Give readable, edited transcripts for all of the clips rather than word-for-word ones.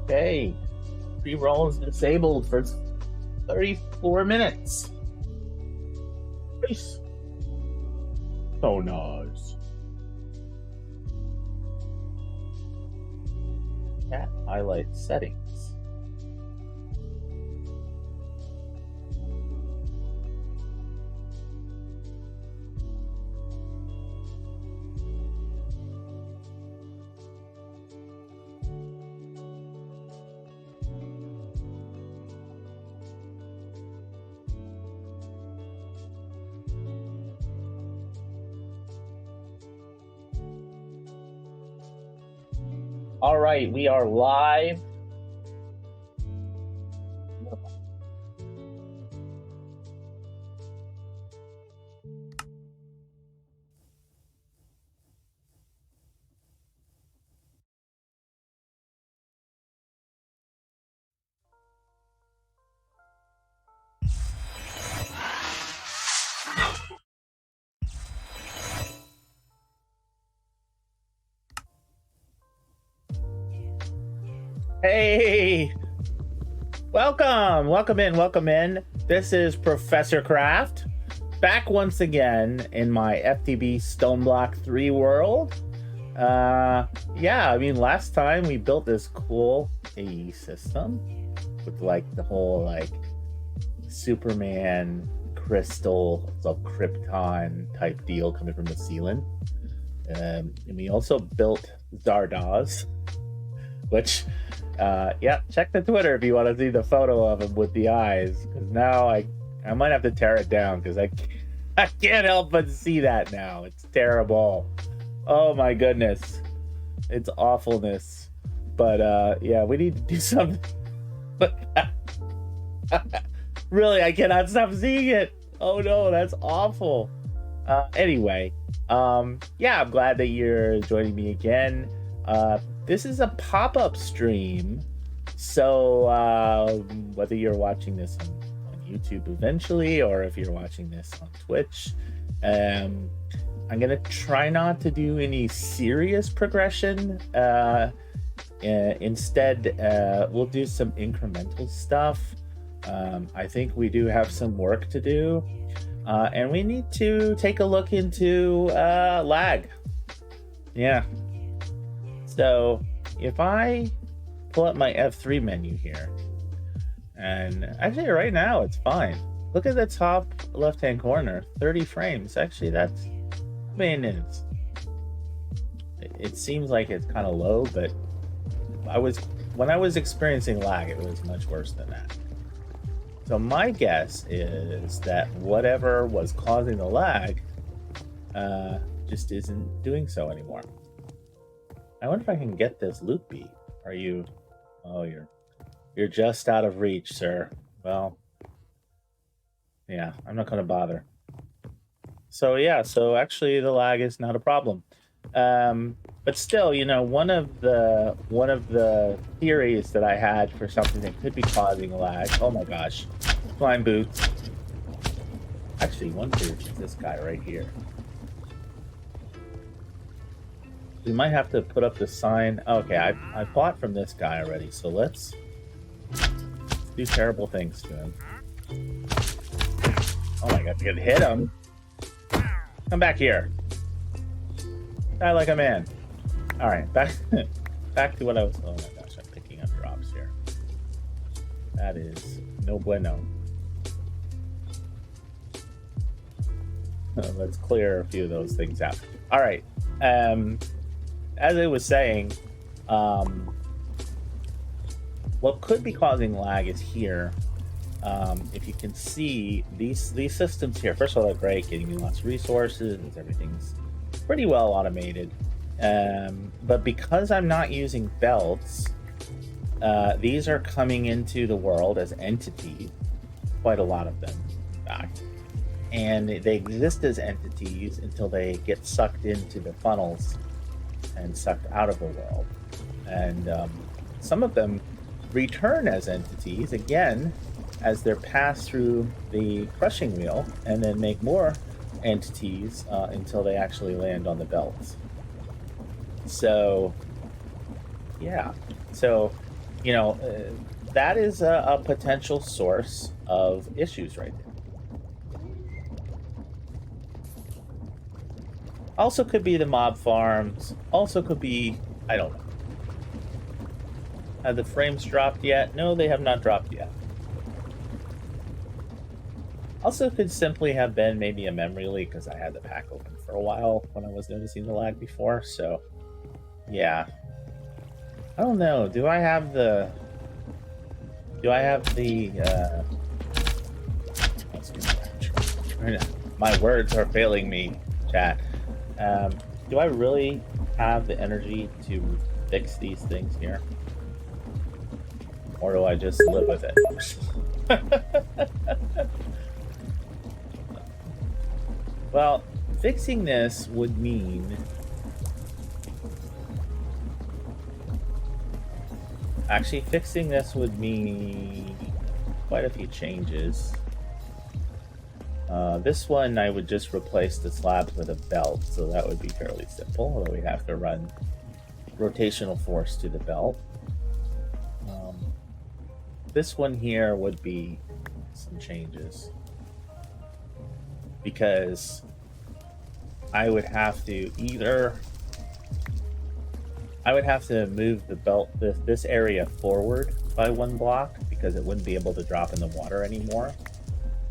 Okay, pre-roll is disabled for 34 minutes. Nice. So nice. Cat highlight settings. All right, we are live. Hey, welcome in. This is Professor Craft, back once again in my FTB Stoneblock 3 world. Yeah, I mean, last time we built this cool AE system with like the whole like Superman crystal of Krypton type deal coming from the ceiling. And we also built Zardoz, which yeah, check the Twitter if you want to see the photo of him with the eyes, because now I might have to tear it down because I can't help but see that now. It's terrible. Oh my goodness, it's awfulness. But yeah, we need to do something. Really, I cannot stop seeing it. Oh no, that's awful. Anyway, yeah, I'm glad that you're joining me again. This is a pop-up stream, so whether you're watching this on YouTube eventually or if you're watching this on Twitch, I'm gonna try not to do any serious progression. Instead, we'll do some incremental stuff. I think we do have some work to do, and we need to take a look into lag. Yeah. So if I pull up my F3 menu here, and actually right now it's fine. Look at the top left-hand corner, 30 frames. Actually, that's, I mean, it seems like it's kind of low, but when I was experiencing lag, it was much worse than that. So my guess is that whatever was causing the lag just isn't doing so anymore. I wonder if I can get this loot beat. Are you? Oh, you're just out of reach, sir. Well, yeah, I'm not going to bother. So yeah, so actually the lag is not a problem. But still, you know, one of the theories that I had for something that could be causing lag. Oh my gosh, flying boots. Actually, one theory is this guy right here. We might have to put up the sign. Okay, I bought from this guy already, so let's do terrible things to him. Oh my god, I can hit him. Come back here. Die like a man. Alright, back to what I was. Oh my gosh, I'm picking up drops here. That is no bueno. Let's clear a few of those things out. Alright. As I was saying, what could be causing lag is here. If you can see these systems here, first of all, they're great, getting me lots of resources, everything's pretty well automated. But because I'm not using belts, these are coming into the world as entities, quite a lot of them, in fact. And they exist as entities until they get sucked into the funnels and sucked out of the world. And some of them return as entities again as they're passed through the crushing wheel, and then make more entities until they actually land on the belts. So yeah, so you know, that is a potential source of issues right there. Also could be the mob farms. Also could be, I don't know. Have the frames dropped yet? No, they have not dropped yet. Also could simply have been maybe a memory leak because I had the pack open for a while when I was noticing the lag before, so yeah. I don't know. Do I have the my words are failing me, chat. Do I really have the energy to fix these things here? Or do I just live with it? Well, fixing this would mean... Actually, fixing this would mean quite a few changes. This one, I would just replace the slabs with a belt, so that would be fairly simple, although we'd have to run rotational force to the belt. This one here would be some changes, because I would have to move the belt, this area forward by 1 block, because it wouldn't be able to drop in the water anymore.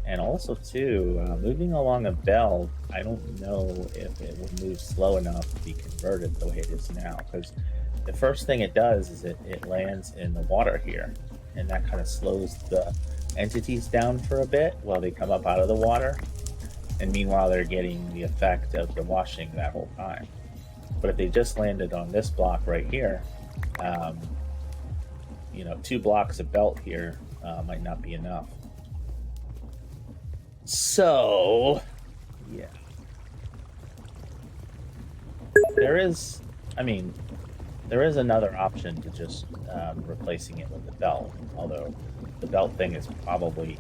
And also, too, moving along a belt, I don't know if it would move slow enough to be converted the way it is now, because the first thing it does is it lands in the water here, and that kind of slows the entities down for a bit while they come up out of the water. And meanwhile, they're getting the effect of the washing that whole time. But if they just landed on this block right here, 2 blocks of belt here might not be enough. So, yeah. There is another option to just replacing it with the belt, although the belt thing is probably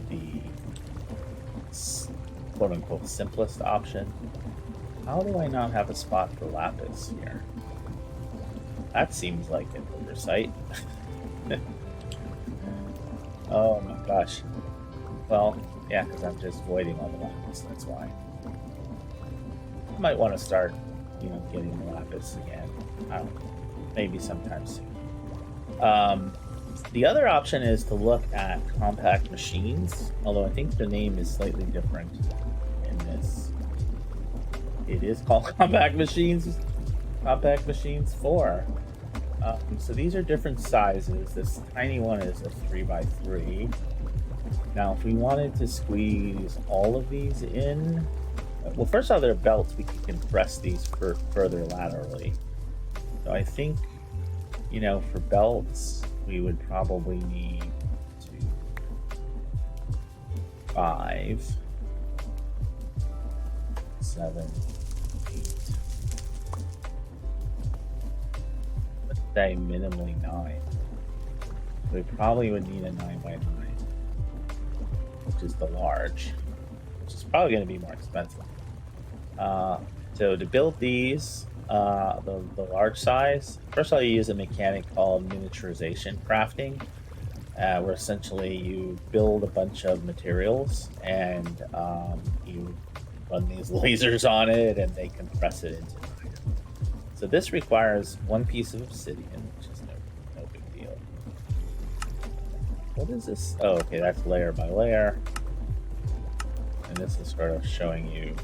the quote-unquote simplest option. How do I not have a spot for lapis here? That seems like an oversight. Oh my gosh. Well, yeah, because I'm just voiding all the lapis, that's why. I might want to start, getting the lapis again. I don't know. Maybe sometime soon. The other option is to look at compact machines, although I think the name is slightly different in this. It is called Compact Machines 4. So these are different sizes. This tiny one is a 3x3. Now, if we wanted to squeeze all of these in, well, first off, they're belts. We can compress these further laterally. So I think, for belts, we would probably need 5, 7, 8. Let's say minimally 9. We probably would need a 9x9, which is the large, which is probably going to be more expensive. So to build these, the large size, first I'll use a mechanic called miniaturization crafting, where essentially you build a bunch of materials and you run these lasers on it and they compress it into an item. So this requires 1 piece of obsidian, which is no big deal. What is this? Oh, okay, that's layer by layer. And this is sort of showing you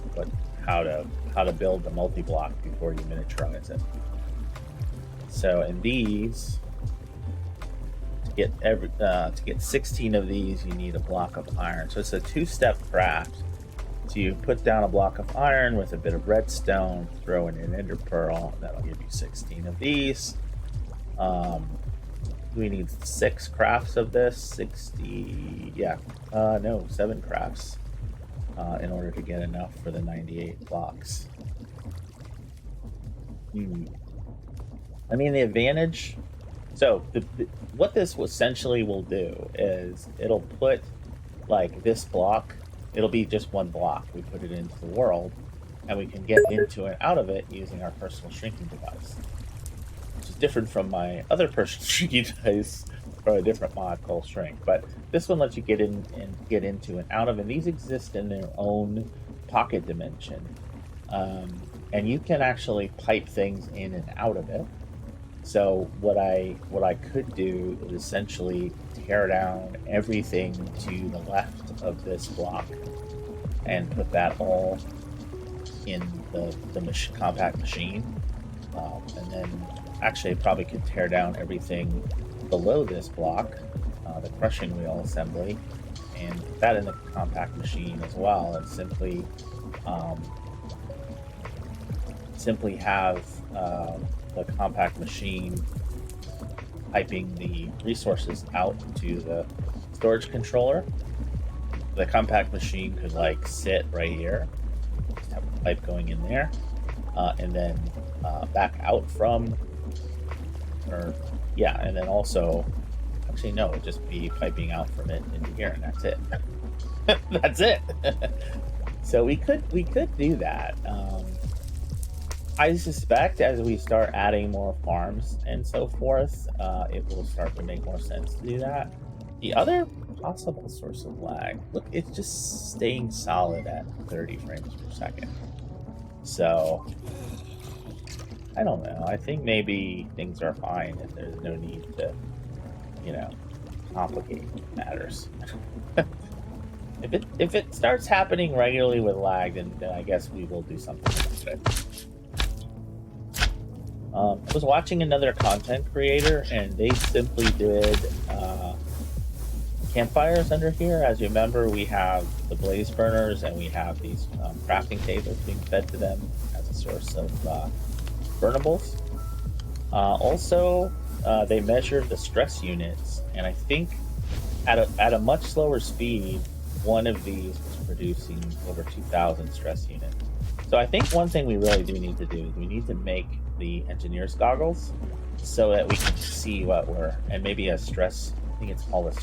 how to build the multi-block before you miniaturize it. So in these, to get 16 of these, you need a block of iron. So it's a 2-step craft. So you put down a block of iron with a bit of redstone, throw in an ender pearl, and that'll give you 16 of these. We need 6 crafts of this. 7 crafts in order to get enough for the 98 blocks. I mean, the advantage... So, what this essentially will do is it'll put, like, this block, it'll be just 1 block. We put it into the world, and we can get into and out of it using our personal shrinking device. which is different from my other personal shrinky dice or a different mod called Shrink. But this one lets you get in and get into and out of, and these exist in their own pocket dimension. And you can actually pipe things in and out of it. So what I could do is essentially tear down everything to the left of this block and put that all in the compact machine. And then actually I probably could tear down everything below this block, the crushing wheel assembly, and put that in the compact machine as well, and simply have the compact machine piping the resources out to the storage controller. The compact machine could like sit right here, just have a pipe going in there, and then back out from, and then also, actually no, it'd just be piping out from it into here, and that's it. That's it. So we could do that. I suspect as we start adding more farms and so forth, it will start to make more sense to do that. The other possible source of lag, look, it's just staying solid at 30 frames per second. So, I don't know. I think maybe things are fine and there's no need to, complicate matters. If it starts happening regularly with lag, then I guess we will do something about it. I was watching another content creator, and they simply did campfires under here. As you remember, we have the blaze burners, and we have these crafting tables being fed to them as a source of burnables. Also, they measured the stress units, and I think at a much slower speed, one of these was producing over 2,000 stress units. So I think one thing we really do need to do is we need to make the engineer's goggles so that we can see what and maybe a stress, I think it's called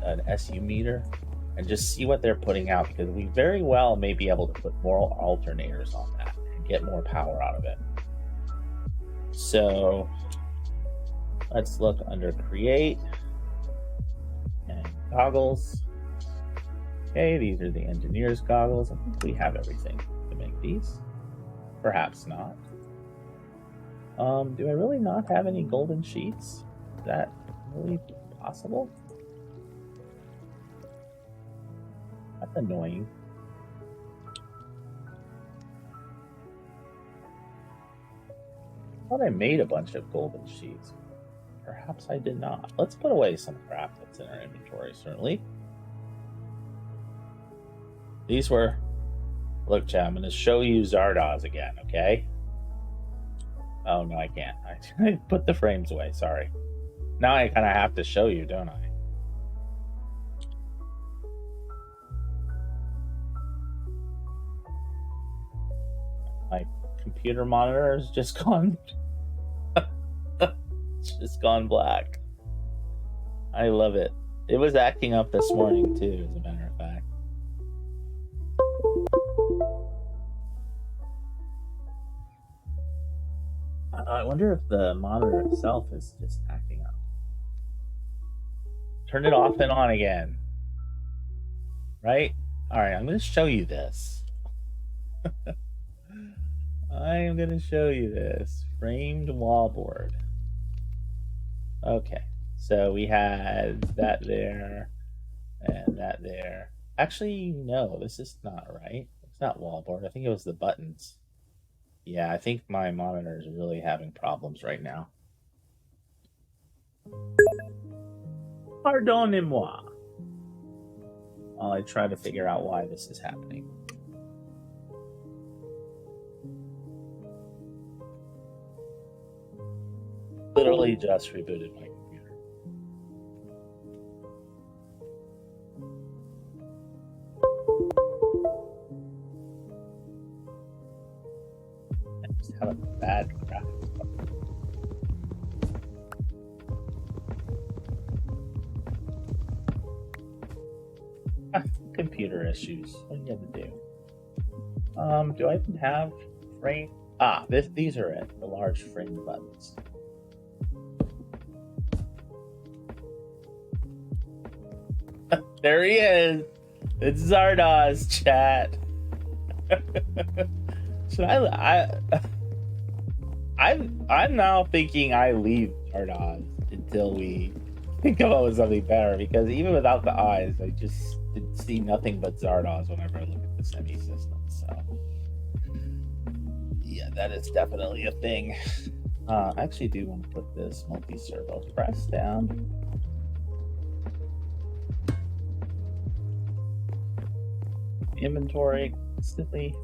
an SU meter, and just see what they're putting out, because we very well may be able to put more alternators on that and get more power out of it. So let's look under create and goggles. Okay, these are the engineer's goggles. I think we have everything to make these. Perhaps not. Do I really not have any golden sheets? Is that really possible? That's annoying. I thought I made a bunch of golden sheets. Perhaps I did not. Let's put away some crap that's in our inventory, certainly. These were... Look, chat, I'm going to show you Zardoz again, okay? Oh, no, I can't. I put the frames away, sorry. Now I kind of have to show you, don't I? My computer monitor has just gone... It's just gone black. I love it. It was acting up this morning, too, as a matter of fact. I wonder if the monitor itself is just acting up. Turn it off and on again. Right? Alright, I'm going to show you this. I am going to show you this. Framed wallboard. Okay, so we had that there and that there. Actually, no, this is not right. It's not wallboard. I think it was the buttons. Yeah, I think my monitor is really having problems right now. Pardonnez-moi while I try to figure out why this is happening. Literally just rebooted my computer. I just have a bad graphics card. Computer issues. What do you have to do? Do I even have frame? These are it. The large frame buttons. There he is. It's Zardoz, chat. Should I'm now thinking I leave Zardoz until we come up with something better, because even without the eyes, I just see nothing but Zardoz whenever I look at the semi-system. So yeah, that is definitely a thing. I actually do want to put this multi-servo press down. Inventory instantly.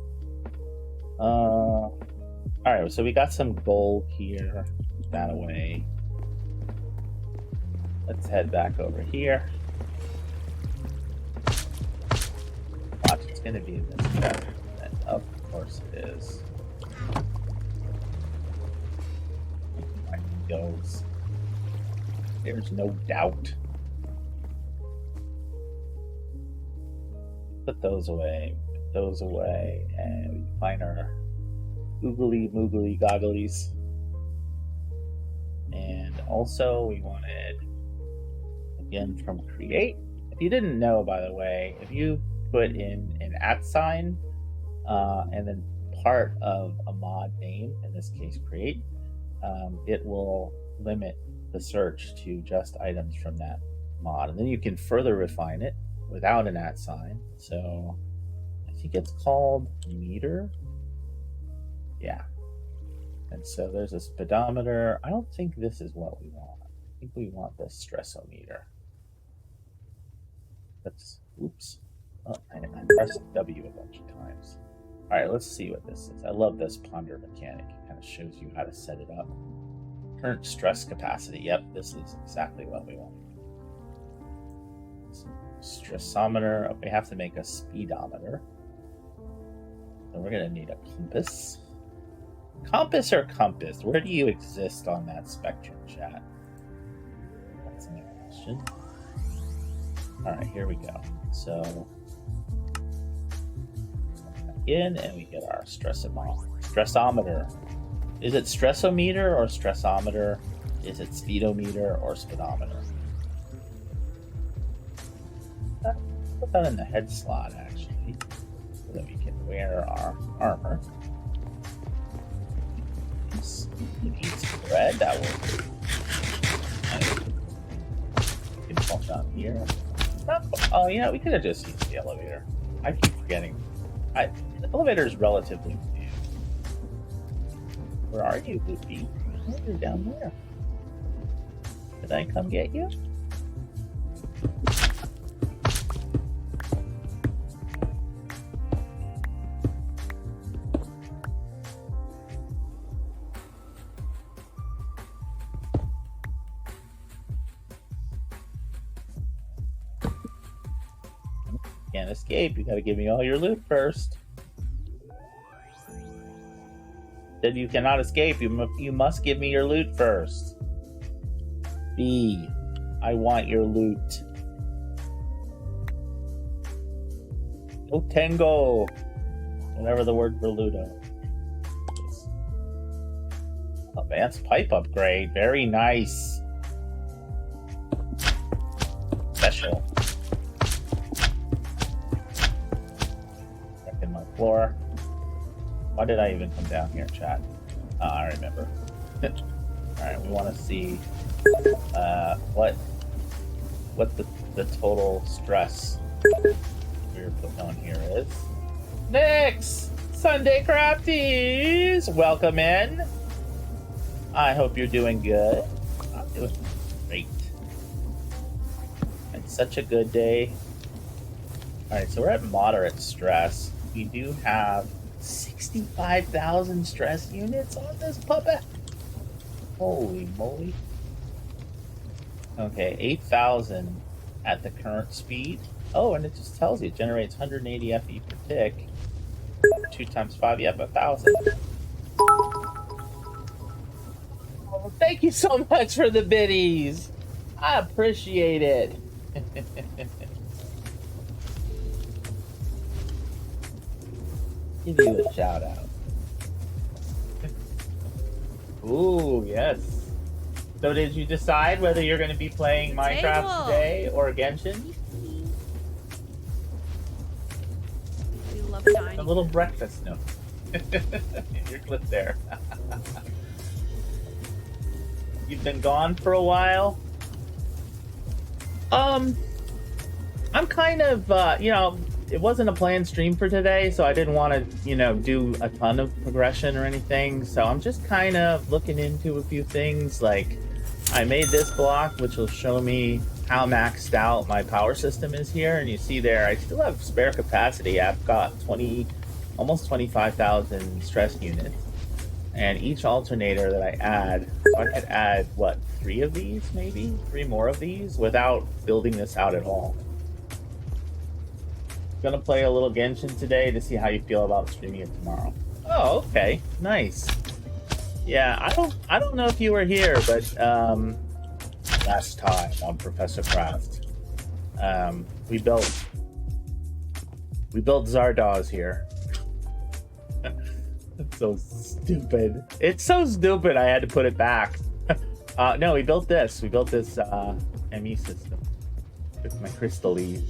All right, so we got some gold here. Put that away. Let's head back over here. Watch, it's gonna be in this chest. And of course it is. Right it goes. There's no doubt. Put those away. Put those away, and we can find our googly moogly gogglies. And also we wanted, again, from create. If you didn't know, by the way, if you put in an @ sign and then part of a mod name, in this case create, it will limit the search to just items from that mod, and then you can further refine it without an @ sign. So I think it's called meter. Yeah. And so there's a speedometer. I don't think this is what we want. I think we want the stressometer. That's, oops. Oh, I pressed W a bunch of times. All right, let's see what this is. I love this ponder mechanic. It kind of shows you how to set it up. Current stress capacity. Yep, this is exactly what we want. Stressometer. We have to make a speedometer. So we're gonna need a compass. Compass or compass? Where do you exist on that spectrum, chat? That's a question. All right, here we go. So in, and we get our stressometer. Is it stressometer or stressometer? Is it speedometer or speedometer? Put that in the head slot, actually, so that we can wear our armor. We need some bread. That will do. We can fall down here. Oh, yeah, we could have just used the elevator. I keep forgetting. The elevator is relatively new. Where are you, Loopy? Oh, you're down there. Did I come get you? Can't escape. You gotta give me all your loot first. Said you cannot escape. You must give me your loot first. B. I want your loot. No tengo. Whatever the word for loot is. Advanced pipe upgrade. Very nice. Special. Checking my floor. Why did I even come down here, chat? I remember. Alright, we want to see what the total stress we're putting on here is. Nix! Sunday Crafties! Welcome in. I hope you're doing good. I'm doing great. It's such a good day. Alright, so we're at moderate stress. We do have 65,000 stress units on this puppet. Holy moly. Okay, 8,000 at the current speed. Oh, and it just tells you it generates 180 FE per tick. 2 times 5, yep, 1,000. Oh, thank you so much for the biddies. I appreciate it. Give you a shout out. Ooh, yes. So did you decide whether you're going to be playing Minecraft today or Genshin? A little breakfast note. Your clip there. You've been gone for a while. I'm kind of, it wasn't a planned stream for today, so I didn't want to, do a ton of progression or anything. So I'm just kind of looking into a few things. Like, I made this block, which will show me how maxed out my power system is here. And you see there, I still have spare capacity. I've got almost 25,000 stress units. And each alternator that I add, I could add, what, 3 of these, maybe? 3 more of these without building this out at all. Gonna play a little Genshin today to see how you feel about streaming it tomorrow. Oh, okay. Nice. Yeah, I don't know if you were here, but last time on Professor Craft, we built Zardoz here. It's so stupid. It's so stupid I had to put it back. No, we built this. We built this ME system with my crystals.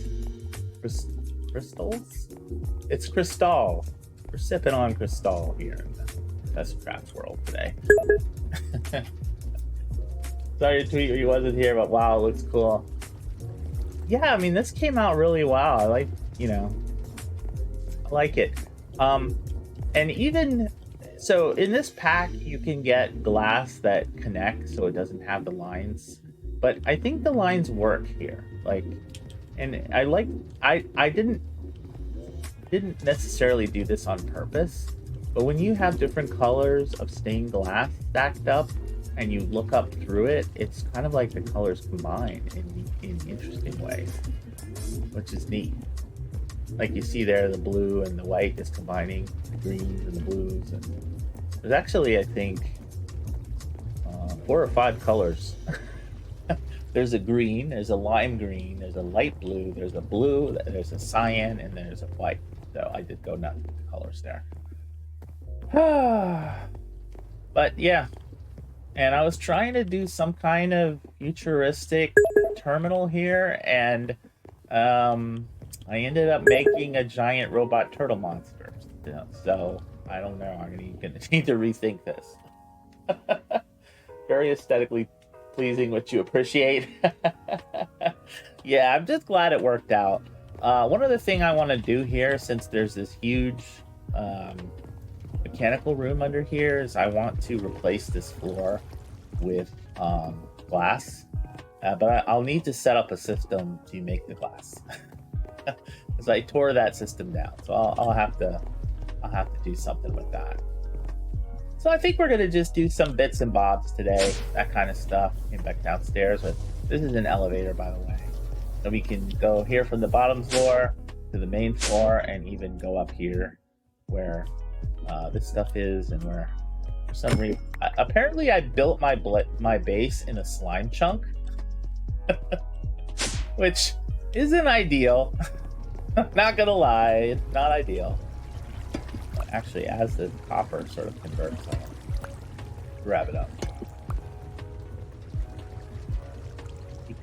It's Crystal. We're sipping on Crystal here in the Professor Craft's world today. Sorry to tweet you wasn't here, but wow, it looks cool. Yeah, I mean, this came out really well. I like, I like it. And even so, in this pack, you can get glass that connects, so it doesn't have the lines. But I think the lines work here. Like, and I didn't necessarily do this on purpose, but when you have different colors of stained glass stacked up and you look up through it, it's kind of like the colors combine in interesting ways, which is neat. Like you see there, the blue and the white is combining the greens and the blues, and there's actually, I think, 4 or 5 colors. There's a green, there's a lime green, there's a light blue, there's a blue, there's a cyan, and there's a white. So I did go nuts with the colors there. But yeah, and I was trying to do some kind of futuristic terminal here, and I ended up making a giant robot turtle monster. So I don't know. I'm gonna need to rethink this. Very aesthetically pleasing, which you appreciate. Yeah, I'm just glad it worked out. One other thing I want to do here, since there's this huge mechanical room under here, is I want to replace this floor with glass. But I'll need to set up a system to make the glass. Because I tore that system down, so I'll have to do something with that. So I think we're gonna just do some bits and bobs today, that kind of stuff. Get back downstairs. But this is an elevator, by the way, so we can go here from the bottom floor to the main floor, and even go up here where this stuff is, and where for some reason apparently I built my base in a slime chunk, which isn't ideal. Not gonna lie, it's not ideal. Actually, as the copper sort of converts, I'll grab it up. I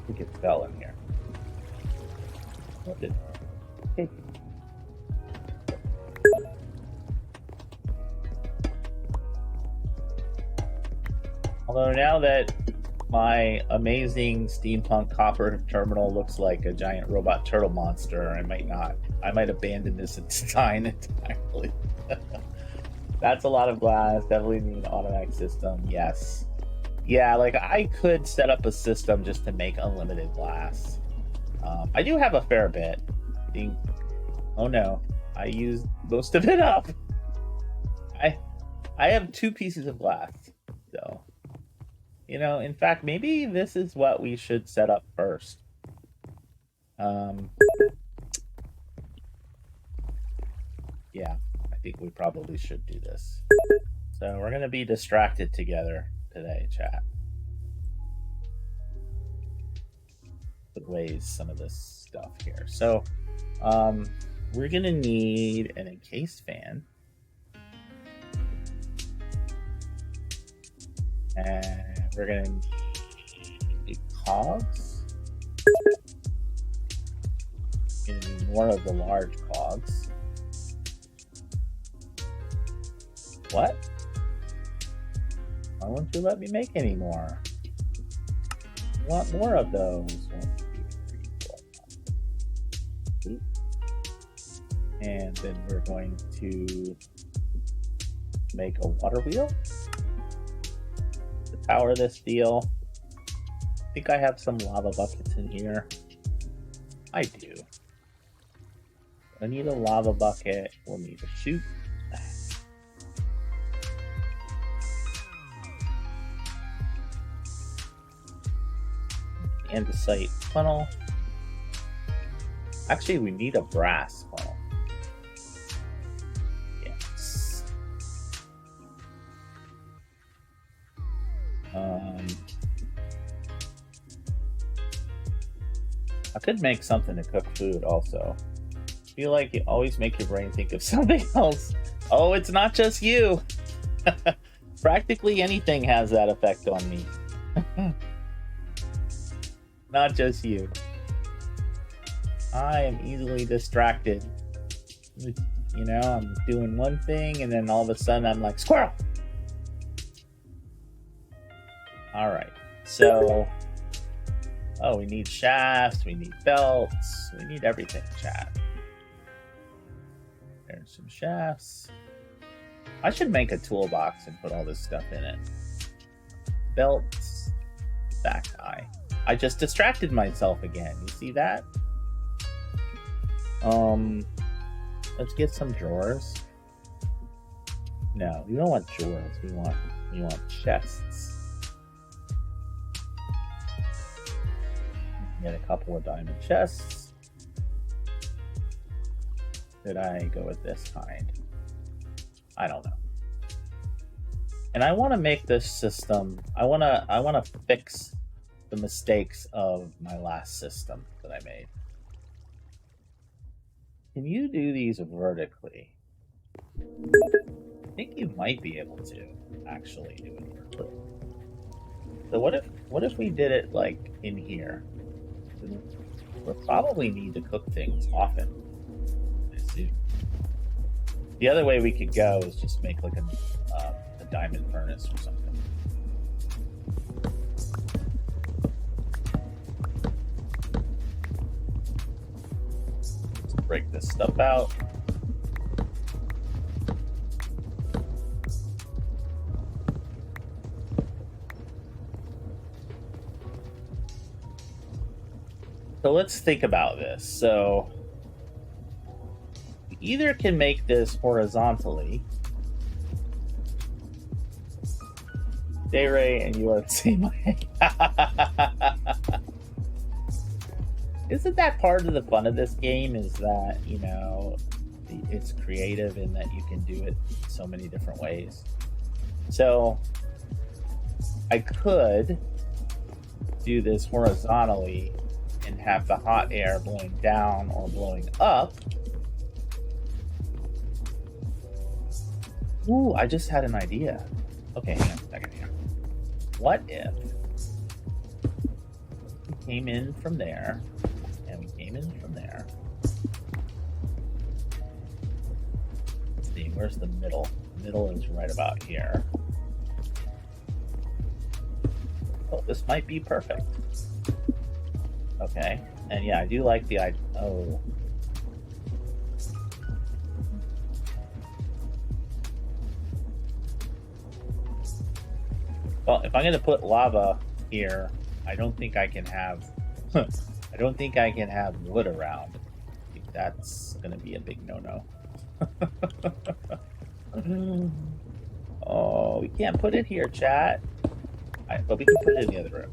think it fell in here. What did? Okay. Although now that my amazing steampunk copper terminal looks like a giant robot turtle monster, I might abandon this design entirely. That's a lot of glass. Definitely need an automatic system. Yes. Yeah, like I could set up a system just to make unlimited glass. I do have a fair bit. Oh no, I used most of it up. I have 2 pieces of glass, so. In fact, maybe this is what we should set up first. Yeah, I think we probably should do this. So we're going to be distracted together today, chat. Put away some of this stuff here. So we're going to need an encased fan. And we're going to need cogs. Going to need more of the large cogs. What? Why won't you let me make any more? I want more of those. 1, 2, 3, 4, 5, 6. And then we're going to make a water wheel to power this deal. I think I have some lava buckets in here. I do. I need a lava bucket. We'll need a chute. Andesite funnel. Actually, we need a brass funnel. Yes. I could make something to cook food also. I feel like you always make your brain think of something else. Oh, it's not just you. Practically anything has that effect on me. Not just you. I am easily distracted. You know, I'm doing one thing and then all of a sudden I'm like, squirrel! Alright, so... Oh, we need shafts, we need belts, we need everything, chat. There's some shafts. I should make a toolbox and put all this stuff in it. Belts, back eye. I just distracted myself again. You see that? Let's get some drawers. No, we don't want drawers. We want chests. Get a couple of diamond chests. Did I go with this kind? I don't know. And I want to make this system. I want to fix the mistakes of my last system that I made. Can you do these vertically? I think you might be able to actually do it vertically. So what if we did it like in here? We'll probably need to cook things often. I assume. The other way we could go is just make like a diamond furnace or something. Let's break this stuff out. So let's think about this. So we either can make this horizontally. Dayray and you are the same way. Isn't that part of the fun of this game, is that, you know, it's creative in that you can do it so many different ways. So I could do this horizontally and have the hot air blowing down or blowing up. Ooh, I just had an idea. Okay, hang on a second here. What if we came in from there, and we came in from there? Let's see, where's the middle? The middle is right about here. Oh, this might be perfect. Okay, and yeah, I do like the idea. Oh. Well, if I'm going to put lava here, I don't think I can have... I don't think I can have wood around. I think that's going to be a big no-no. Oh, we can't put it here, chat. But we can put it in the other room.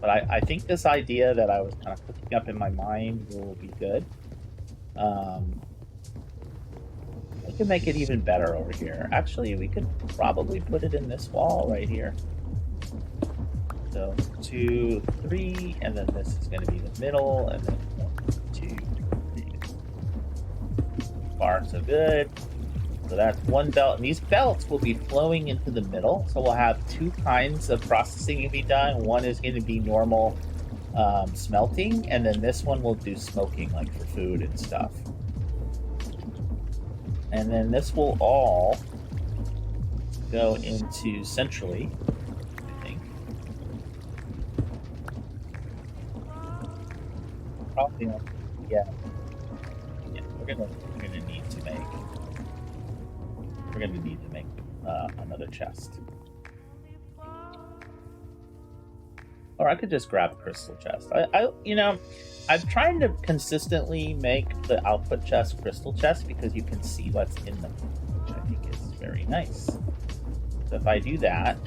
But I think this idea that I was kind of cooking up in my mind will be good. We can make it even better over here. Actually, we could probably put it in this wall right here. So 2, 3, and then this is going to be the middle, and then 1, 2, 3. Far so good. So that's one belt, and these belts will be flowing into the middle. So we'll have two kinds of processing to be done. One is going to be normal smelting, and then this one will do smoking, like for food and stuff. And then this will all go into centrally, I think. Probably not. Yeah. We're gonna need to make. We're gonna need to make another chest. Or I could just grab a crystal chest. I'm trying to consistently make the output chest crystal chest because you can see what's in them, which I think is very nice. So if I do that,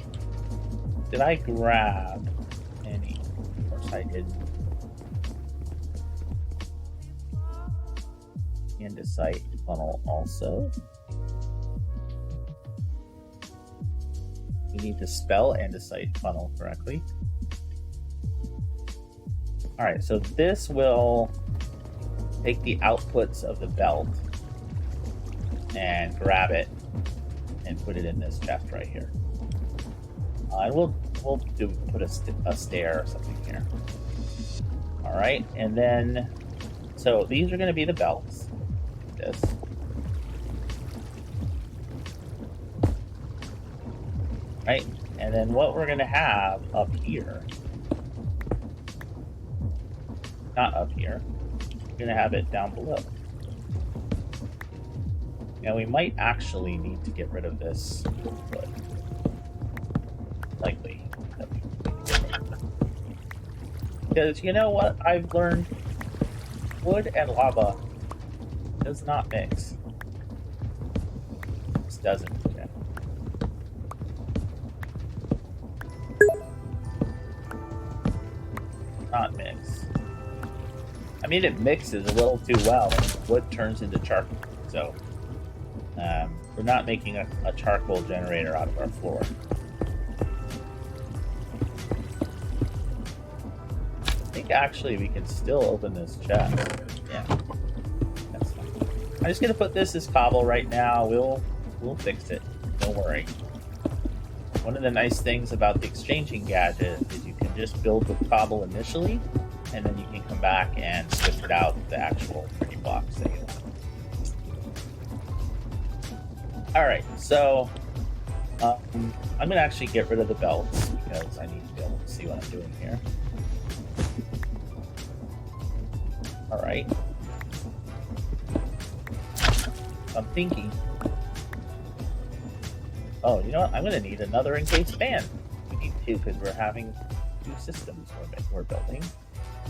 did I grab any? Of course I didn't. Andesite funnel also. We need to spell andesite funnel correctly. All right, so this will take the outputs of the belt and grab it and put it in this chest right here. And we'll put a stair or something here. All right, and then so these are going to be the belts. This. Right, and then what we're going to have up here. Not up here. We're going to have it down below. Now we might actually need to get rid of this wood. Likely. Because you know what I've learned? Wood and lava does not mix. This doesn't. Okay. Not mix. I mean, it mixes a little too well, and wood turns into charcoal. So, we're not making a charcoal generator out of our floor. I think actually we can still open this chest. Yeah, that's fine. I'm just gonna put this as cobble right now. We'll fix it. Don't worry. One of the nice things about the exchanging gadget is you can just build with cobble initially, and then you can come back and switch it out with the actual pretty blocks that you want. All right, so I'm gonna actually get rid of the belts because I need to be able to see what I'm doing here. All right. I'm thinking. Oh, you know what? I'm gonna need another encased fan. We need two because we're having two systems we're building,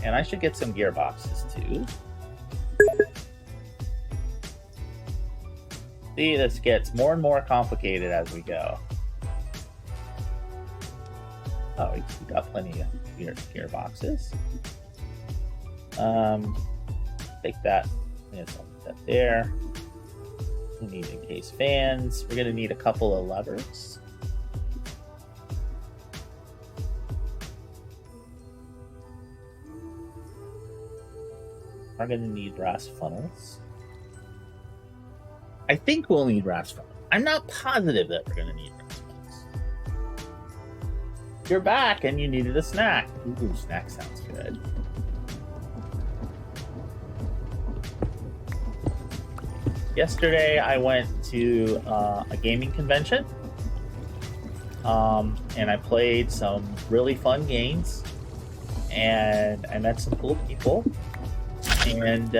and I should get some gearboxes too. See, this gets more and more complicated as we go. Oh, we got plenty of gearboxes. Take that. Put that there. We need encased fans. We're gonna need a couple of levers. We're gonna need brass funnels. I think we'll need brass funnels. I'm not positive that we're gonna need brass funnels. You're back and you needed a snack. Ooh, snack sounds good. Yesterday I went to a gaming convention and I played some really fun games and I met some cool people and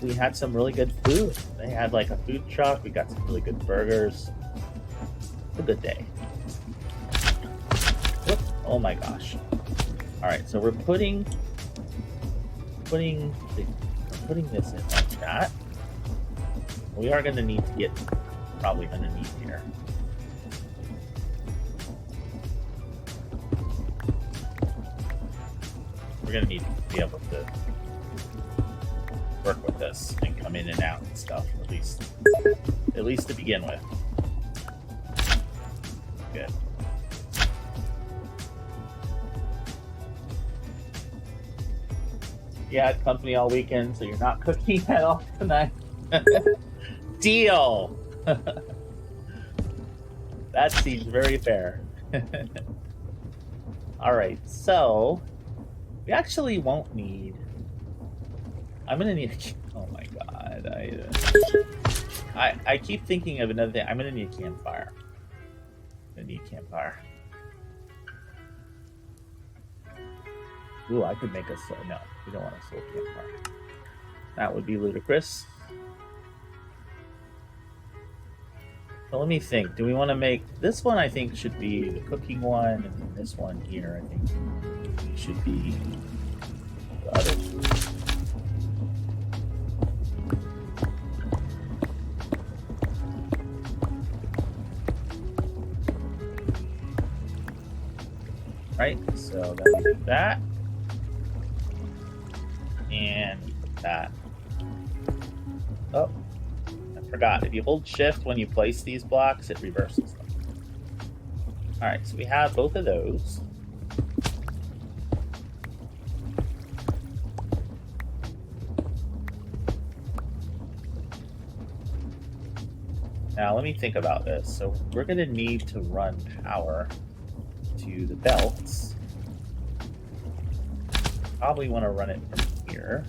we had some really good food. They had like a food truck. We got some really good burgers. It's a good day. Whoop. Oh my gosh. All right, so we're putting this in like that. We are going to need to get probably underneath here. We're going to need to be able to work with this and come in and out and stuff, at least to begin with. Good. You had company all weekend, so you're not cooking at all tonight. Deal. That seems very fair. All right, so we actually won't need. I'm gonna need. Oh my god. I keep thinking of another thing. I'm gonna need a campfire. Ooh, I could make a slow. No, we don't want a slow campfire. That would be ludicrous. So let me think. Do we want to make this one? I think should be the cooking one, and then this one here. I think should be the other two. Right. So then we do that, and that. Oh. Forgot, if you hold shift when you place these blocks, it reverses them. Alright, so we have both of those. Now let me think about this. So we're going to need to run power to the belts. Probably want to run it from here.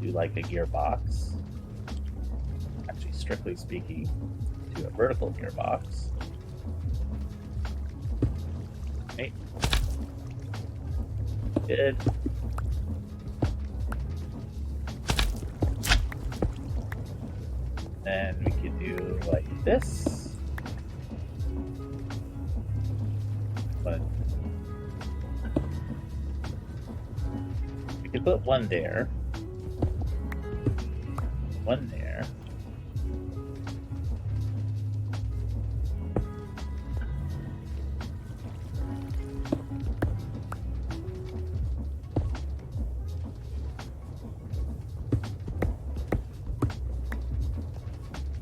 Do like a gearbox. Strictly speaking, to a vertical gearbox. Okay. Good. Then we could do like this. But we could put one there. One there.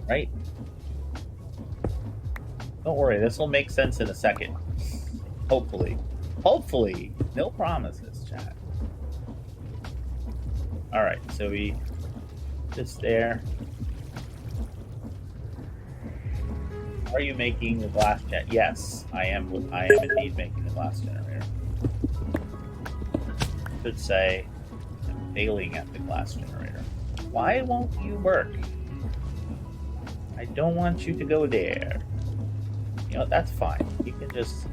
Right? Don't worry, this will make sense in a second. Hopefully. Hopefully! No promises, chat. Alright, so we just there. Are you making the glass jet? Yes, I am indeed making the glass generator. I should say I'm failing at the glass generator. Why won't you work? I don't want you to go there. You know, that's fine. You can just...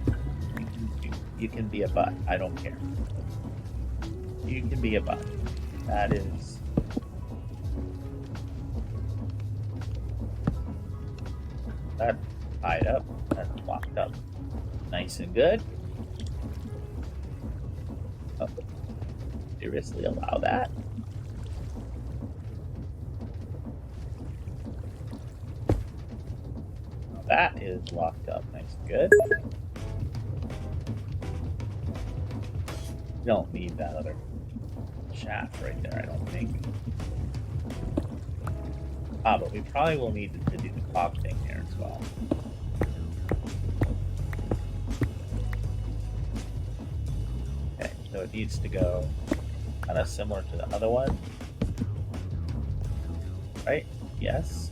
You can be a butt. I don't care. You can be a butt. That is... That's tied up. That's locked up. Nice and good. Oh. Seriously allow that? That is locked up. Nice and good. You don't need that other shaft right there, I don't think. Ah, but we probably will need to do the clock thing here as well. Okay, so it needs to go kind of similar to the other one. Right? Yes.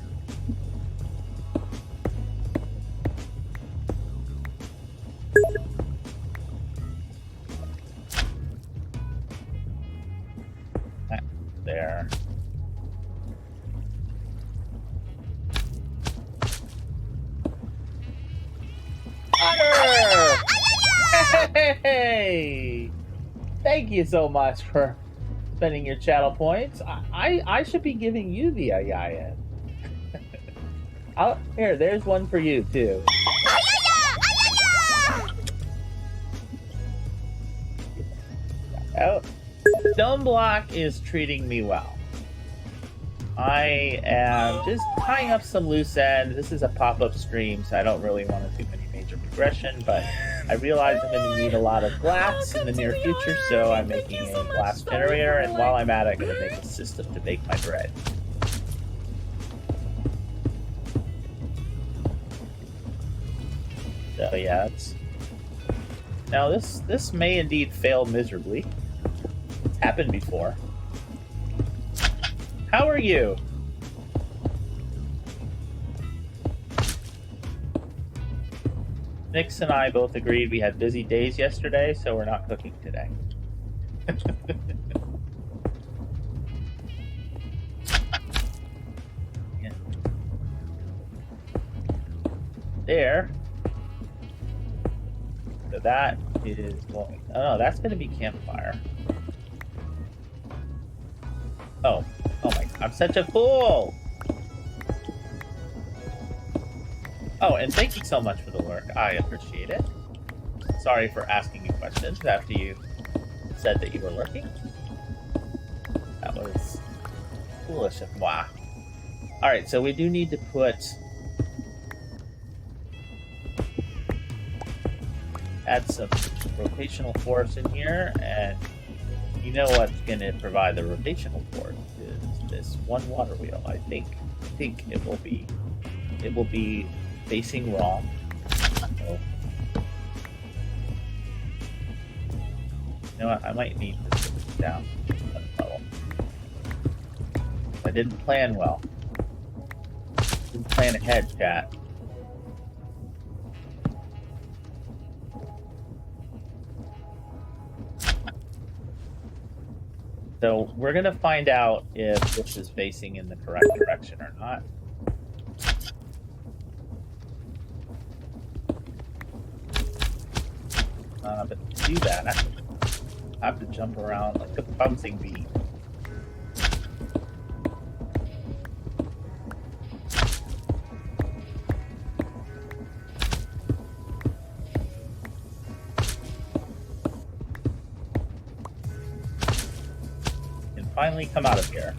There. Honor! Hey! Thank you so much for spending your channel points. I should be giving you the IIN. Here, there's one for you too. Oh. Stone Block is treating me well. I am just tying up some loose ends. This is a pop-up stream, so I don't really want to do any major progression, but I realize I'm going to need a lot of glass in the near future, so I'm making a glass generator, and while I'm at it, I'm going to make a system to bake my bread. So yeah, now this may indeed fail miserably. Happened before. How are you? Nix and I both agreed we had busy days yesterday, so we're not cooking today. there. So that is going. Oh no, that's going to be campfire. Oh my! I'm such a fool. Oh, and thank you so much for the lurk. I appreciate it. Sorry for asking you questions after you said that you were lurking. That was foolish of moi. Alright, so we do need to add some rotational force in here, and you know what's going to provide the rotational force is this one water wheel. I think it will be facing wrong. So, you know what? I might need to put this down. I didn't plan well. Didn't plan ahead, chat. So we're gonna find out if this is facing in the correct direction or not. But to do that, I have to jump around like a bouncing bee. And finally come out of here.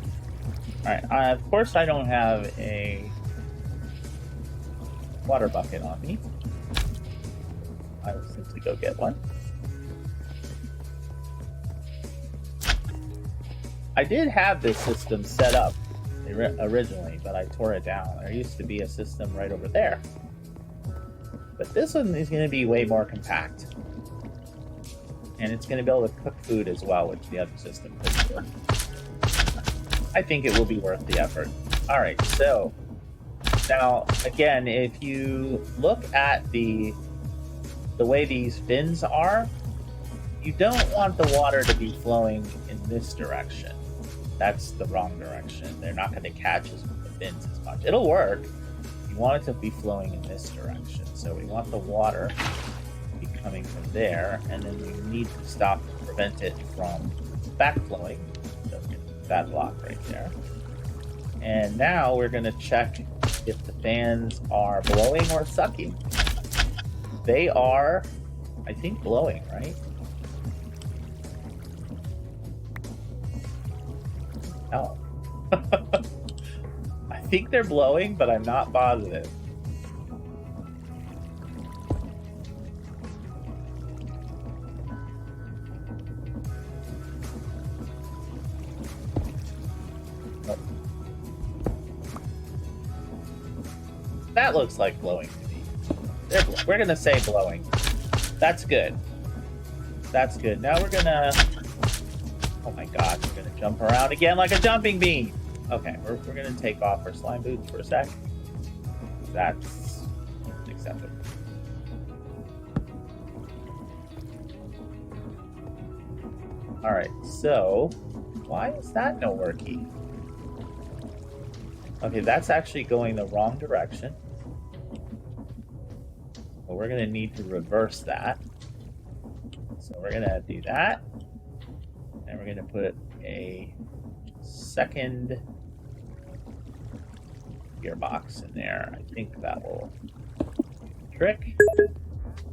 Alright, of course I don't have a water bucket on me. I will simply go get one. I did have this system set up originally, but I tore it down. There used to be a system right over there. But this one is going to be way more compact. And it's going to be able to cook food as well, which the other system couldn't do. I think it will be worth the effort. Alright, so now, again, if you look at the way these fins are, you don't want the water to be flowing in this direction. That's the wrong direction. They're not going to catch us with the fins as much. It'll work. You want it to be flowing in this direction. So we want the water to be coming from there, and then we need to stop to prevent it from backflowing. So that block right there. And now we're going to check if the fans are blowing or sucking. They are, I think, blowing, right? No. I think they're blowing, but I'm not positive. Oh. That looks like blowing to me. We're going to say blowing. That's good. That's good. Now we're going to... Oh my god, we're going to jump around again like a jumping bean. Okay, we're going to take off our slime boots for a sec. That's acceptable. Alright, so... Why is that no worky? Okay, that's actually going the wrong direction. Well, we're going to need to reverse that. So we're going to do that. And we're going to put a second gearbox in there. I think that will do the trick.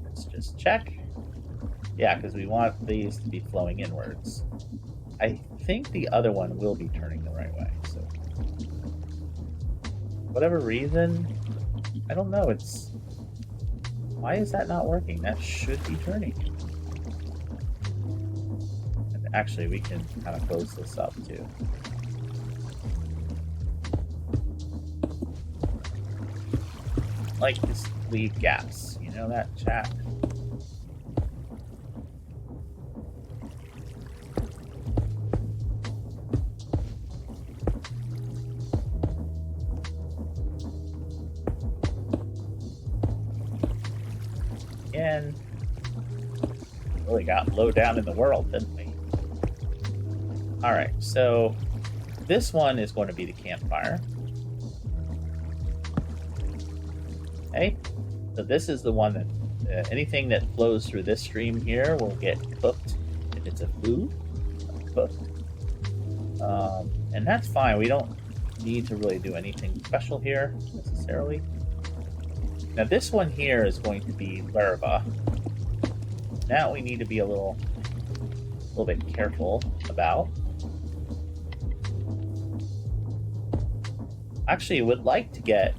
Let's just check. Yeah, because we want these to be flowing inwards. I think the other one will be turning the right way. So, whatever reason, I don't know. Why is that not working? That should be turning. And actually, we can kind of close this up too. Like, just leave gaps. You know that, chat? Again, really got low down in the world, didn't we? Alright, so this one is going to be the campfire. Okay, So this is the one that anything that flows through this stream here will get cooked if it's a food, cooked. And that's fine. We don't need to really do anything special here necessarily. Now this one here is going to be larva. Now we need to be a little bit careful about. Actually, would like to get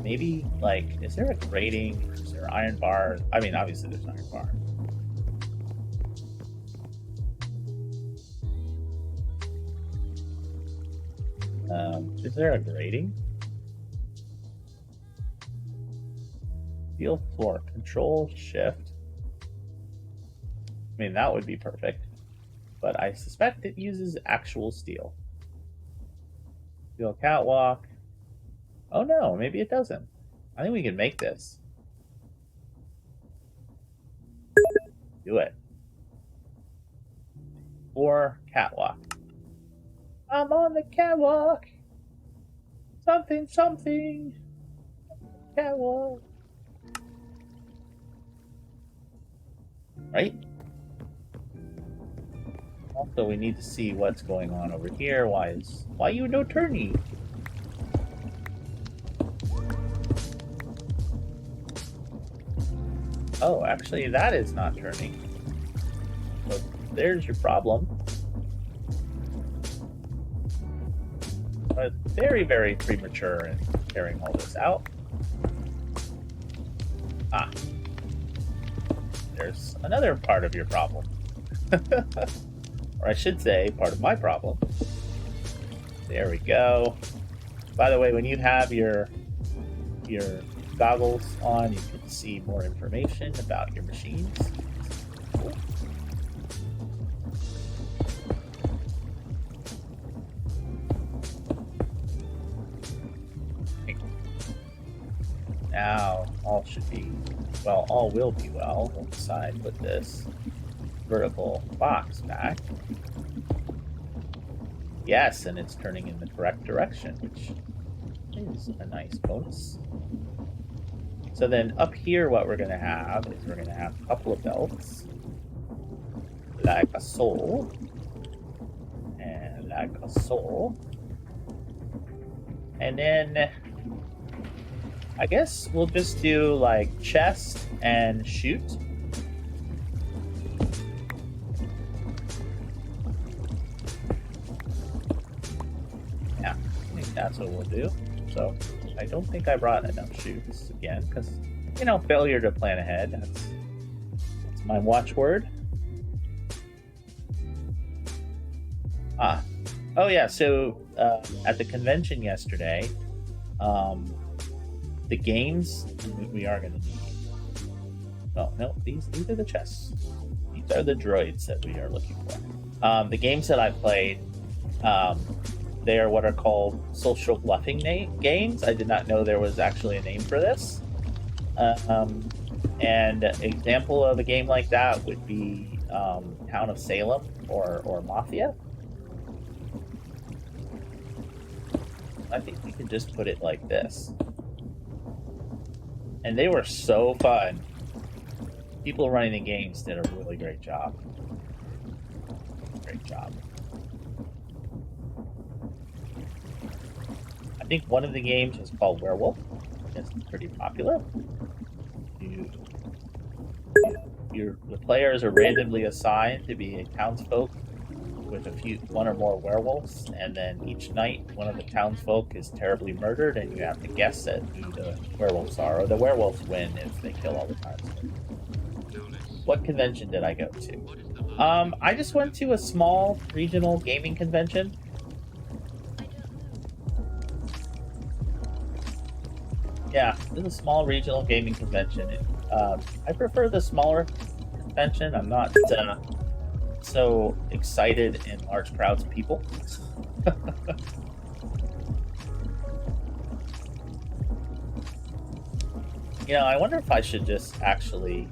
maybe like, is there a grating? Is there iron bar? I mean, obviously there's iron bar. Is there a grating? Steel floor, Control Shift. I mean, that would be perfect, but I suspect it uses actual steel. Steel catwalk. Oh no, maybe it doesn't. I think we can make this. Do it. Or catwalk. I'm on the catwalk. Something, something. Catwalk. Right? Also, we need to see what's going on over here. Why you no turny? Oh, actually, that is not turning. So there's your problem. But very, very premature in carrying all this out. Ah. There's another part of your problem. Or I should say, part of my problem. There we go. By the way, when you have your goggles on, you can see more information about your machines. Cool. Now, all should be, well, all will be well. We'll decide to put this vertical box back. Yes, and it's turning in the correct direction, which is a nice bonus. So then up here, what we're going to have is we're going to have a couple of belts, like a soul, and like a soul. And then I guess we'll just do like chest and shoot. Yeah, I think that's what we'll do. So I don't think I brought enough shoots again because, you know, failure to plan ahead. That's my watchword. Oh yeah, so at the convention yesterday, the games we are going to need. Oh no, these are the chests. These are the droids that we are looking for. The games that I played, they are what are called social bluffing games. I did not know there was actually a name for this. And an example of a game like that would be Town of Salem or Mafia. I think we can just put it like this. And they were so fun. People running the games did a really great job. Great job. I think one of the games was called Werewolf. It's pretty popular. The players are randomly assigned to be townsfolk with one or more werewolves, and then each night one of the townsfolk is terribly murdered, and you have to guess at who the werewolves are, or the werewolves win if they kill all the townsfolk. What convention did I go to? I just went to a small regional gaming convention. Yeah, this is a small regional gaming convention. I prefer the smaller convention. I'm not so excited in large crowds of people. You know, I wonder if I should just actually...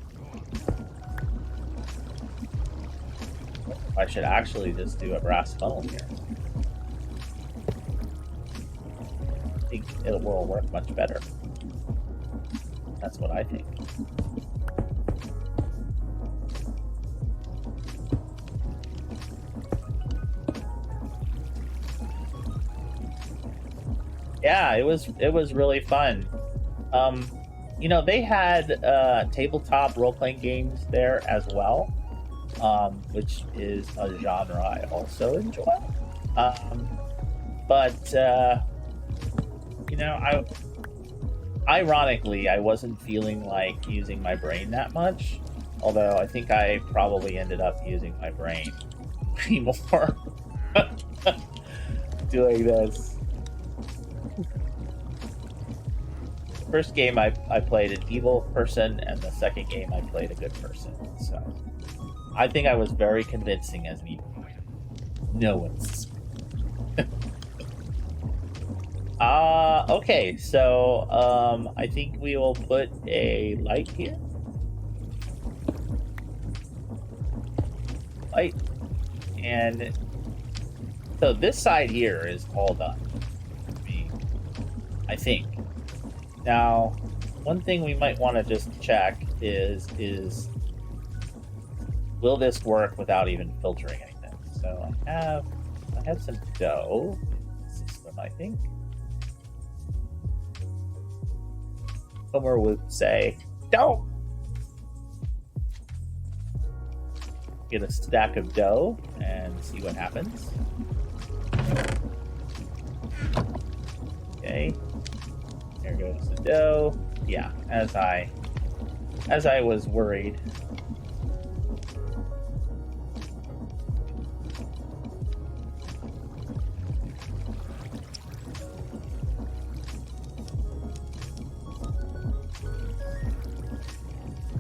I should actually just do a brass funnel here. I think it will work much better. That's what I think. Yeah, it was really fun. You know, they had tabletop role-playing games there as well, which is a genre I also enjoy. But you know, ironically, I wasn't feeling like using my brain that much. Although I think I probably ended up using my brain way more doing this. First game I played an evil person, and the second game I played a good person. So I think I was very convincing as an evil. No one's. Okay, so I think we will put a light here. Light. And so this side here is all done. I think. Now, one thing we might want to just check is will this work without even filtering anything? So I have some dough system, I think. Somewhere would say dough. Get a stack of dough and see what happens. Okay. There goes the dough. Yeah, as I was worried.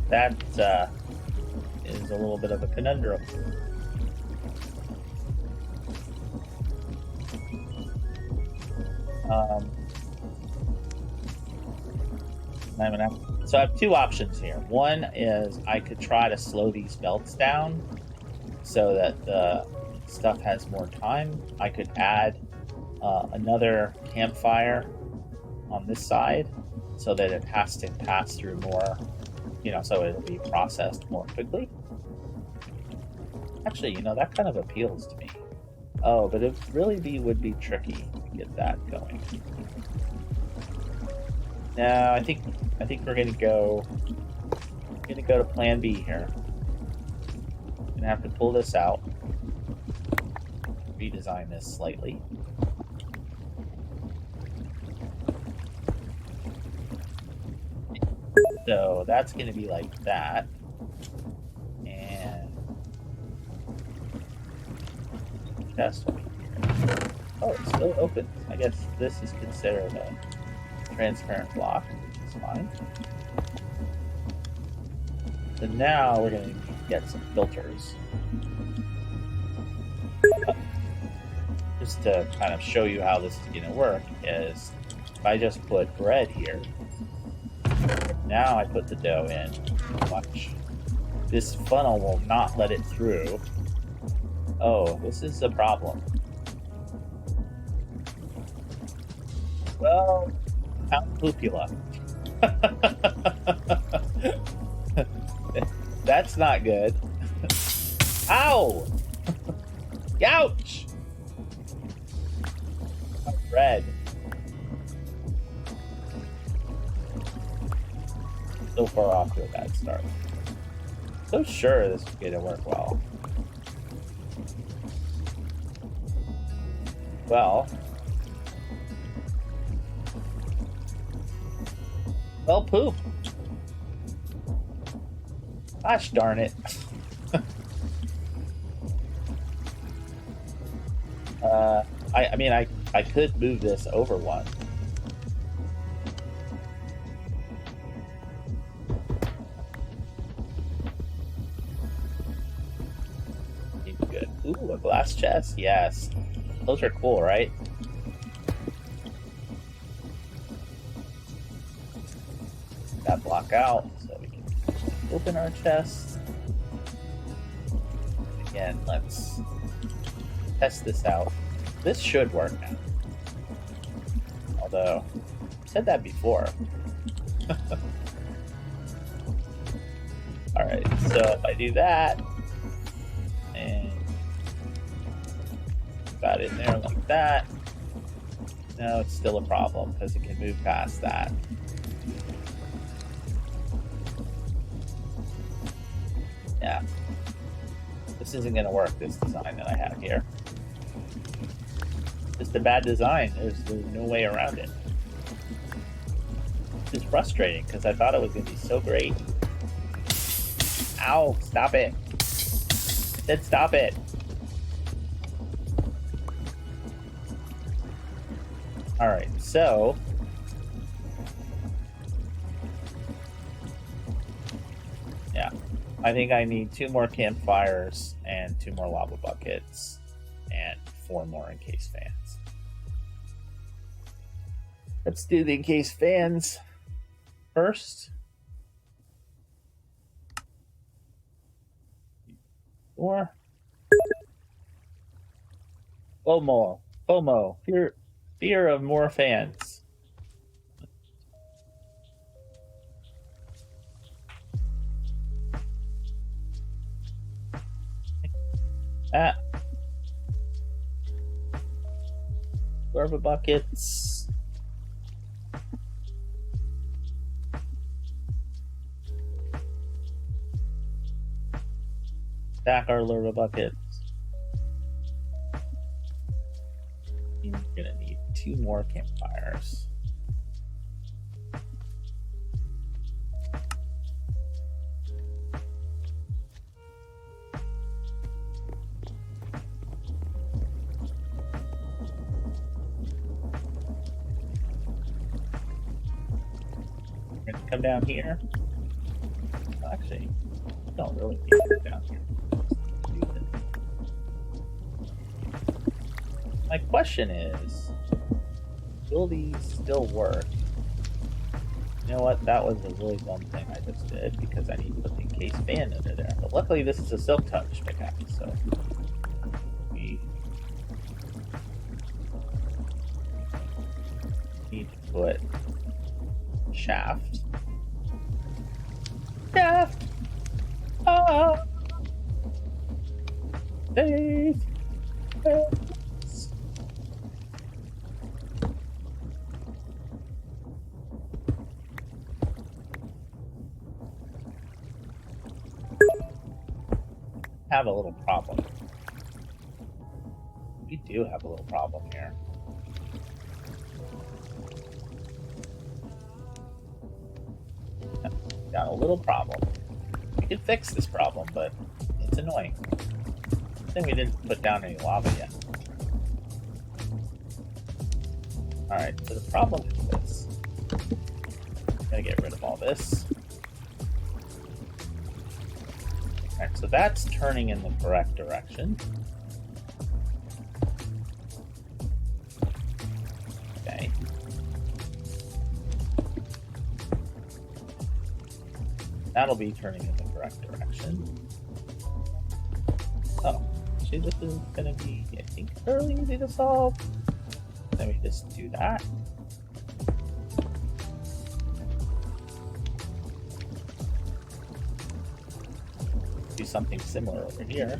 That is a little bit of a conundrum. So I have two options here. One is I could try to slow these belts down so that the stuff has more time. I could add another campfire on this side so that it has to pass through more, you know, so it'll be processed more quickly. Actually, you know, that kind of appeals to me. Oh, but it really would be tricky to get that going. No, I think we're gonna go to plan B here. Gonna have to pull this out, redesign this slightly. So that's gonna be like that. And chest over here. Oh, it's still open. I guess this is considered a transparent block. It's fine. So now we're going to get some filters. Just to kind of show you how this is going to work is if I just put bread here, now I put the dough in. Watch. This funnel will not let it through. Oh, this is a problem. Well, Count Pupula. That's not good. Ow! Ouch! Red. So far off to a bad start. So sure this is going to work well. Well, poop. Gosh darn it. I mean, I could move this over one. Good. Ooh, a glass chest. Yes. Those are cool, right? That block out so we can open our chest. Again, let's test this out. This should work now. Although, I said that before. Alright, so if I do that, and got it in there like that, no, it's still a problem because it can move past that. Yeah. This isn't going to work, this design that I have here. It's a bad design. There's no way around it. It's frustrating because I thought it was going to be so great. Ow, stop it. I said stop it. Alright, so yeah, I think I need 2 more campfires and 2 more lava buckets and 4 more encased fans. Let's do the encased fans first. 4. FOMO. Fear of more fans. Lava buckets. Stack our lava buckets. We're gonna need 2 more campfires. We're gonna come down here. Actually, I don't really need to go down here. My question is, will these still work? You know what? That was a really dumb thing I just did because I need to put the encased fan under there. But luckily, this is a silk touch pickaxe, so we need to put shaft. Shaft! Ah! Save! Have a little problem. We do have a little problem here. Got a little problem. We could fix this problem, but it's annoying. I think we didn't put down any lava yet. Alright, so the problem is this. I'm gonna get rid of all this. Alright, so that's turning in the correct direction. Okay. That'll be turning in the correct direction. Oh, actually this is gonna be, I think, fairly easy to solve. Then we just do that. Do something similar over here.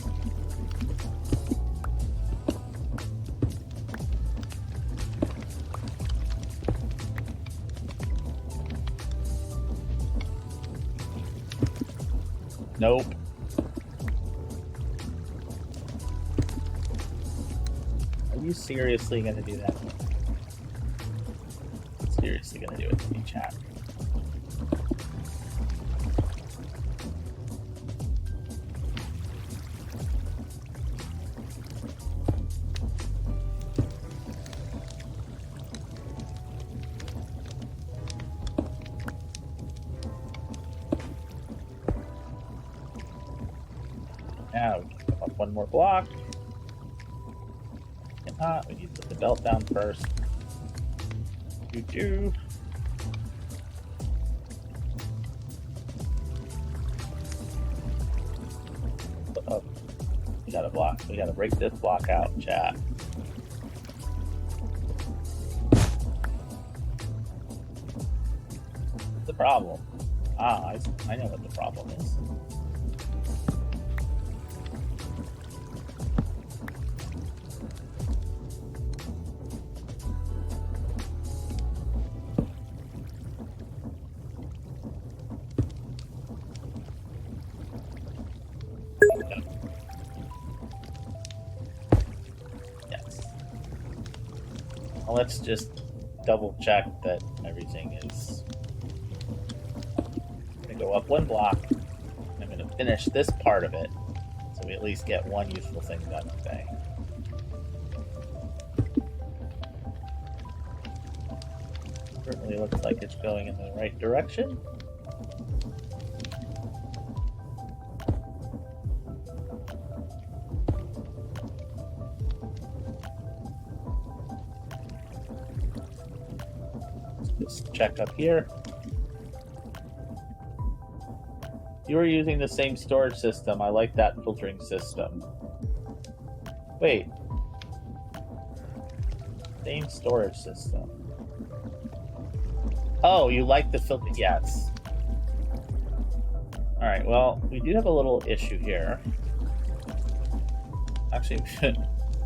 Nope. Are you seriously gonna do that? Seriously gonna do it to me, chat? Now we can come up 1 more block. Cannot. We need to put the belt down first. Do. Oh, we got a block. We got to break this block out, chat. What's the problem? Ah, I know what the problem is. Yes. Well, let's just double check that everything is. I'm gonna go up one block. I'm gonna finish this part of it, so we at least get one useful thing done today. Certainly looks like it's going in the right direction. Just check up here. You are using the same storage system. I like that filtering system. Wait. Same storage system. Oh, you like the filter? Yes. Alright, well, we do have a little issue here. Actually,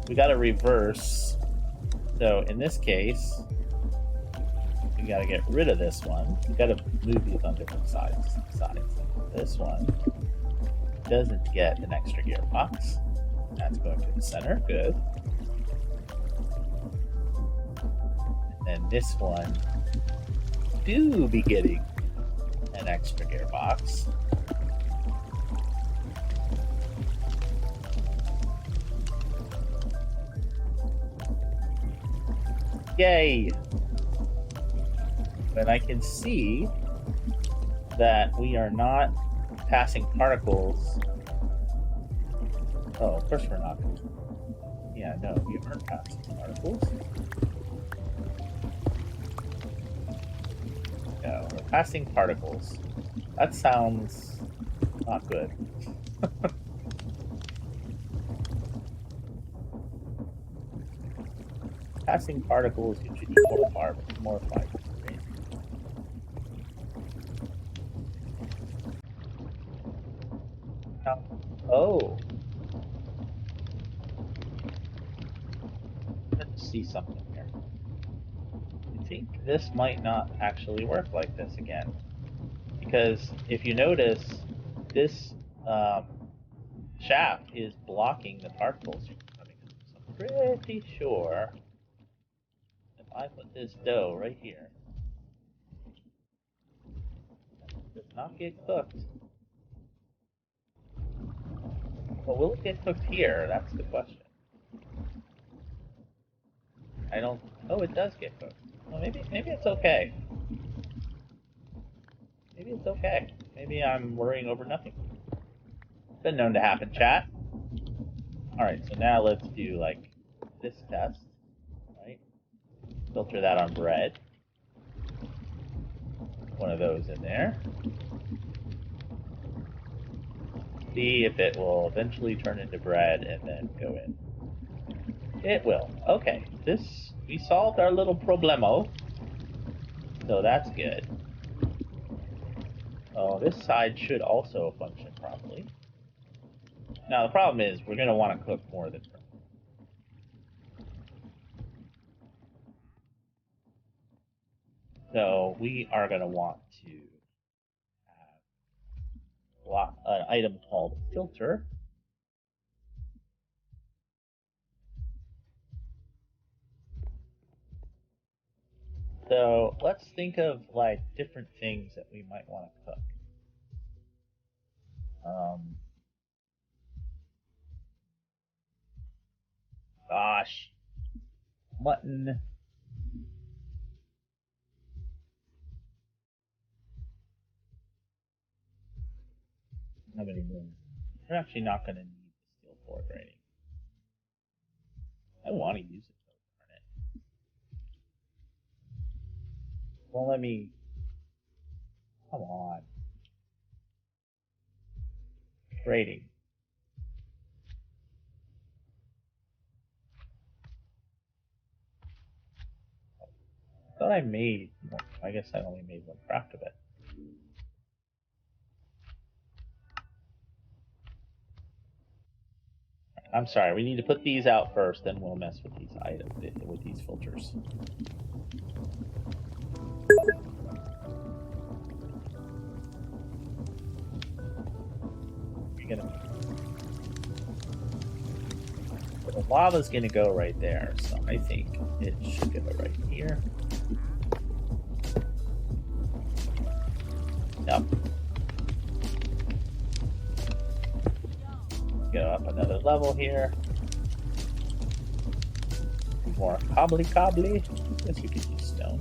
we got to reverse. So in this case, we got to get rid of this one. We got to move these on different sides. This one doesn't get an extra gearbox. That's going to the center. Good. And then this one do be getting an extra gearbox. Yay! But I can see that we are not passing particles. Oh, of course we're not. Yeah, no, we aren't passing particles. No, we're passing particles. That sounds not good. Passing particles usually more fibers. Right? Oh. Let's see something here. I think this might not actually work like this again. Because if you notice, this shaft is blocking the particles from coming out. So I'm pretty sure if I put this dough right here, it does not get cooked. Well, will it get cooked here? That's the question. I don't. Oh, it does get cooked. Well, maybe it's okay. Maybe it's okay. Maybe I'm worrying over nothing. Been known to happen, chat. All right, so now let's do like this test, right? Filter that on bread. One of those in there. See if it will eventually turn into bread and then go in. It will. Okay, we solved our little problemo. So that's good. Oh, this side should also function properly. Now the problem is we're going to want to cook more than bread. So we are going to want to have an item called filter. So let's think of like different things that we might want to cook. Gosh, mutton. How many more? We're actually not going to need the steel fork rating. I want to use it though, darn it. Well, let me. Come on. Rating. I thought I made. I guess I only made one craft of it. I'm sorry. We need to put these out first, then we'll mess with these items, with these filters. You're gonna. The lava's gonna go right there, so I think it should go right here. Yep. Go up another level here. More cobbly. Guess we could use stone.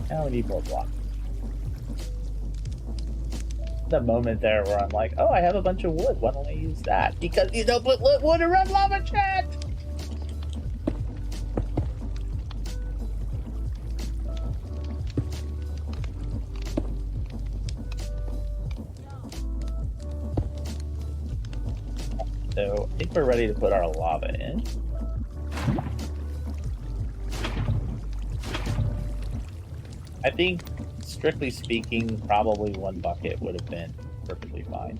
Now we need more blocks. The moment there where I'm like, oh, I have a bunch of wood. Why don't I use that? Because you don't put wood around lava, chat! So I think we're ready to put our lava in. I think, strictly speaking, probably one bucket would have been perfectly fine.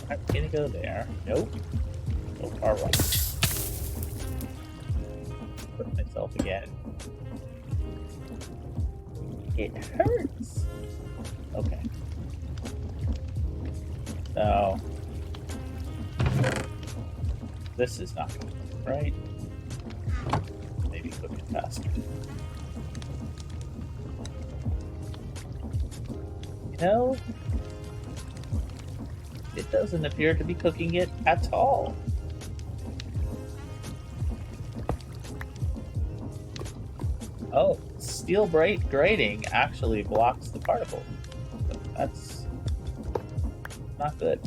I'm gonna go there. Nope. So far right. Put myself again. It hurts. Okay. So this is not going to work, right? Maybe cook it faster. You know, it doesn't appear to be cooking it at all. Oh, steel grating actually blocks the particle. That's not good.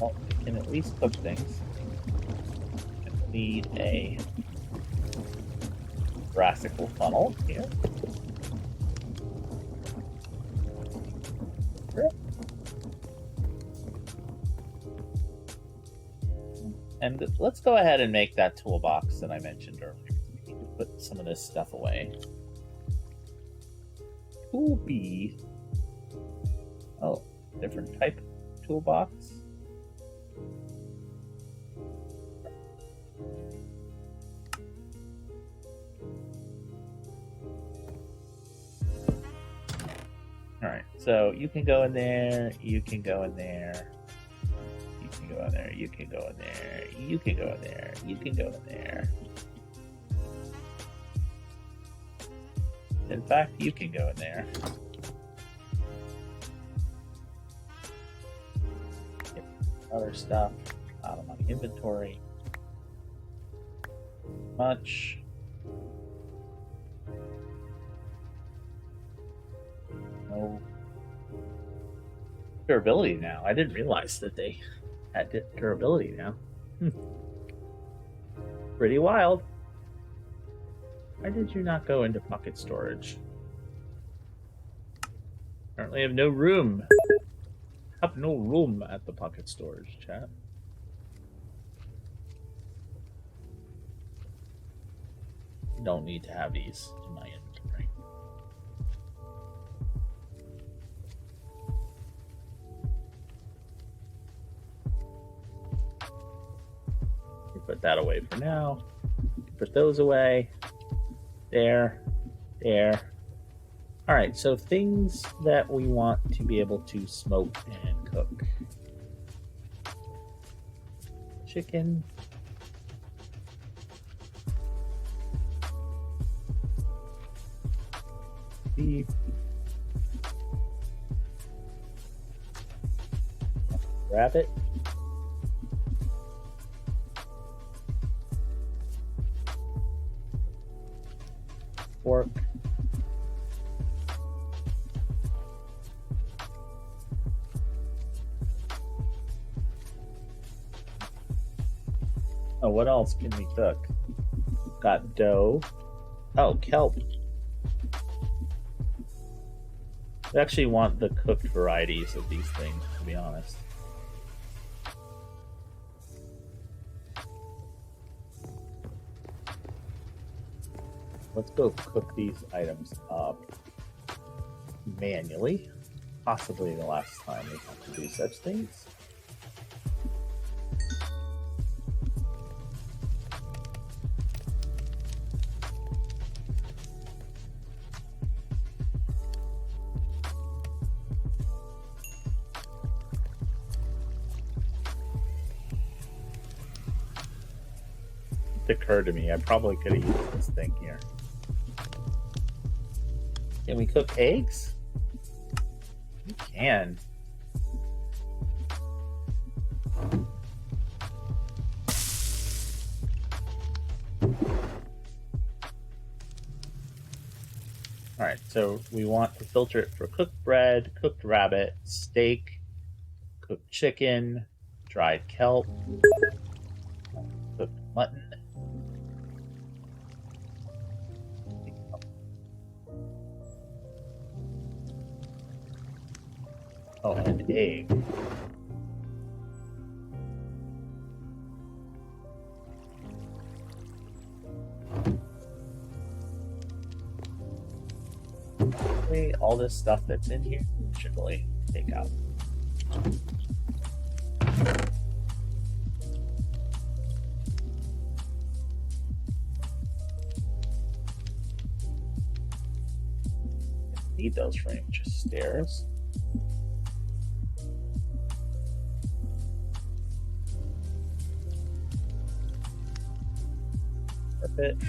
Well, we can at least cook things. We need a brassical funnel here. And let's go ahead and make that toolbox that I mentioned earlier. We need to put some of this stuff away. Tool B. Oh, different type toolbox. Alright, so you can go in there, you can go in there. You can go in there, you can go in there, you can go in there, you can go in there. In fact, you can go in there. Get other stuff out of my inventory. Much. No durability now. I didn't realize that they had durability now. Pretty wild. Why did you not go into pocket storage? Apparently have no room. Have no room at the pocket storage, chat. Don't need to have these in my inventory. that away for now. Put those away. There. All right, so things that we want to be able to smoke and cook. Chicken. Beef. Rabbit. Pork. Oh, what else can we cook? Got dough. Oh, kelp. I actually want the cooked varieties of these things, to be honest. Let's go cook these items up manually. Possibly the last time we have to do such things. It occurred to me I probably could have used this thing here. Can we cook eggs? We can. Alright, so we want to filter it for cooked bread, cooked rabbit, steak, cooked chicken, dried kelp, cooked mutton. Oh, and egg. All this stuff that's in here we should really take out. Need those for just stairs. Perfect.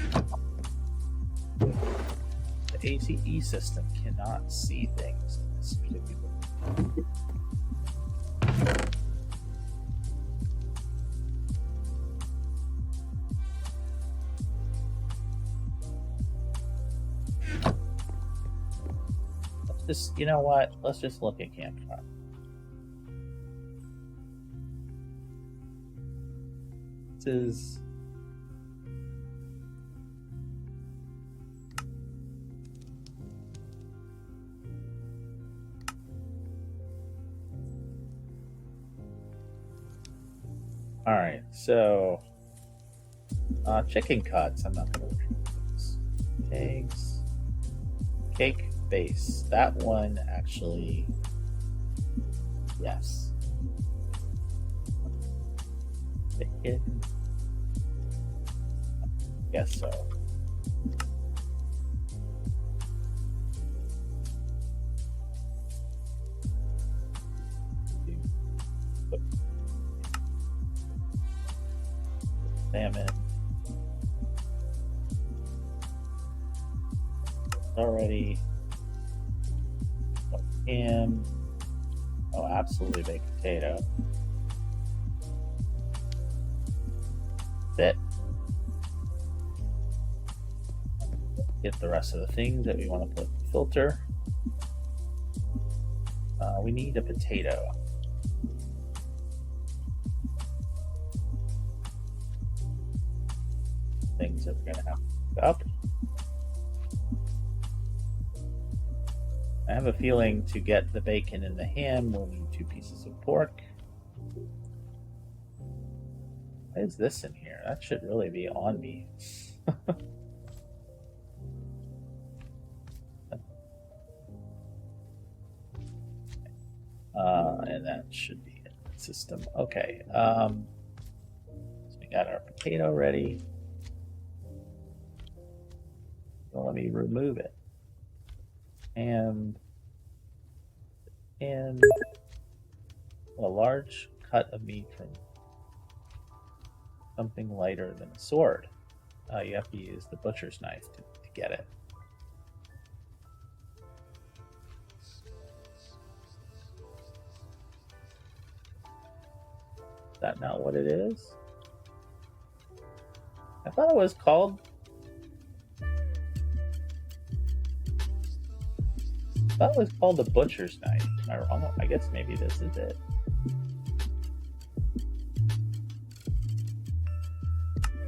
The ACE system cannot see things in this particular. Let's just, you know what? Let's just look at campfire. This is. All right, so chicken cuts. I'm not going to read those. Eggs, cake base. That one actually, yes. Bacon. Guess so. Salmon. Already. Ham. Oh, absolutely baked potato. That's it. Get the rest of the things that we want to put in the filter. We need a potato. Things that we're going to have to cook up. I have a feeling to get the bacon and the ham, we'll need 2 pieces of pork. Why is this in here? That should really be on me. And that should be in the system. Okay. So we Got our potato ready. Well, let me remove it. And a large cut of meat from something lighter than a sword. You have to use the butcher's knife to get it. Is that not what it is? I thought it was called... I thought it was called the butcher's knife. Am I wrong? I guess maybe this is it.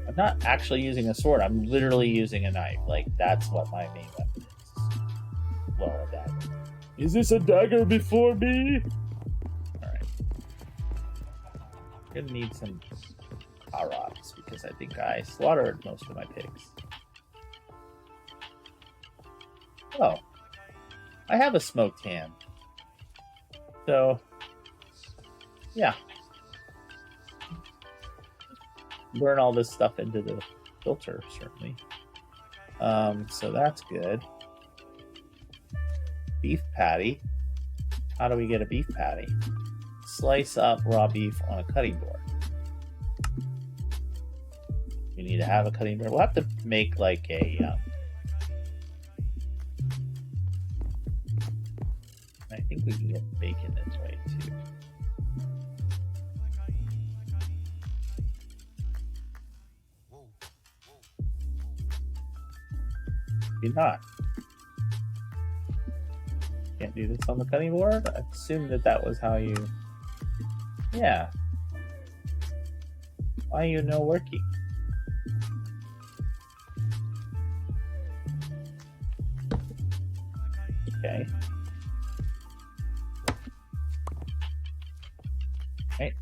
I'm not actually using a sword. I'm literally using a knife. Like, that's what my main weapon is. Well, a dagger. Is this a dagger before me? Alright. I'm gonna need some rocks because I think I slaughtered most of my pigs. Oh. I have a smoked ham. So, yeah. Burn all this stuff into the filter, certainly. So that's good. Beef patty. How do we get a beef patty? Slice up raw beef on a cutting board. We need to have a cutting board. We'll have to make like a... I think we can get bacon this way too. Maybe not. Can't do this on the cutting board? I assumed that was how you... Yeah. Why are you no working? Okay. Okay.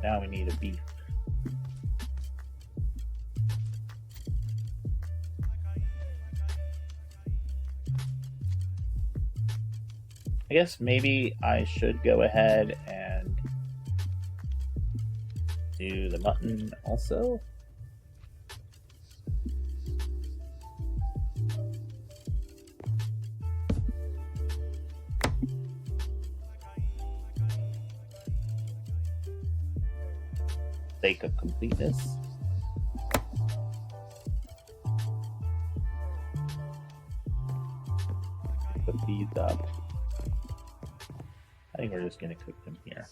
Now we need a beef. I guess maybe I should go ahead and do the mutton also. Sake of completeness. Put these up. I think we're just going to cook them here.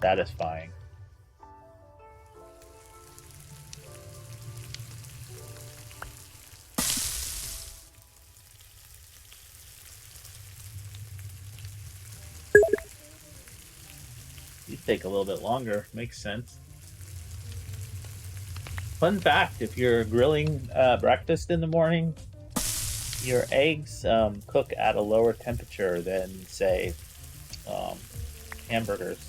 Satisfying. These take a little bit longer. Makes sense. Fun fact, if you're grilling breakfast in the morning, your eggs cook at a lower temperature than, say, hamburgers.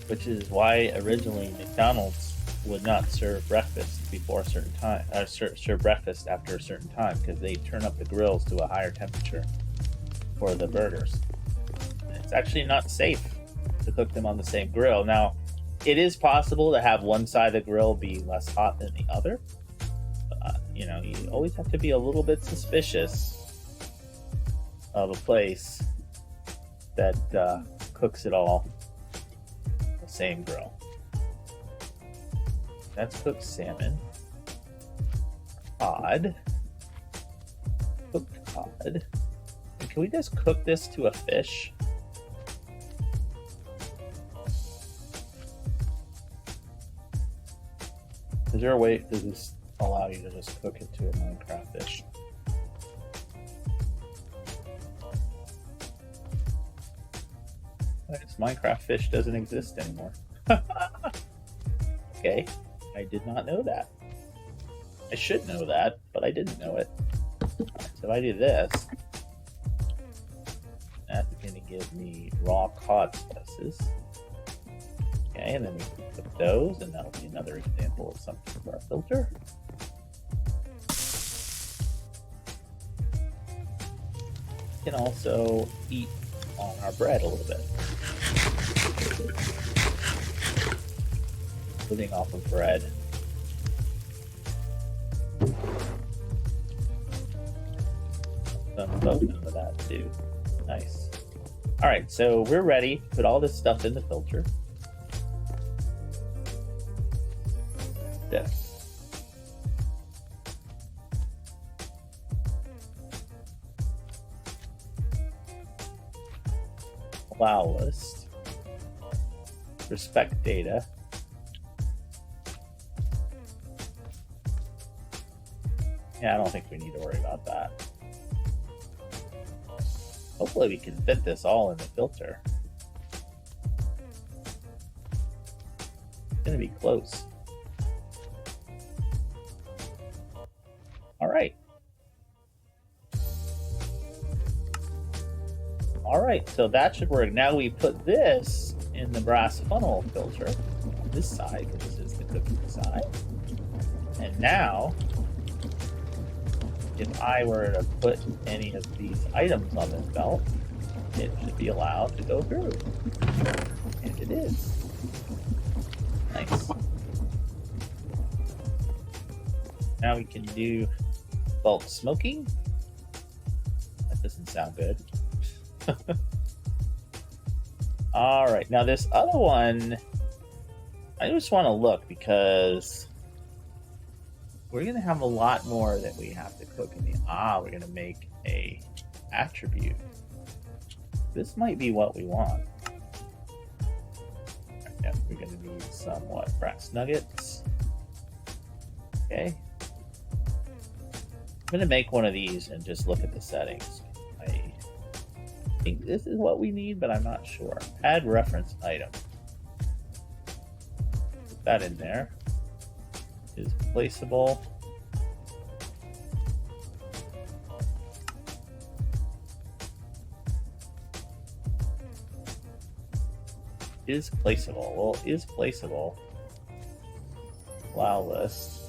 Which is why originally McDonald's would not serve breakfast before a certain time, or serve breakfast after a certain time, because they turn up the grills to a higher temperature for the burgers. It's actually not safe to cook them on the same grill. Now, it is possible to have one side of the grill be less hot than the other. You know, you always have to be a little bit suspicious of a place that cooks it all the same grill. That's cooked salmon. Cod. Cooked cod. And can we just cook this to a fish? Is there a way, does this allow you to just cook it to a Minecraft fish? I guess Minecraft fish doesn't exist anymore. Okay, I did not know that. I should know that, but I didn't know it. So if I do this, that's going to give me raw cod slices. Okay, and then we can put those, and that'll be another example of something for our filter. We can also eat on our bread a little bit. Living off of bread. Some boatman with that too. Nice. Alright, so we're ready to put all this stuff in the filter. This. Allow list. Respect data. Yeah, I don't think we need to worry about that. Hopefully we can fit this all in the filter. It's gonna be close. All right. All right, so that should work. Now we put this in the brass funnel filter on this side, because this is the cooking side. And now, if I were to put any of these items on this belt, it should be allowed to go through. And it is. Nice. Now we can do bulk smoking. That doesn't sound good. All right, now this other one, I just want to look because we're going to have a lot more that we have to cook in the we're going to make a attribute. This might be what we want. Yeah, we're going to need some brass nuggets. Okay. I'm going to make one of these and just look at the settings. I think this is what we need, but I'm not sure. Add reference item. Put that in there. Is placeable. Is placeable. Well, is placeable. Allow list.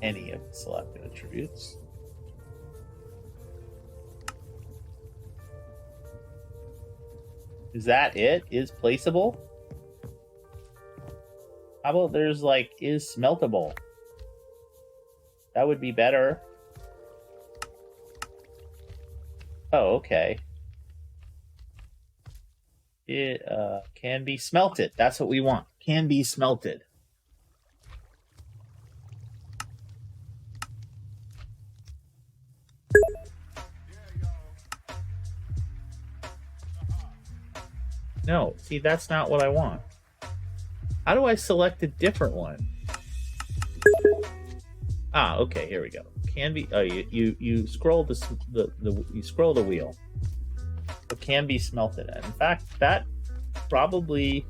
Any of the selected attributes. Is that it? Is placeable? How about there's like, is smeltable? That would be better. Oh, okay. It can be smelted. That's what we want. Can be smelted. No, see, that's not what I want. How do I select a different one? Okay, here we go. Can be. Oh, you scroll you scroll the wheel. It can be smelted. And in fact, that's probably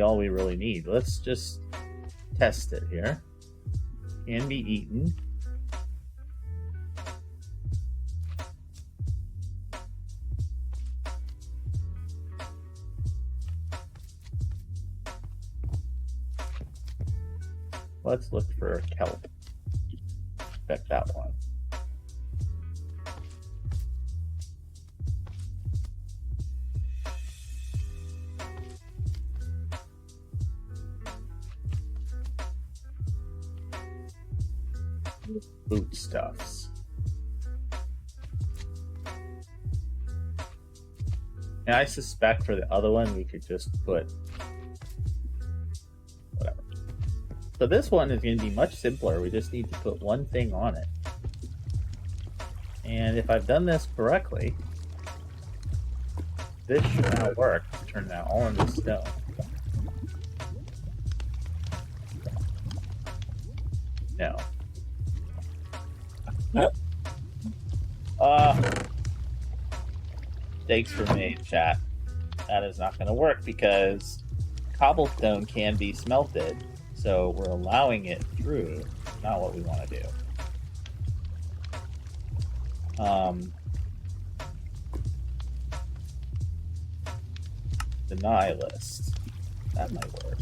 all we really need. Let's just test it here. Can be eaten. Let's look for kelp. Check that one. Foodstuffs. And I suspect for the other one we could just put whatever. So this one is going to be much simpler. We just need to put one thing on it. And if I've done this correctly, this should now work. Turn that all into stone. No. Mistakes were made, chat. That is not going to work because cobblestone can be smelted, so we're allowing it through. Not what we want to do. deny list. That might work.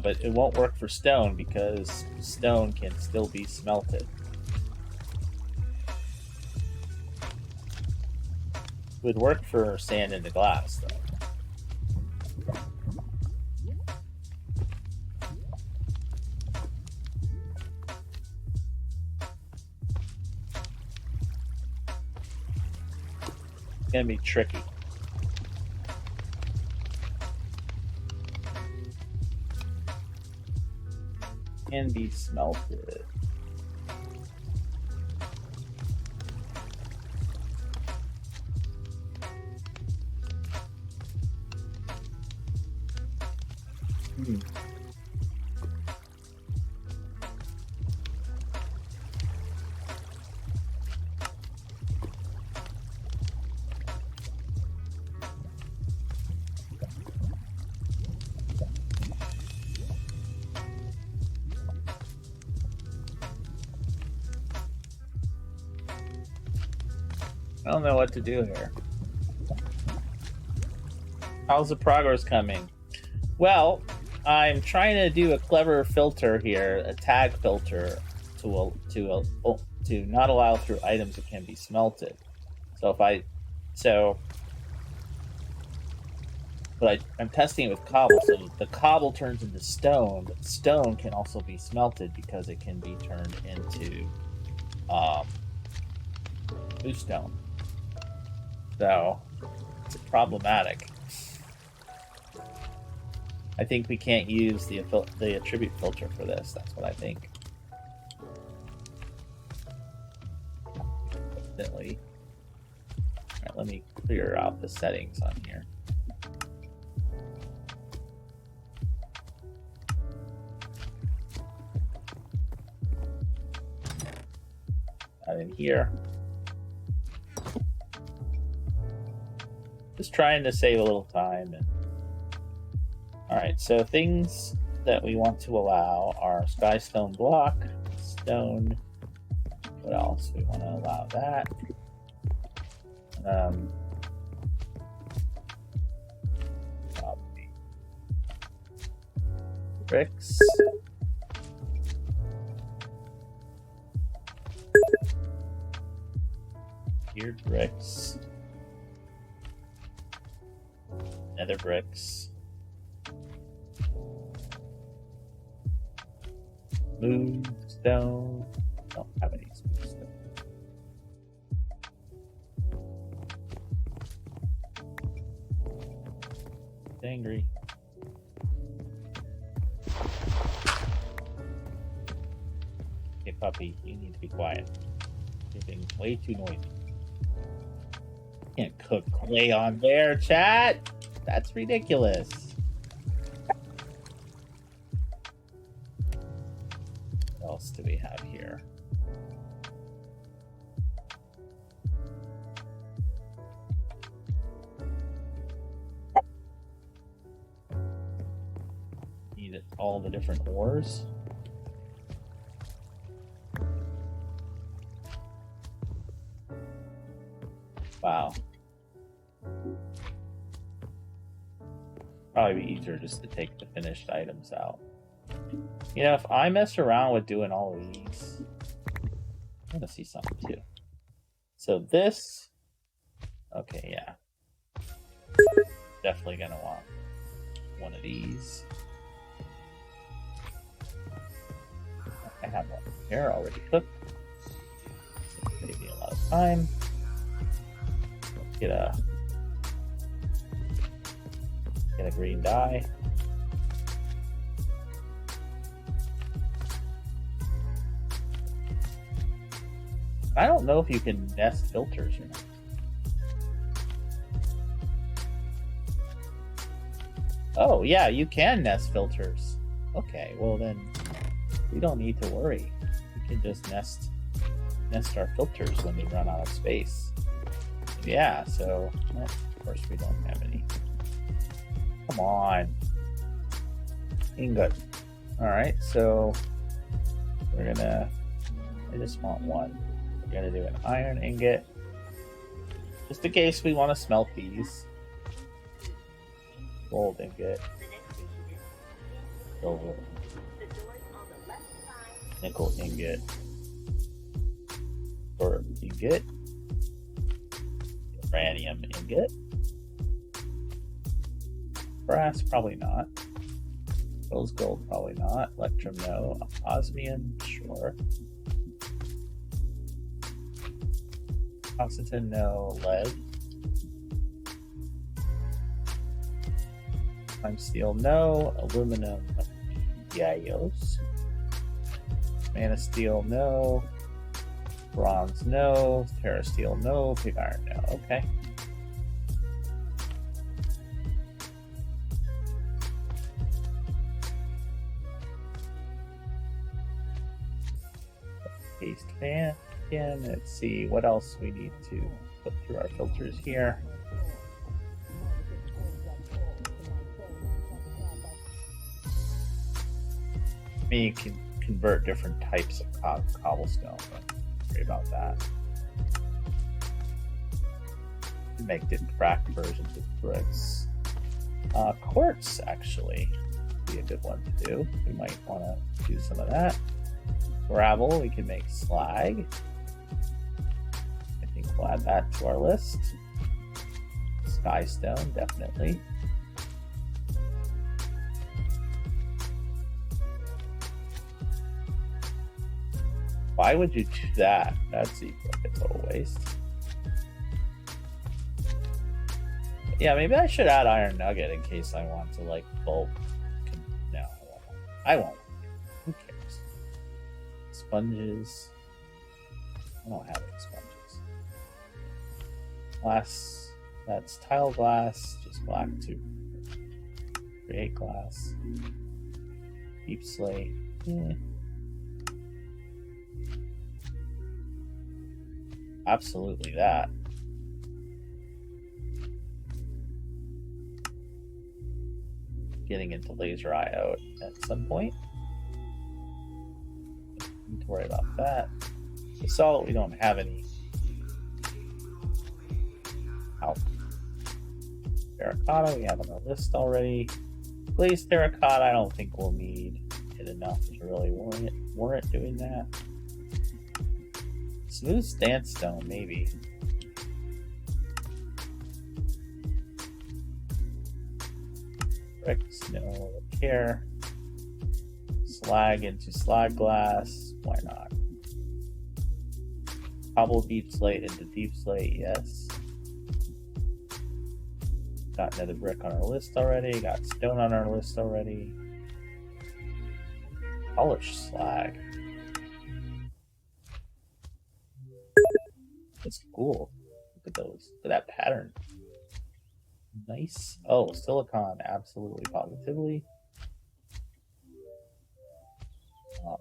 But it won't work for stone because stone can still be smelted. It would work for sand into glass, though. It's gonna be tricky. Can be smelted. I don't know what to do here. How's the progress coming? Well, I'm trying to do a clever filter here, a tag filter, to not allow through items that can be smelted. I'm testing it with cobble, so the cobble turns into stone, but stone can also be smelted because it can be turned into bluestone. So it's problematic. I think we can't use the attribute filter for this. That's what I think. Definitely. All right, let me clear out the settings on here. Not in here. Just trying to save a little time. All right, so things that we want to allow are sky stone block, stone. What else? We want to allow that. Probably bricks. Geared bricks. Nether bricks. Smooth stone. Don't have any smooth stone. It's angry. Okay, puppy, you need to be quiet. You're being way too noisy. Can't cook clay on there, chat. That's ridiculous. What else do we have here? Need all the different ores. Wow. Probably be easier just to take the finished items out. You know, if I mess around with doing all of these, I'm gonna see something too. So this, okay, yeah. Definitely gonna want one of these. I have one here already cooked. Save me a lot of time. Let's get a green dye. I don't know if you can nest filters or not. Oh yeah, you can nest filters. Okay, well then we don't need to worry. We can just nest our filters when we run out of space. Yeah, so well, of course we don't have any. Come on. Ingot. Alright, so we're gonna, I just want one. We're gonna do an iron ingot. Just in case we want to smelt these. Gold ingot. Silver. Nickel ingot. Or ingot. Uranium ingot. Brass, probably not. Rose gold, probably not. Electrum, no. Osmium, sure. Oxygen, no. Lead. Prime steel, no. Aluminum, yayos. Mana steel, no. Bronze, no. Terra steel, no. Pig iron, no. Okay. Paste fan again. Let's see what else we need to put through our filters here. You can convert different types of cobblestone. Don't worry about that. Make different cracked versions of bricks. Quartz actually would be a good one to do. We might want to do some of that. Gravel, we can make slag. I think we'll add that to our list. Skystone, definitely. Why would you do that? That seems like a total waste. Yeah, maybe I should add iron nugget in case I want to like bulk. No, I won't. Who cares? Sponges. I don't have any sponges. Glass. That's tile glass. Just black to create glass. Deep slate. Absolutely that. Getting into laser IO at some point. Don't need to worry about that. The salt, we don't have any. Out. Terracotta, we have on our list already. Glazed terracotta, I don't think we'll need it enough to really warrant doing that. Smooth sandstone, maybe. Bricks, no care. Slag into slag glass, why not? Cobble deep slate into deep slate, yes. Got another brick on our list already, got stone on our list already. Polished slag. That's cool. Look at those. Look at that pattern. Nice. Oh, silicon, absolutely, positively.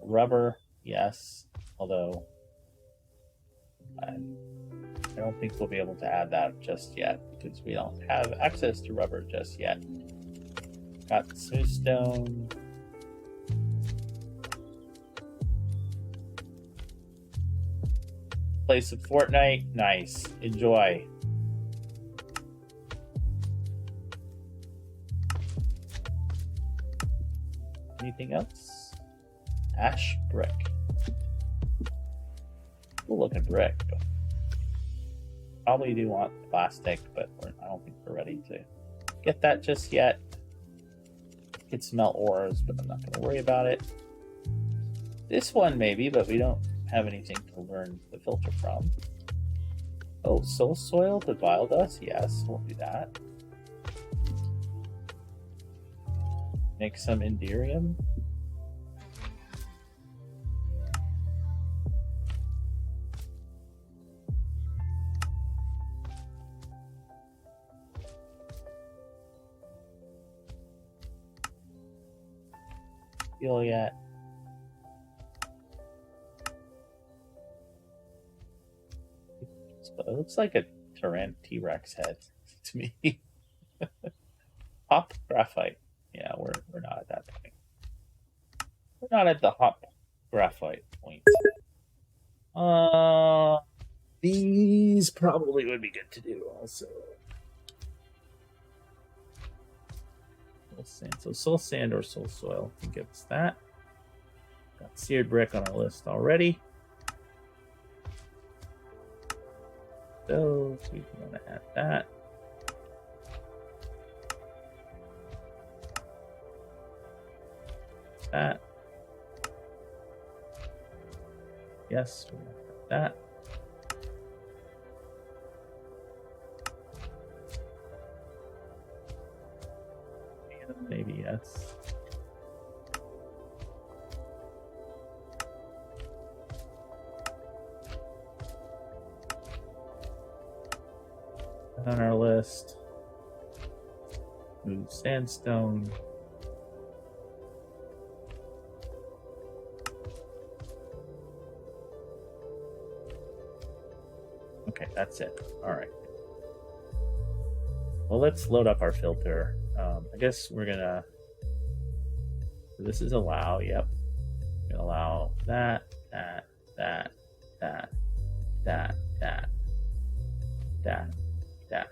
Rubber, yes. Although, I don't think we'll be able to add that just yet because we don't have access to rubber just yet. Got smooth stone. Play some Fortnite. Nice. Enjoy. Anything else? Ash brick. Cool looking brick. Probably do want plastic, but I don't think we're ready to get that just yet. Could smelt ores, but I'm not going to worry about it. This one maybe, but we don't have anything to learn the filter from. Oh, soul soil to bile dust? Yes, we'll do that. Make some Indirium. Feel yet. It looks like a T-Rex head to me. Hop graphite. Yeah, we're not at that point. We're not at the hop graphite point. These probably would be good to do also. Soul sand. So soul sand or soul soil can give us that. Got seared brick on our list already. So we want to add that. That. Yes, we want that. Maybe yes. On our list, move sandstone. Okay, that's it. All right. Well, let's load up our filter. I guess we're gonna. This is allow. Yep. We're gonna allow that, that, that, that, that, that, that, that.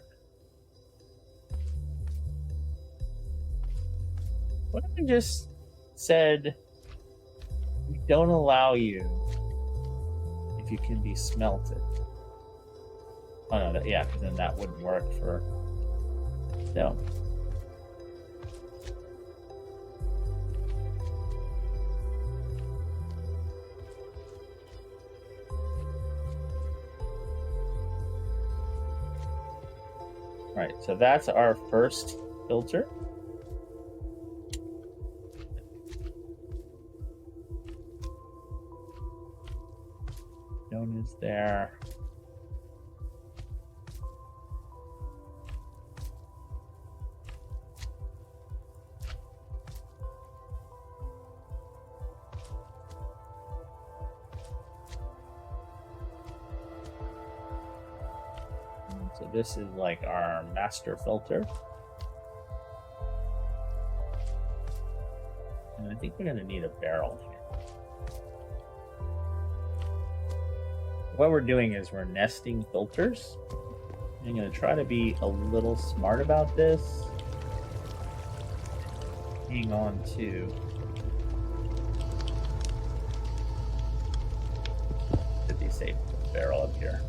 What if I just said we don't allow you if you can be smelted? Oh no, yeah, because then that wouldn't work for no. All right, so that's our first filter. Stone is there. So this is like our master filter. And I think we're gonna need a barrel here. What we're doing is we're nesting filters. I'm gonna try to be a little smart about this. Hang on to should be safe to put the barrel up here.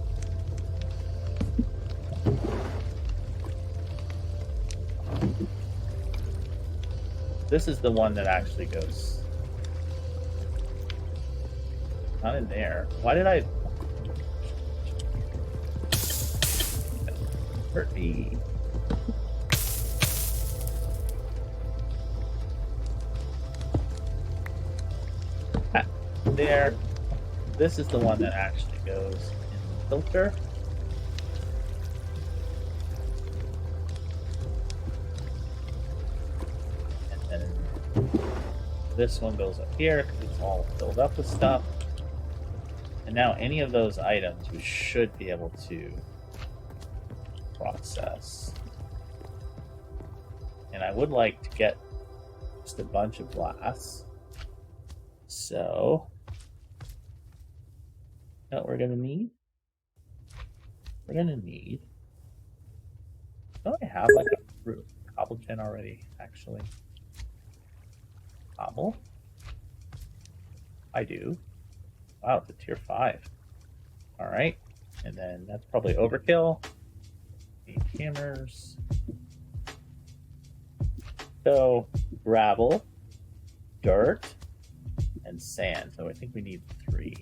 This is the one that actually goes not in there. Why did I hurt me? There. This is the one that actually goes in the filter. This one goes up here because it's all filled up with stuff. And now any of those items we should be able to process. And I would like to get just a bunch of glass. So, you know what we're going to need? We're going to need... Don't I have like a cobble gen already, actually? Cobble? I do. Wow, it's a tier 5. Alright. And then that's probably overkill. Need hammers. So, gravel, dirt, and sand. So I think we need 3.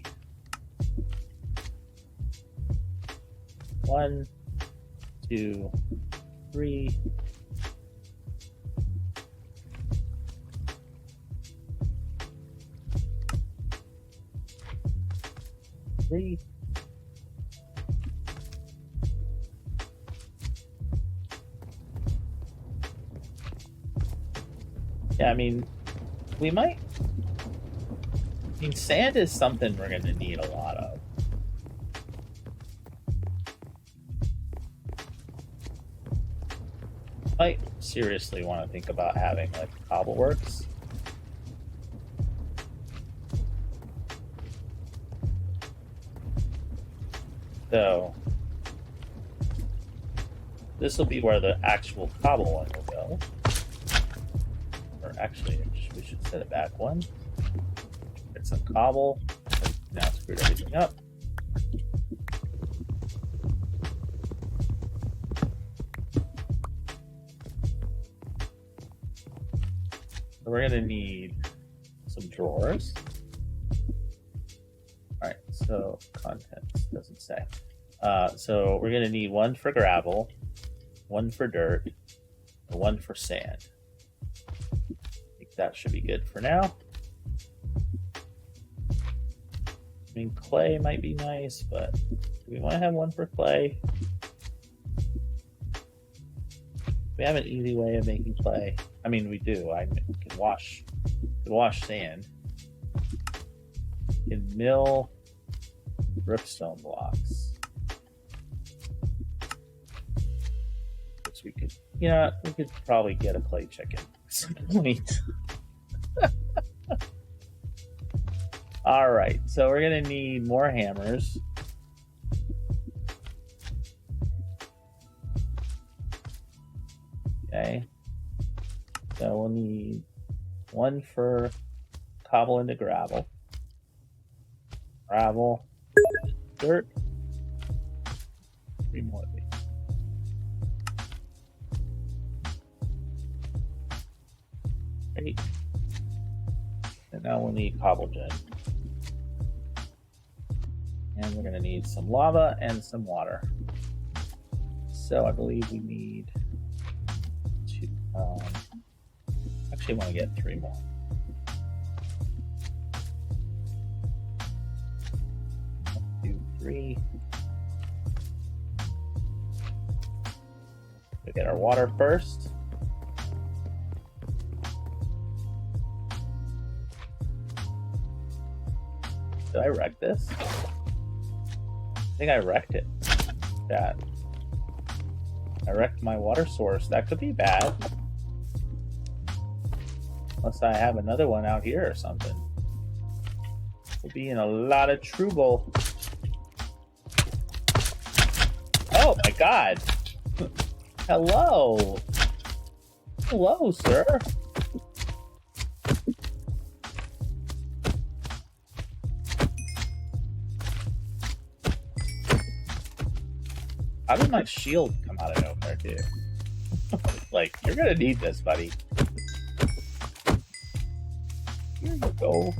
1, 2, 3. 3. Yeah, I mean, we might. I mean, sand is something we're going to need a lot of. Might seriously want to think about having like cobbleworks. So this will be where the actual cobble one will go. Or actually, we should set it back one. Get some cobble. Now screwed everything up. So we're gonna need some drawers. All right, so contents doesn't say. So we're gonna need one for gravel, one for dirt, and one for sand. I think that should be good for now. I mean, clay might be nice, but do we want to have one for clay? We have an easy way of making clay. I mean, we do. I can wash sand. Can mill dripstone blocks. Which we could, we could probably get a clay chicken at some point. All right, so we're gonna need more hammers. Okay, so we'll need one for cobble into gravel, dirt, 3 more of these. Great. And now we'll need cobble gen. And we're gonna need some lava and some water. So I believe we need to, actually want to get 3 more. 1, 2, 3. We'll get our water first. Did I wreck this? I think I wrecked it. I wrecked my water source. That could be bad. Unless I have another one out here or something. We'll be in a lot of trouble. Oh my god! Hello! Hello, sir! How did my shield come out of nowhere, dude? Like, you're gonna need this, buddy. Here you go.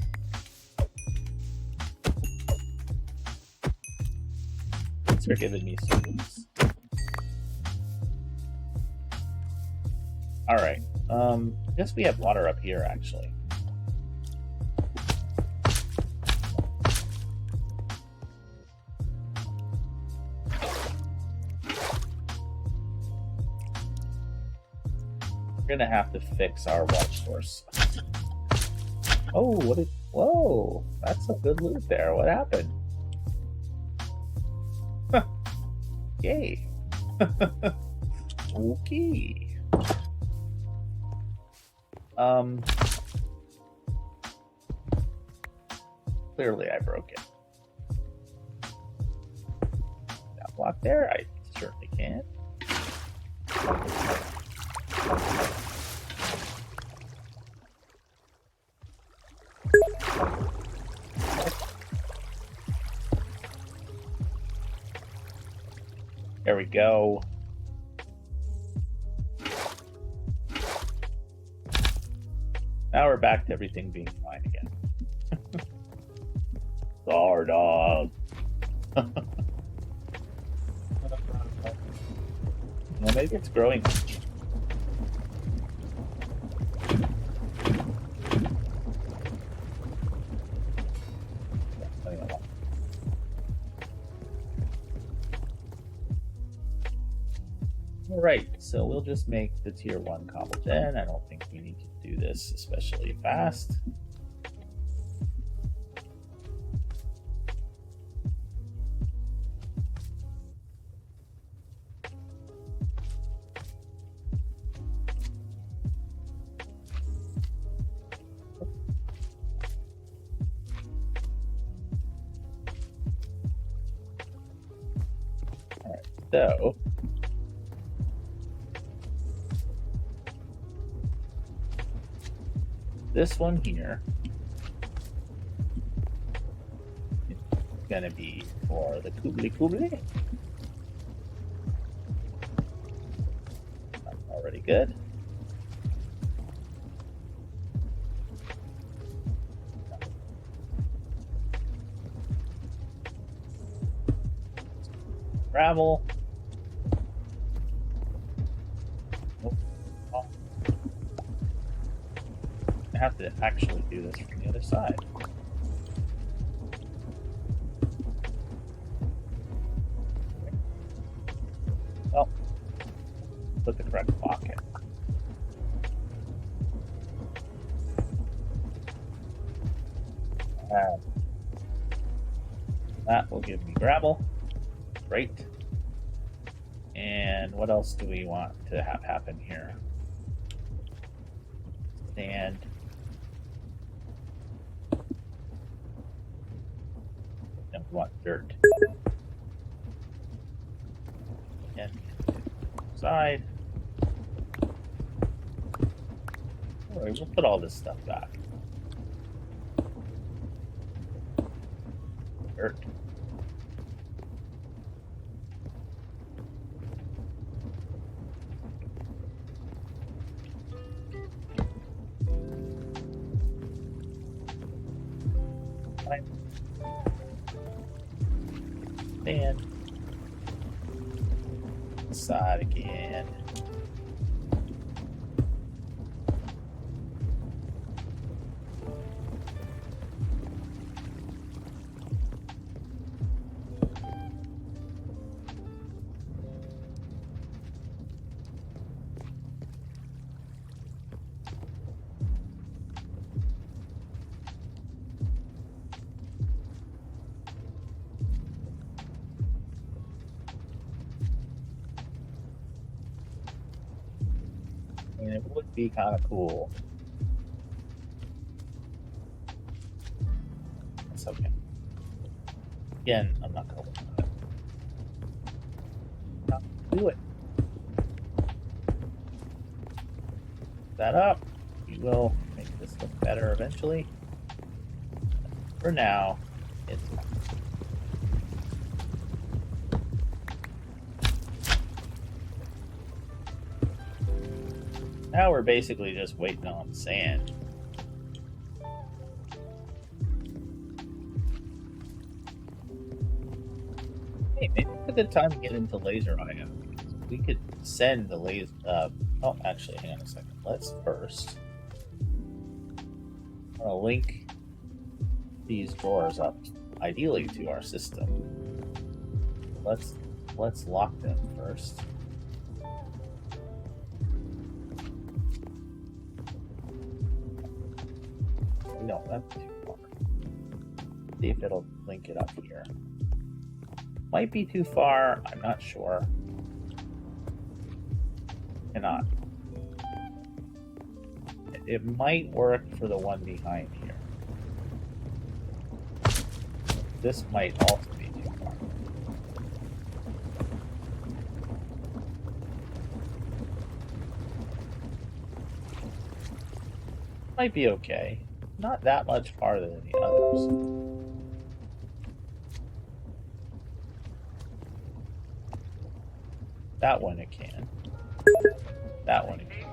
Thanks for giving me service. Alright. I guess we have water up here, actually. We're gonna have to fix our water source. Oh, whoa, that's a good loot there. What happened? Huh. Yay. Okay. Clearly I broke it. That block there, I certainly can. There we go. Now we're back to everything being fine again. Zardoz. Well, maybe it's growing. Alright, so we'll just make the tier 1 cobble gen. I don't think we need to do this especially fast. So this one here is gonna be for the koobly koobly. That's already good. Gravel. Nope. Oh. I have to actually do this from the other side. Well, put the correct block in. That will give me gravel. Great. And what else do we want to have happen here? Sand. And we want dirt. And side. Alright, we'll put all this stuff back. Dirt. And side again. And it would be kind of cool. That's okay. Again, I'm not going to work on it. Not do it. That up. We will make this look better eventually. For now, it's now we're basically just waiting on sand. Hey, maybe it's a good time to get into laser IO. We could send the laser. Oh, actually, hang on a second. Let's first. I'm gonna link these drawers up, ideally to our system. Let's lock them first. No, that's too far. See if it'll link it up here. Might be too far. I'm not sure. Cannot. It might work for the one behind here. This might also be too far. Might be okay. Not that much farther than the others. That one it can. That one it can.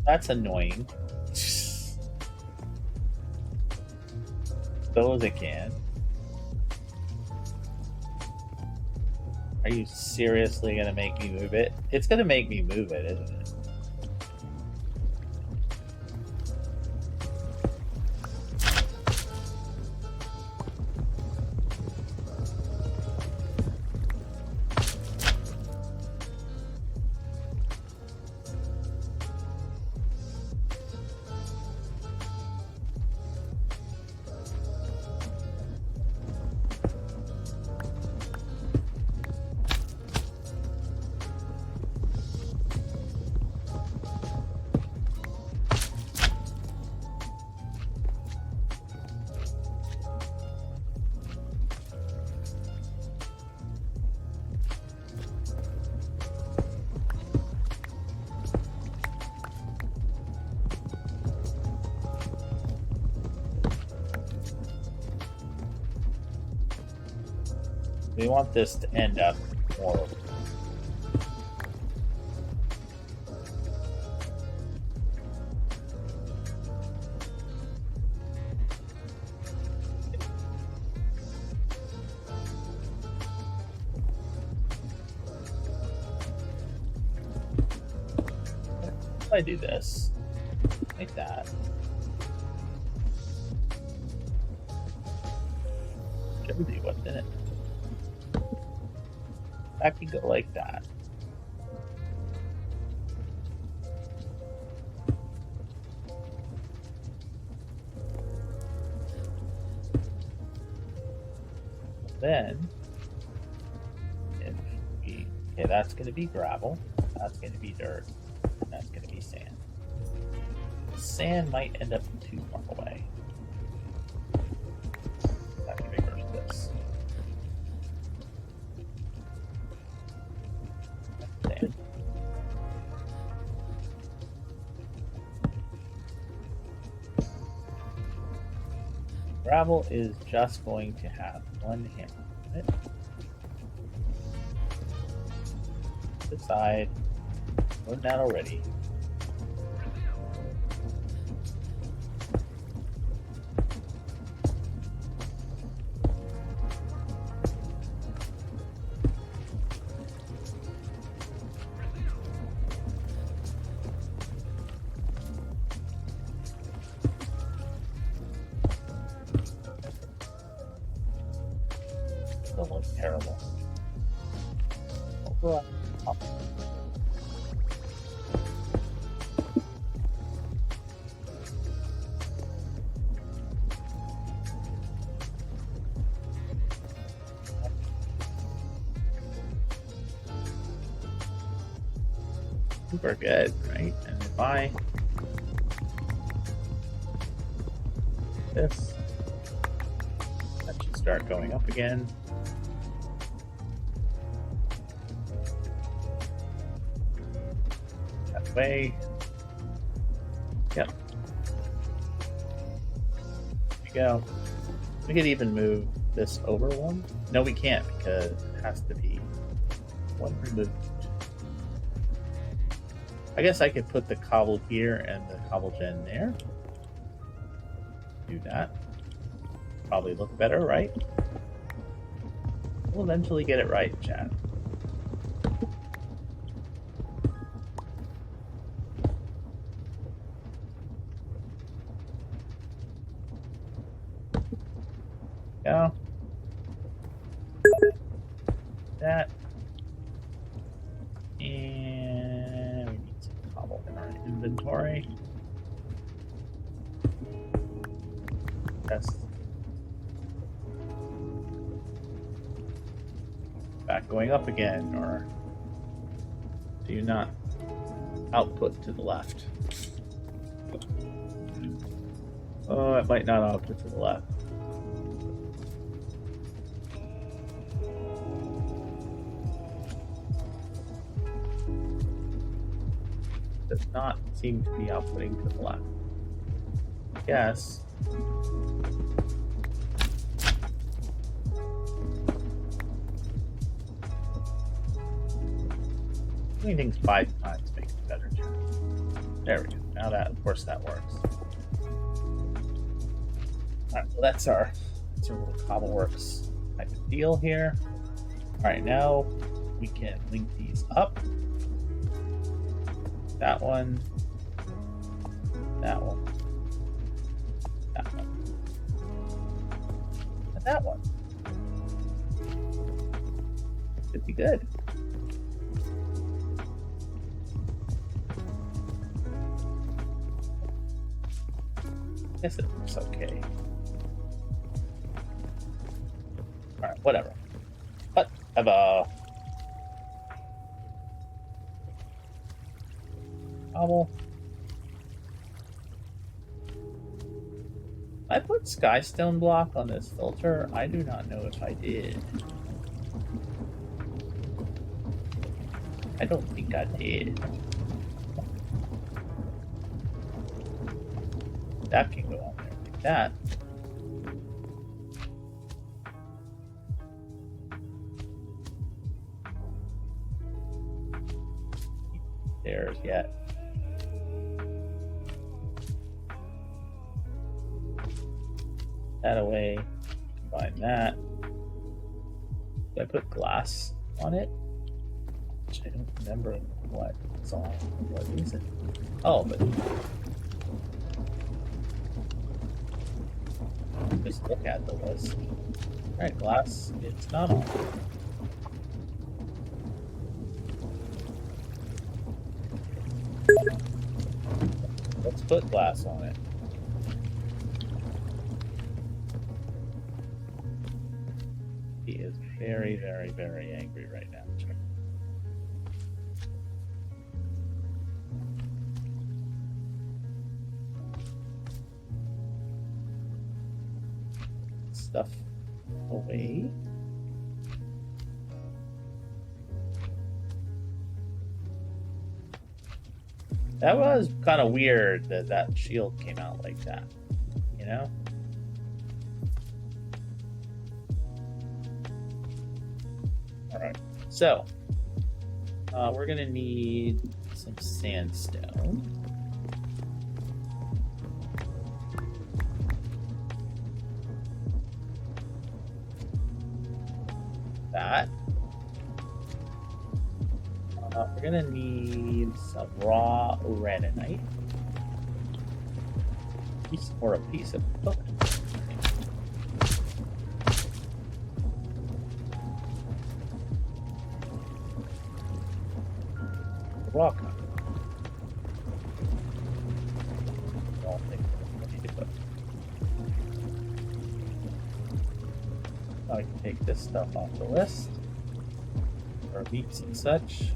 That's annoying. Those it can. Are you seriously gonna make me move it? It's gonna make me move it, isn't it? We want this to end up more. If I do this, like that. Whichever do what's in it. That can go like that. Then, if we, okay, that's going to be gravel, that's going to be dirt, and that's going to be sand. Sand might end up too far away. That can reverse this. That's sand. Gravel is just going to have one hammer on it. The side. Learned that already. Still looks terrible. Overall, super good, right? And if I this, that should start going up again. That way. Yep. There we go. We could even move this over one. No, we can't because it has to be one removed. I guess I could put the cobble here and the cobble gen there. Do that. Probably look better, right? We'll eventually get it right, chat. Yeah. That. And we need some cobble in our inventory. That's back going up again, or do you not output to the left? Oh, it might not output to the left. Does not seem to be outputting to the left. Yes. Doing things 5 times makes it better. There we go. Now that, of course, that works. Alright, well that's our little cobbleworks type of deal here. Alright, now we can link these up. That one. That one. That one. And that one. Should be good. I guess it looks okay. Alright, whatever. Whatever. Cobble. I put skystone block on this filter. I do not know if I did. I don't think I did. That can go on there like that. stairs yet. That away. Combine that. Did I put glass on it? Which I don't remember what it's on. What is it? Oh, but just look at the list. Alright, glass, it's not on. Let's put glass on it. He is very, very, very angry right now. Check. Stuff away. That was kind of weird that that shield came out like that, you know? All right, so we're gonna need some sandstone. That. We're gonna need some raw redonite. Or a piece of coconut. Raw coconut. I don't think I need to cook. Now we can take this stuff off the list. Our meats and such.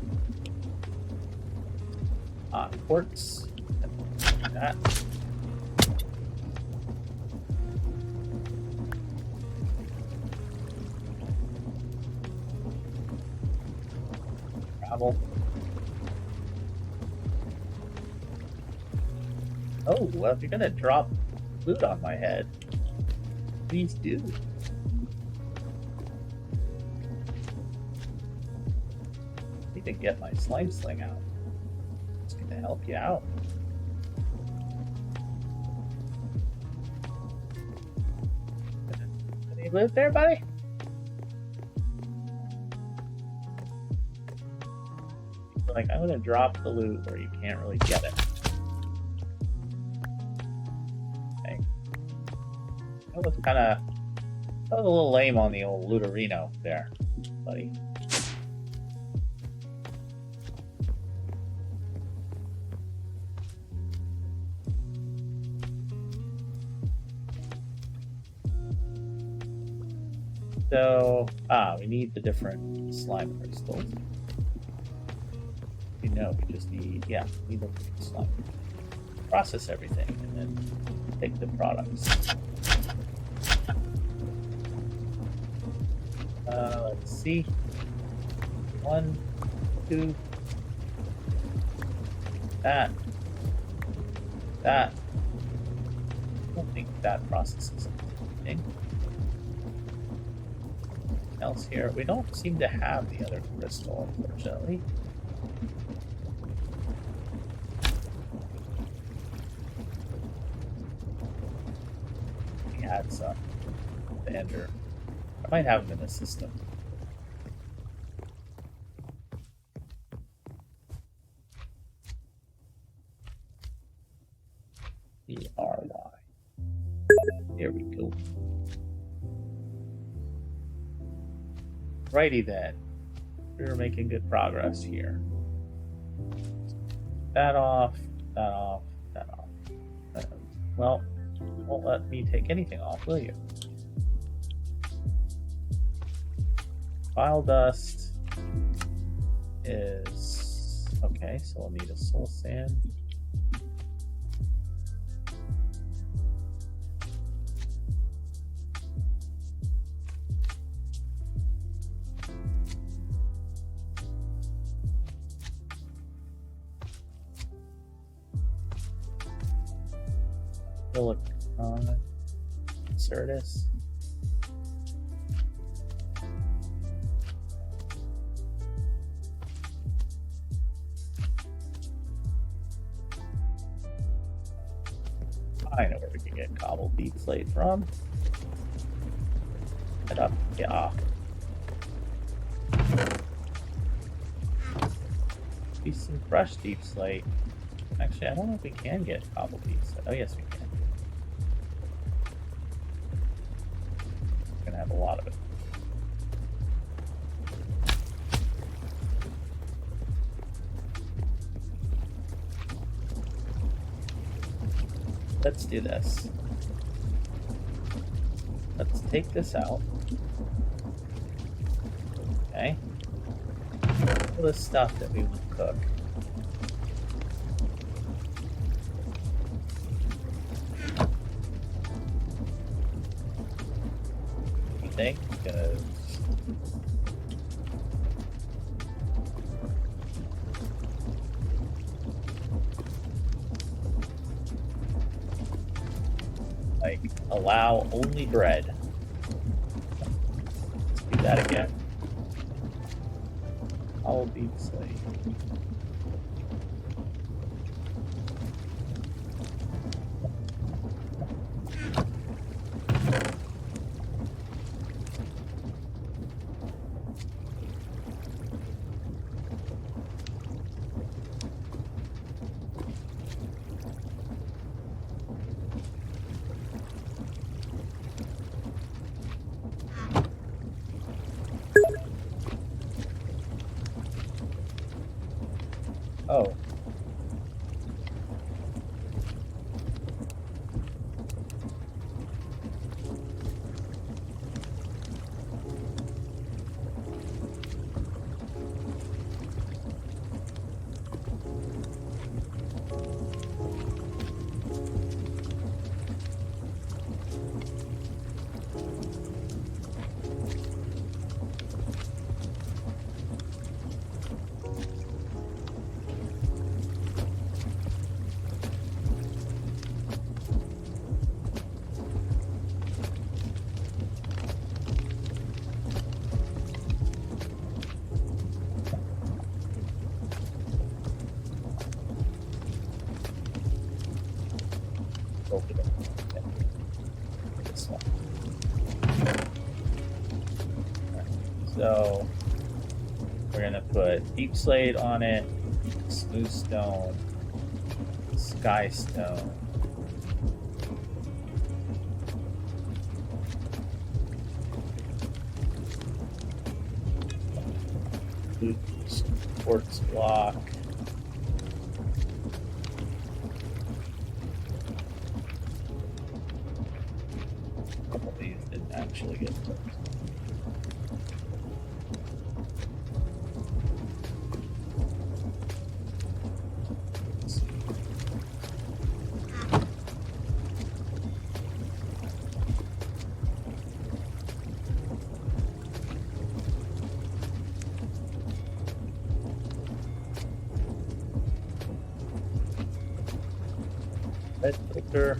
Quartz. Like that. Gravel. Oh, well, if you're gonna drop loot on my head, please do. I need to get my slime sling out. It's gonna help you out. Any loot there, buddy? Like, I'm gonna drop the loot where you can't really get it. Okay. That was a little lame on the old looterino there, buddy. So, we need the different slime crystals. You know, we just need, we need the slime. Process everything and then take the products. Let's see. 1, 2. That. I don't think that processes anything else here. We don't seem to have the other crystal, unfortunately. We had some. Ender. I might have them in the system. E-R-Y. There we go. Righty then. We're making good progress here. That off, that off, that off. Well, you won't let me take anything off, will you? File dust is okay, so we'll need a soul sand. Silicon, Zardoz. I know where we can get cobbled deep slate from. Head up, yeah. Be some fresh deep slate. Actually, I don't know if we can get cobbled deep slate. Oh, yes, we can. We're gonna have a lot of it. Let's do this. Let's take this out. Okay. All the stuff that we will cook. You think? Because like allow only bread. Let's do that again. All deep slate. Oh. Open it. Okay. This one. Right. So we're gonna put deep slate on it, smooth stone, sky stone. Quartz block. A couple of these didn't actually get cooked. Red filter.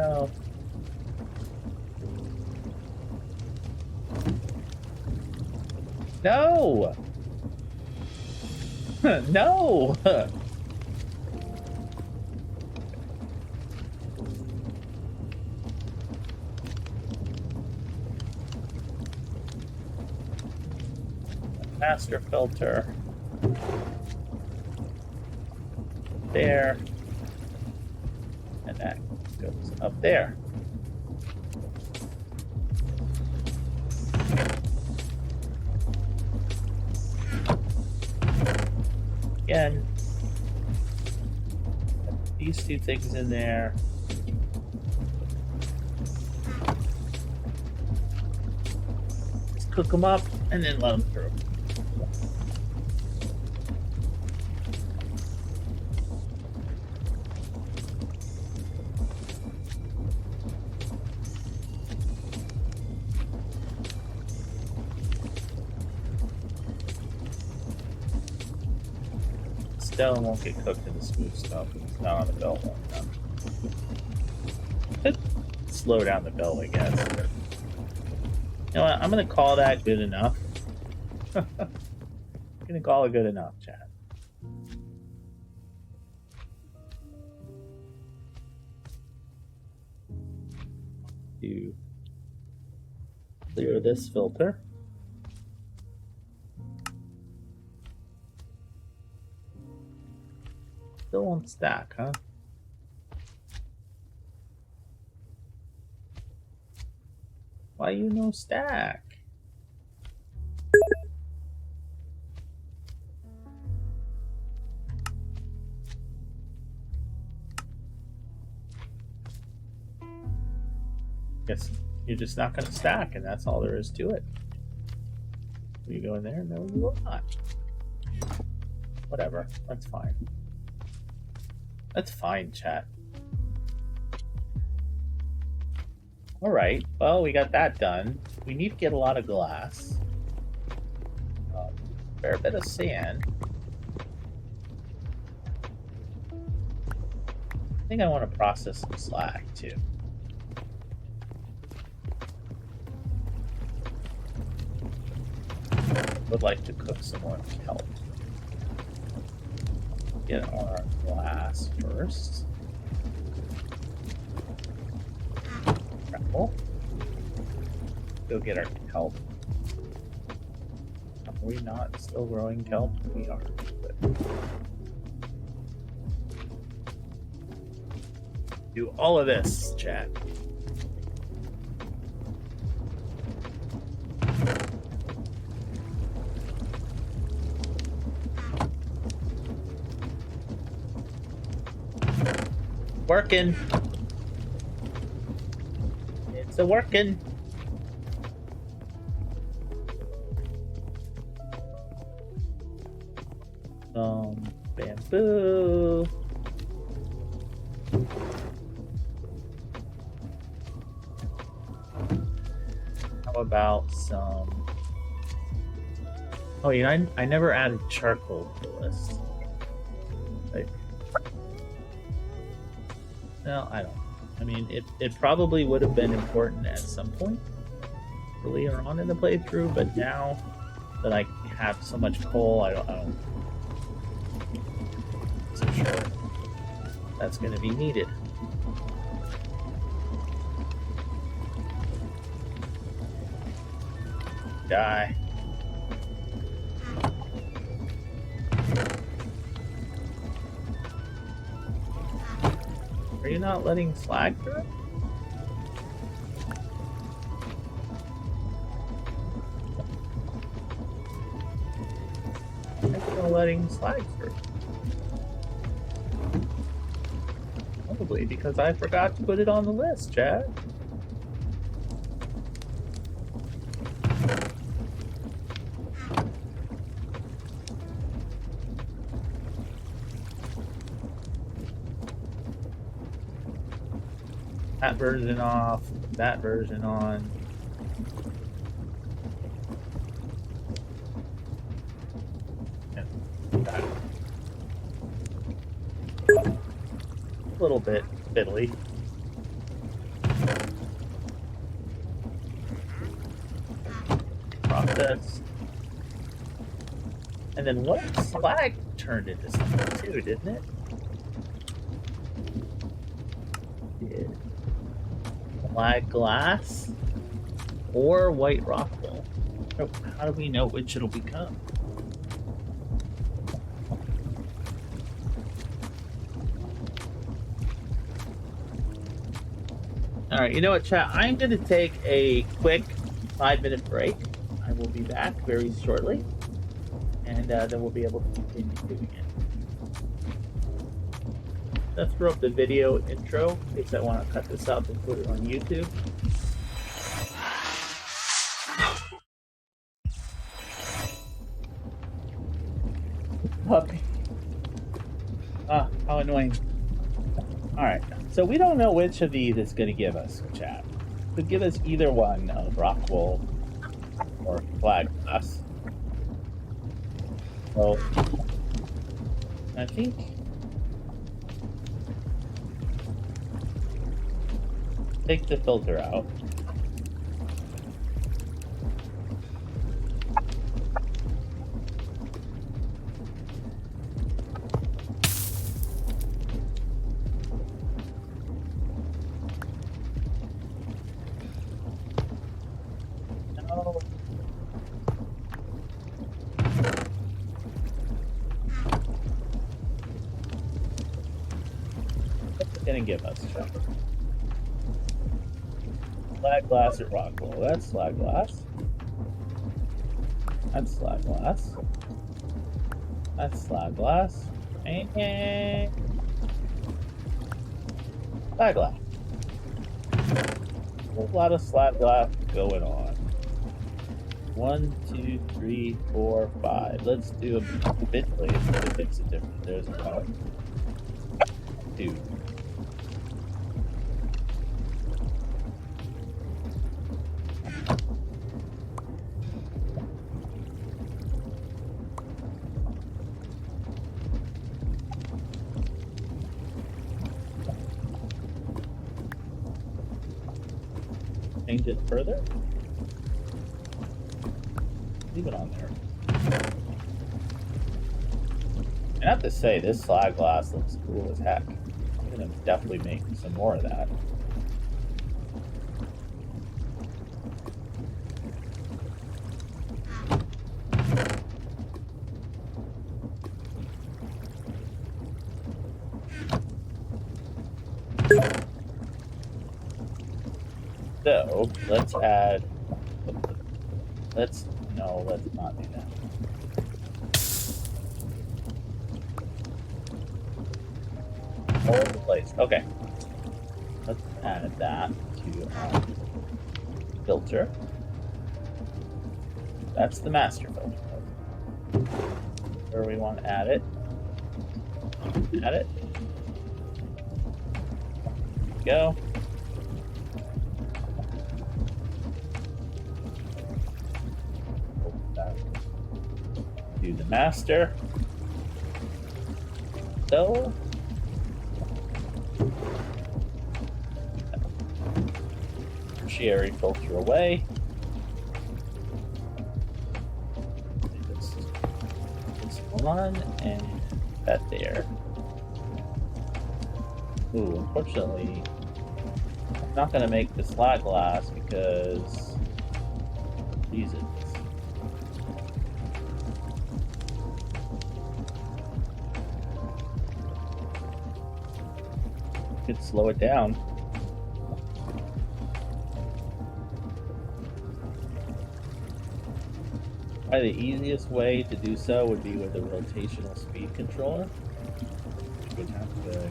No. No! No! Master filter. There. And that goes up there. Again, these two things in there. cook them up, and then let them through. Stone won't get cooked in the smooth stuff. It's not on the belt long enough. Could slow down the belt, I guess. But you know what? I'm gonna call that good enough. I'm gonna call it good enough, chat. To clear this filter. Still won't stack, huh? Why you no stack? Guess you're just not gonna stack, and that's all there is to it. Will you go in there? No, you will not. Whatever. That's fine. That's fine, chat. Alright, well, we got that done. We need to get a lot of glass. Fair bit of sand. I think I want to process some slag, too. Would like to cook some more kelp. Get our glass first. Apple. Go get our kelp. Are we not still growing kelp? We are. But do all of this, chat. Working. It's a working. Bamboo. How about some? Oh, you know, I never added charcoal to the list. Like, no, I don't. I mean, it probably would have been important at some point earlier on in the playthrough, but now that I have so much coal, I don't so sure that's going to be needed. Die. Are you not letting slag through? I'm still letting slag through. Probably because I forgot to put it on the list, Chad. That version off, that version on. Yeah, that. A little bit fiddly. Process. And then what slag turned into something too, didn't it? Yeah. Black glass or white rock wool. So how do we know which it'll become? All right, you know what, chat? I'm going to take a quick 5-minute break. I will be back very shortly, and then we'll be able to continue doing it. Let's throw up the video intro in case I want to cut this up and put it on YouTube. annoying. Alright, so we don't know which of these it's going to give us, chat. It could give us either one of rock wool or flag glass. So, I think take the filter out. No. What's it gonna give us, Chuck? Slag glass or rock wool? That's slag glass. That's slag glass. That's slag glass. And slag glass. There's a lot of slag glass going on. 1, 2, 3, 4, 5. Let's do a bit place. It makes a difference. There's 1, 2. Change it further. Leave it on there. And I have to say, this slag glass looks cool as heck. I'm gonna definitely make some more of that. So let's add. Let's not do that. All over the place. Okay. Let's add that to our filter. That's the master filter. Where we want to add it. Add it. There we go. Do the master. So tertiary filter away. This one and that there. Ooh, unfortunately, I'm not gonna make the slag glass because Jesus. Could slow it down. Probably the easiest way to do so would be with a rotational speed controller. Would have to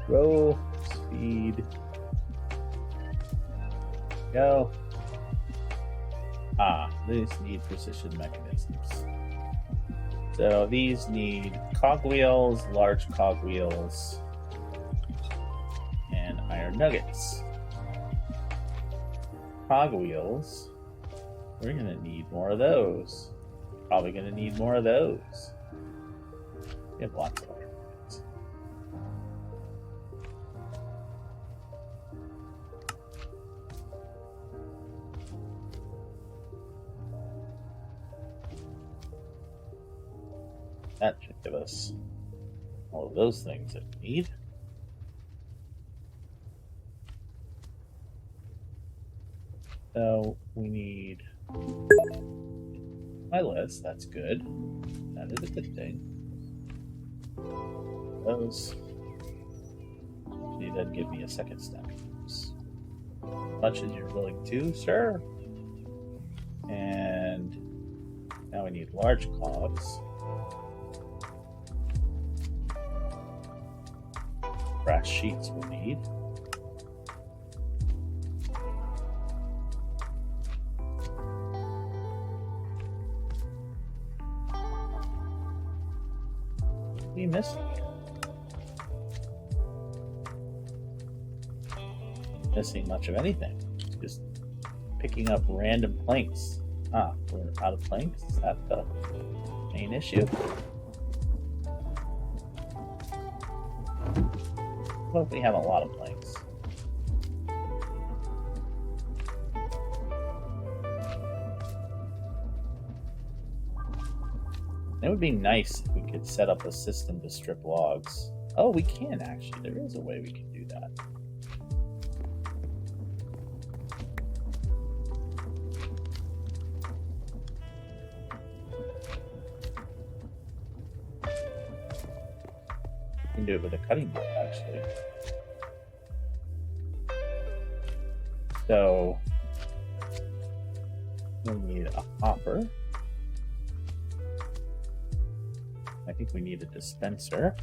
row speed. Go. These need precision mechanisms. So these need cogwheels, large cogwheels, and iron nuggets. Cogwheels, we're gonna need more of those. Probably gonna need more of those. We have lots of iron nuggets. That should give us all of those things that we need. So we need my list. That's good. That is a good thing. Those. She did give me a second stack. As much as you're willing to, sir. And now we need large cogs. Brass sheets we'll need. we missing here? Missing much of anything. Just picking up random planks. Ah, we're out of planks? Is that the main issue? What if we have a lot of planks? It would be nice if we could set up a system to strip logs. Oh, we can actually. There is a way we can do that. We can do it with a cutting board, actually. So, we'll need a hopper. I think we need a dispenser.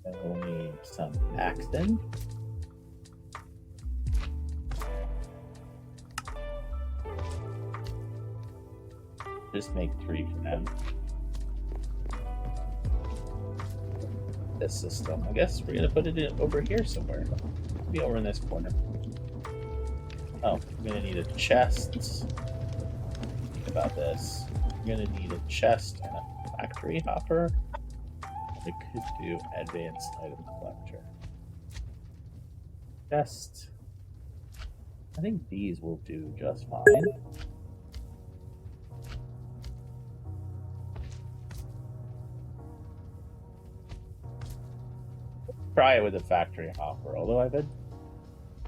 And we'll need some axing. Just make 3 for now. This system. I guess we're gonna put it over here somewhere. Maybe over in this corner. Oh, we're gonna need a chest. Think about this. We're gonna need a chest and a factory hopper. We could do advanced item collector. Chest. I think these will do just fine. Try it with a factory hopper, although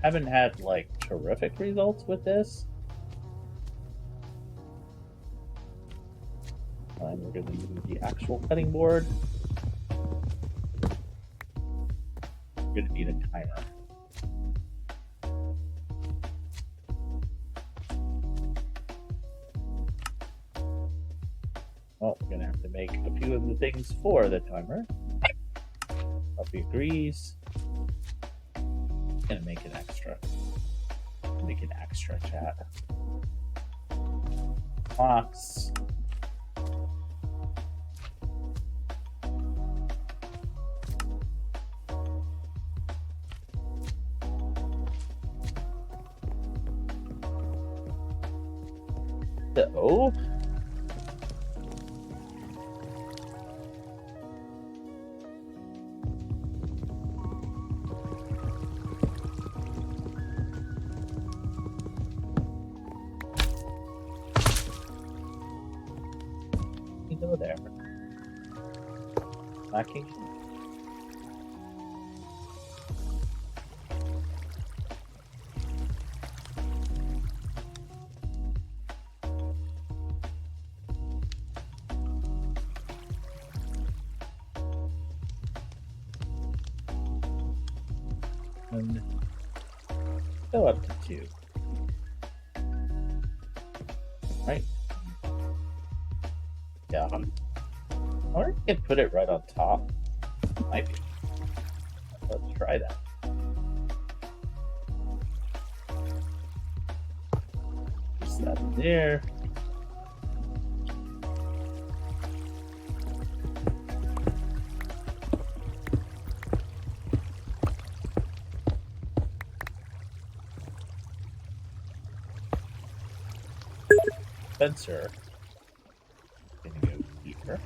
haven't had like terrific results with this. And we're going to use the actual cutting board. We're going to need a timer. Well, we're going to have to make a few of the things for the timer. Puppy agrees. Gonna make an extra. Make an extra chat. Clocks. So go there. Lacking. And go up to 2. Right. Yeah. Or you can put it right on top. Might be. Let's try that. Just that there. Spencer. Gonna go deeper.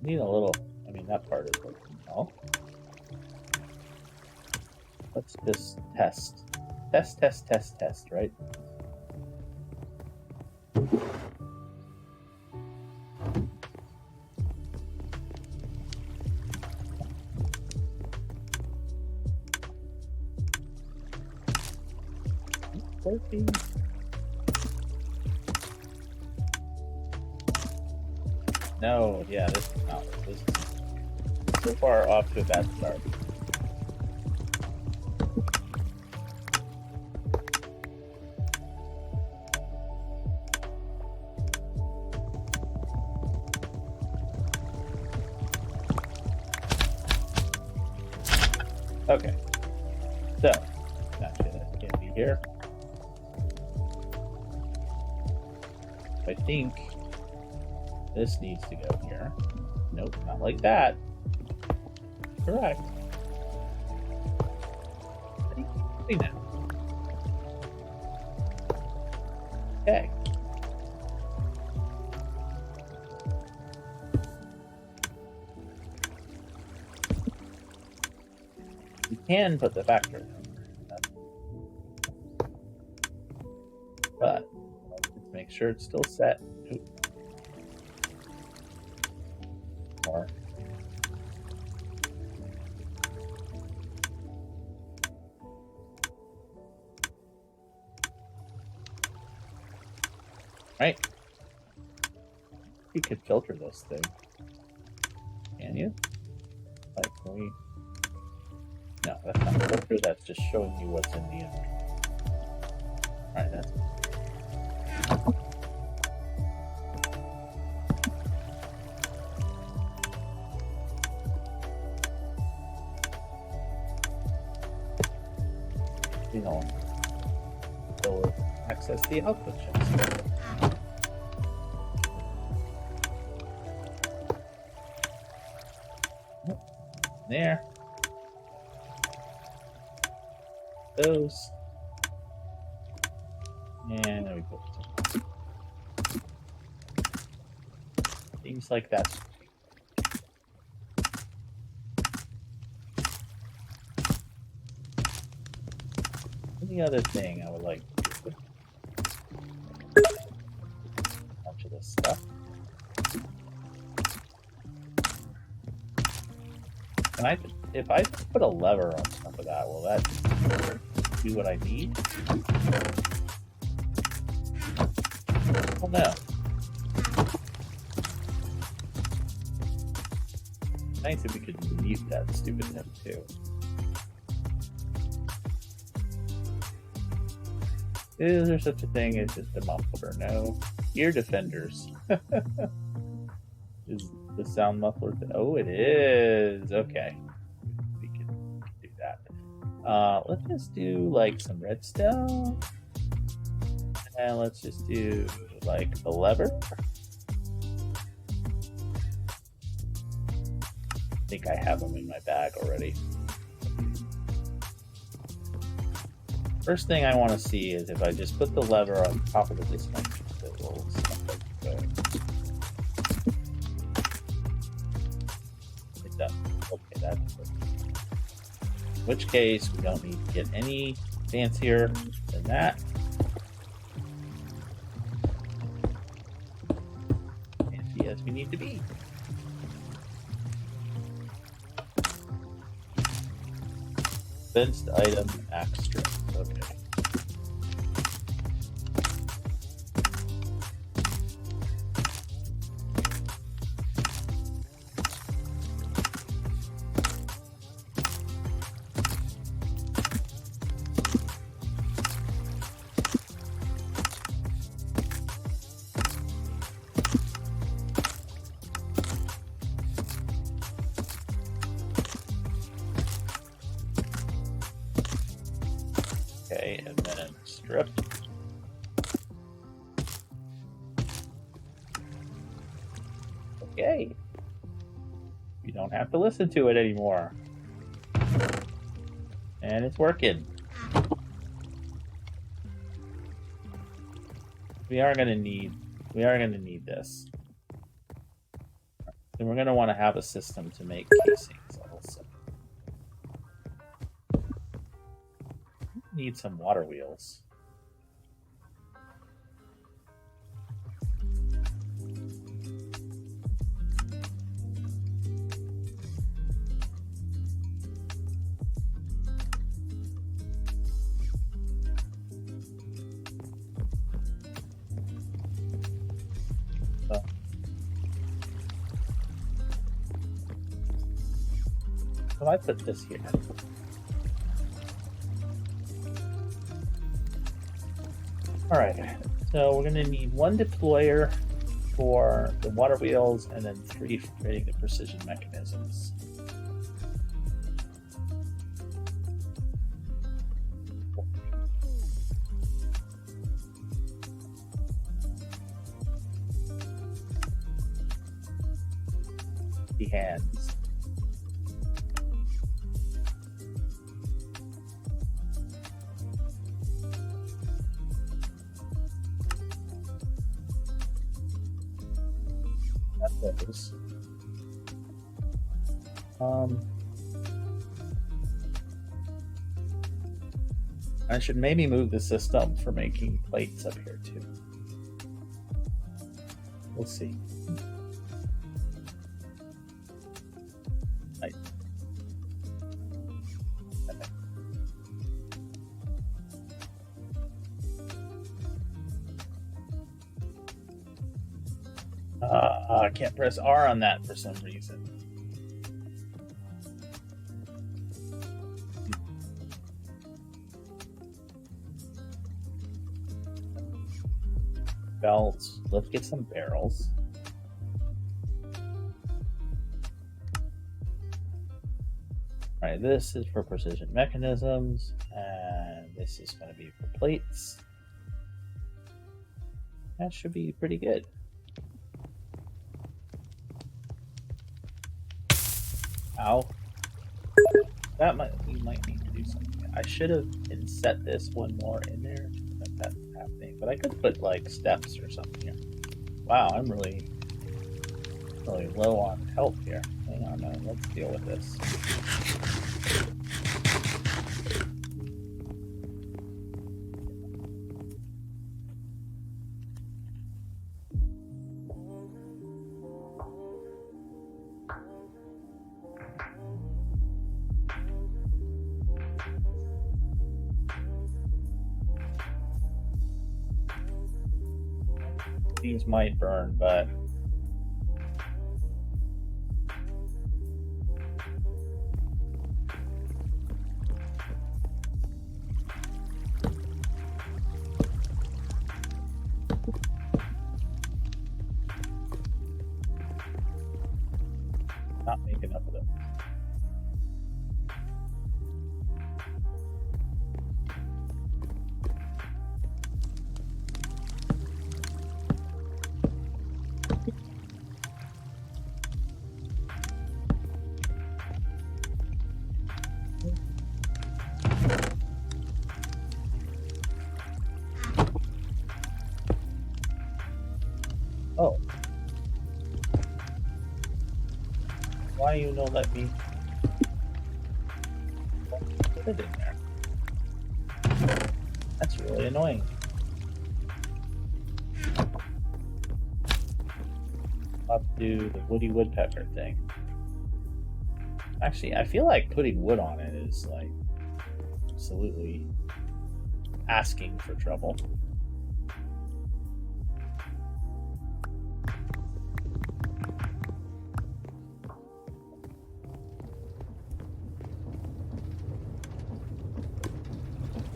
Need a little. I mean, that part is working well. Let's just test. Test, right? Working. No, yeah, this is not. This is so far off to a bad start. Okay. So, gotcha. That can't be here. I think this needs to go here. Nope, not like that. Correct. See now. Okay. You can put the factory number, but let's make sure it's still set. More. Right. You could filter this thing. Can you? Like, can we? No, that's not a filter. That's just showing you what's in the image. Alright, that's. You know, so access the output checks. There. Those. And there we go. Seems like that's the other thing I would like to do. A bunch of this stuff. And if I put a lever on top of that, will that do what I need? Oh no. Nice if we could mute that stupid thing too. Is there such a thing as just a muffler? No. Ear defenders. Is the sound muffler? Oh, it is. Okay. We can do that. Let's just do like some redstone. And let's just do like the lever. I think I have them in my bag already. First thing I want to see is if I just put the lever on top of the dispenser, it will stop it going. It does. Okay, that's good. In which case, we don't need to get any fancier than that. Fancy as we need to be. Fenced item axe strip. Okay. Okay, and then strip. Okay. You don't have to listen to it anymore. And it's working. We are gonna need this. And we're gonna want to have a system to make casings also. Need some water wheels. So I put this here. Alright, so we're going to need one deployer for the water wheels and then 3 for creating the precision mechanisms. The hands. Those. I should maybe move the system for making plates up here too. We'll see. Right. I can't press R on that for some reason. Belts. Let's get some barrels. All right, this is for precision mechanisms, and this is going to be for plates. That should be pretty good. Ow. We might need to do something. I should have set this one more in there. That's happening, but I could put like steps or something here. Wow, I'm really low on health here. Hang on, let's deal with this. These might burn, but not make enough of them. Oh. Why you don't let me put it in there? That's really annoying. I'll have to do the woody woodpecker thing. Actually, I feel like putting wood on it is like absolutely asking for trouble.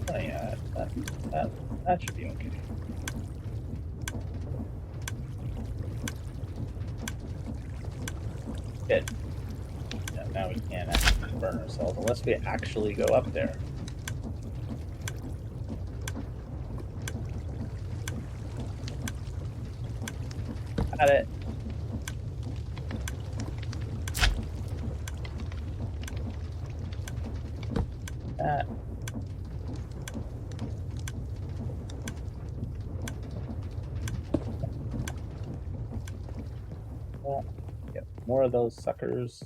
Oh yeah, that should be okay. Good. Yeah, now we can't actually burn ourselves unless we actually go up there. Got it. That. Well, get more of those suckers.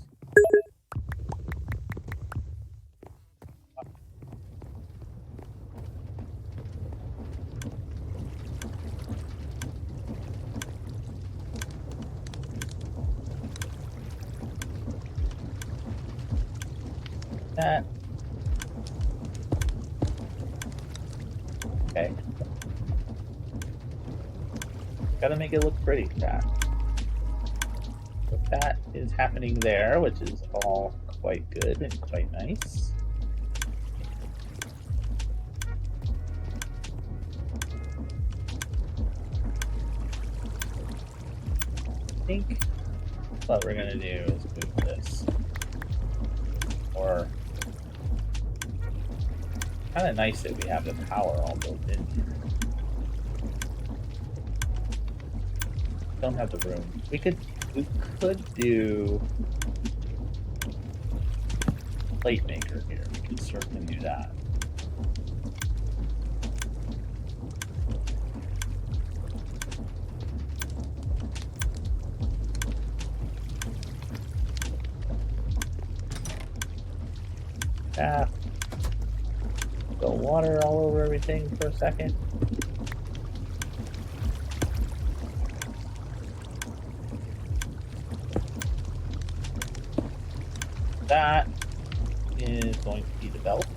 That. Okay. Gotta make it look pretty, chat. So that is happening there, which is all quite good and quite nice. I think what we're gonna do is move this. Or kind of nice that we have the power all built in here. Don't have the room. We could We could do plate maker here. We could certainly do that. Go water all over everything for a second. That is going to be developed.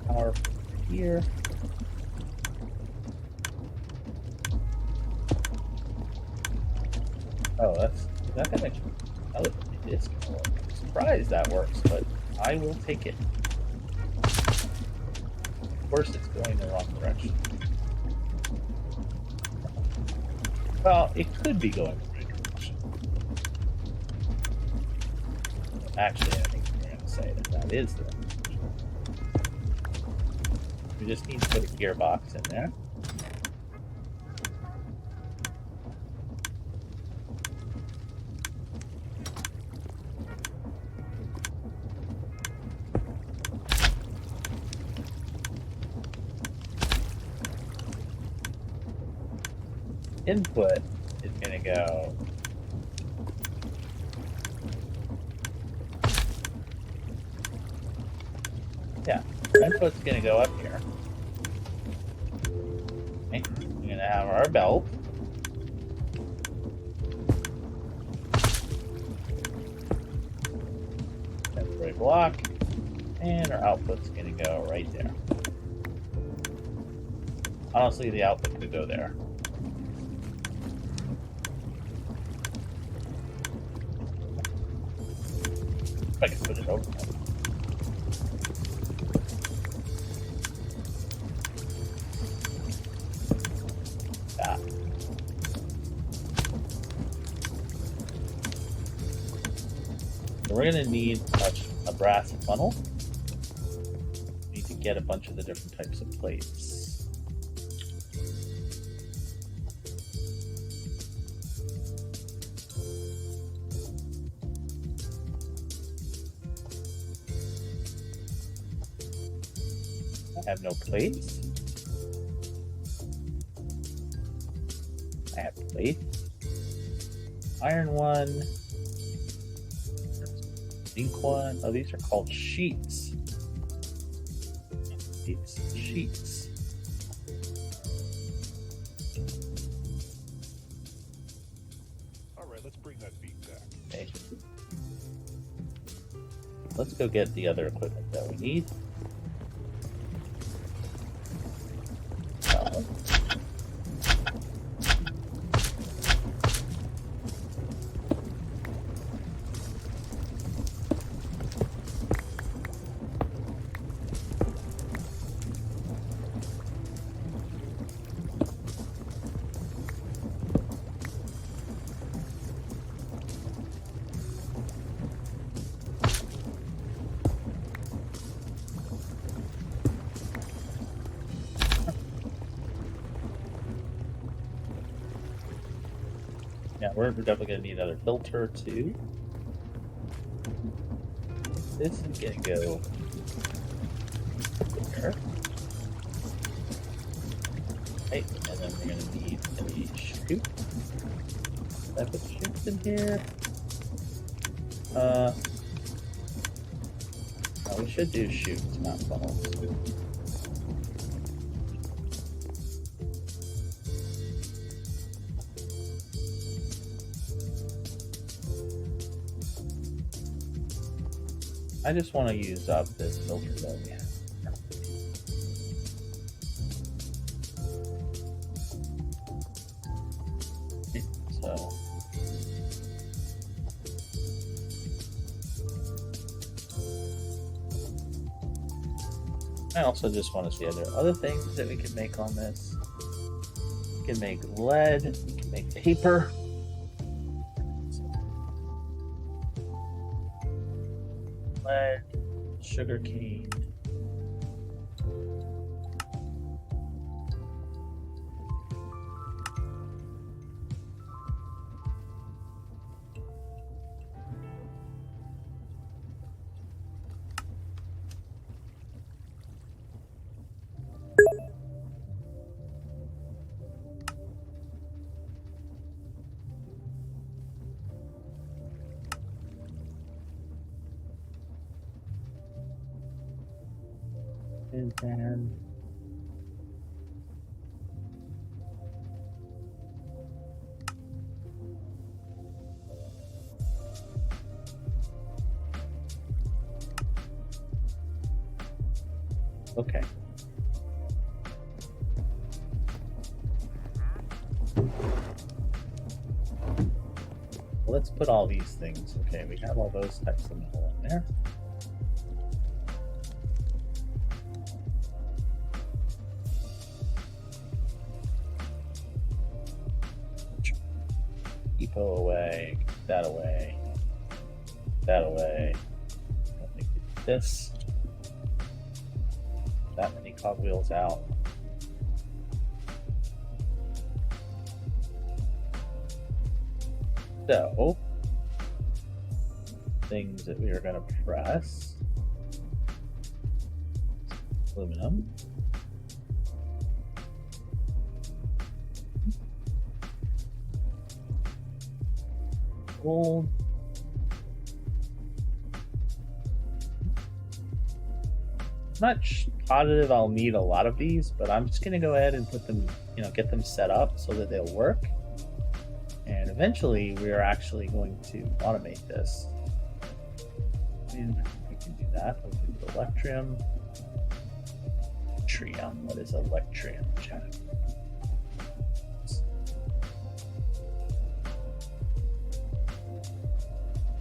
Power here. Oh, that's not gonna. Oh, it is gonna work. I'm surprised that works, but I will take it. Of course, it's going the wrong direction. Well, it could be going the right direction. Actually, I think we're going to say that that is the right direction. We just need to put a gearbox in there. Input is going to go input's going to go up here. Okay. We're going to have our belt. Temporary block. And our output's going to go right there. Honestly, the output could go there. I can put it over there. That. So we're going to need a brass funnel. We need to get a bunch of the different types of plates. I have no plates. I have plates. Iron one. Zinc one. Oh, these are called sheets. These sheets. All right, let's bring that beat back. Okay. Let's go get the other equipment that we need. Yeah, we're definitely going to need another filter too. This is going to go there. Right, and then we're going to need a chute. I put chutes in here. No, we should do chutes, not funnels. I just want to use up this filter that we have. So I also just want to see, are there other things that we can make on this? We can make lead, we can make paper. lead, sugar cane. And then okay. Let's put all these things. Okay, we have all those types of metal in there. Depot away, that away, that away. I think this. That many cogwheels out. So, things that we are going to press. Aluminum. Gold. Not positive I'll need a lot of these, but I'm just going to go ahead and put them, get them set up so that they'll work. And eventually we are actually going to automate this. And we can do that. We'll do electrium. Trium. What is electrium, chat?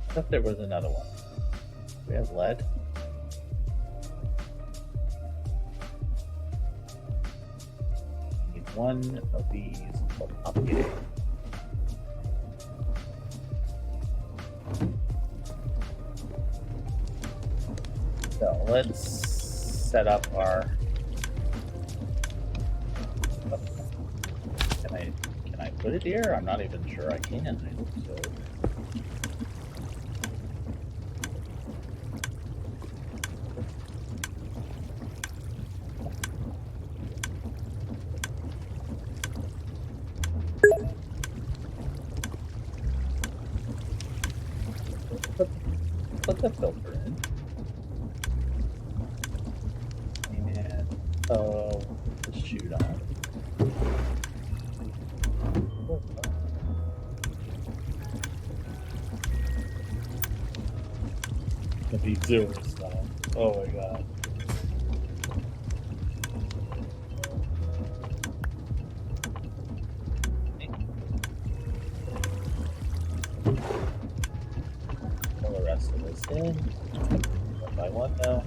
I thought there was another one. We have lead. We need one of these called upgrade. So let's set up our. Can I put it here? I'm not even sure I can. I hope so. Put the filter in. And the shoot on. The zero stuff. Oh my god. Pull the rest of this in. One by one now.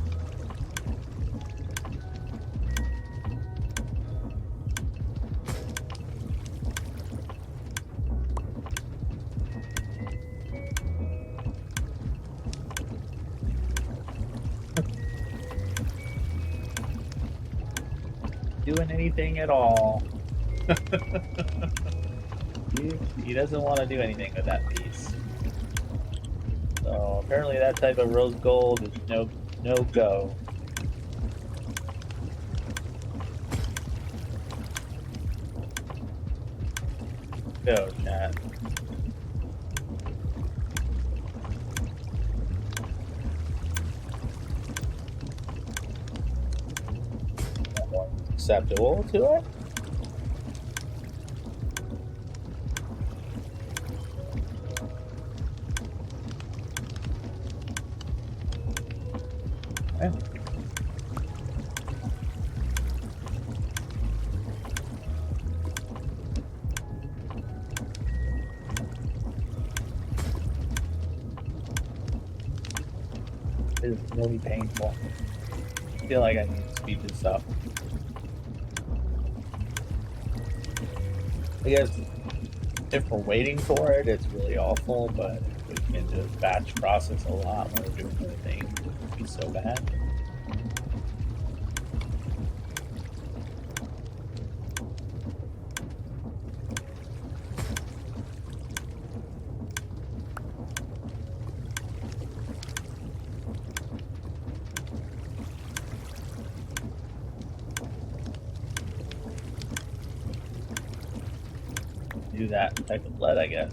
Doing anything at all. He doesn't want to do anything with that piece. So apparently that type of rose gold is no go. Go, chat. Acceptable to it. Okay. It is really painful. I feel like I need to speed this up. I guess if we're waiting for it, it's really awful, but we can just batch process a lot when we're doing other things. so bad. Do that type of lead, I guess.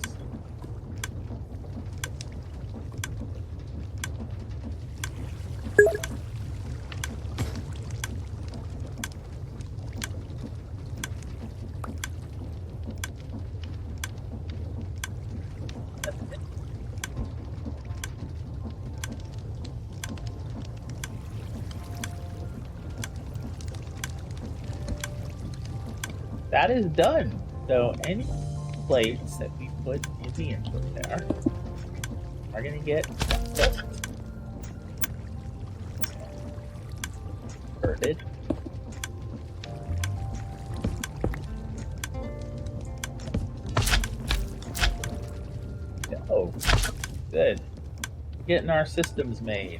That is done. So any plates that we put in the input there are going to get converted. Oh, good. Getting our systems made.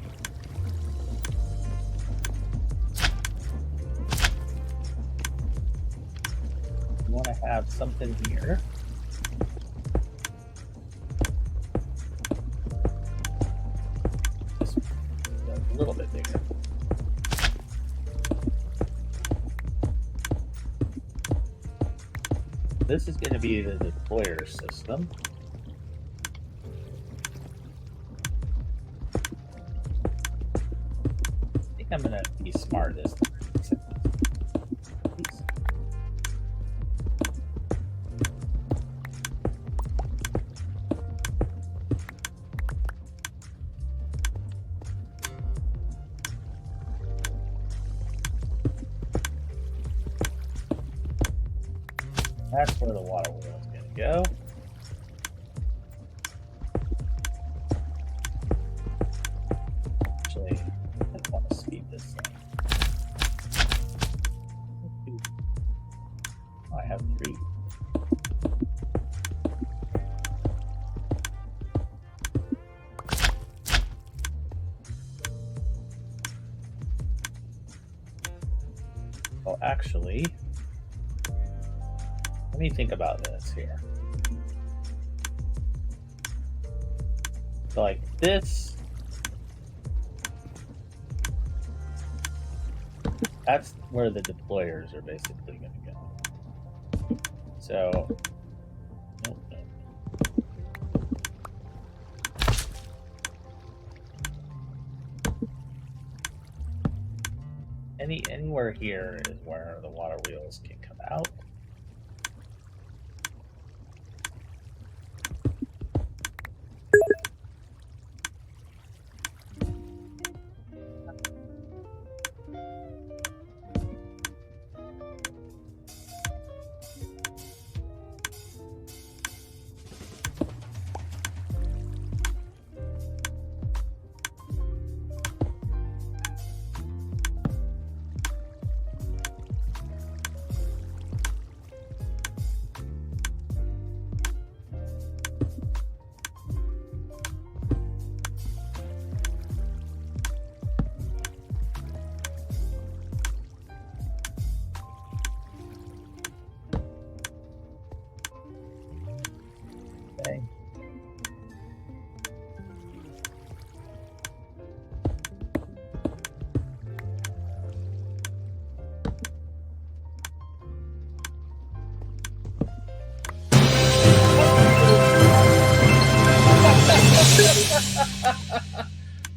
We want to have something here. Just a little bit bigger. This is going to be the deployer system. I think I'm going to be smart this time. That's where the water wheel is going to go. Actually, I want to speed this thing. Oh, I have 3. Well, actually, let me think about this here. So like this, that's where the deployers are basically going to go. So, nope, nope. Anywhere here is where the water wheels can come out. Okay.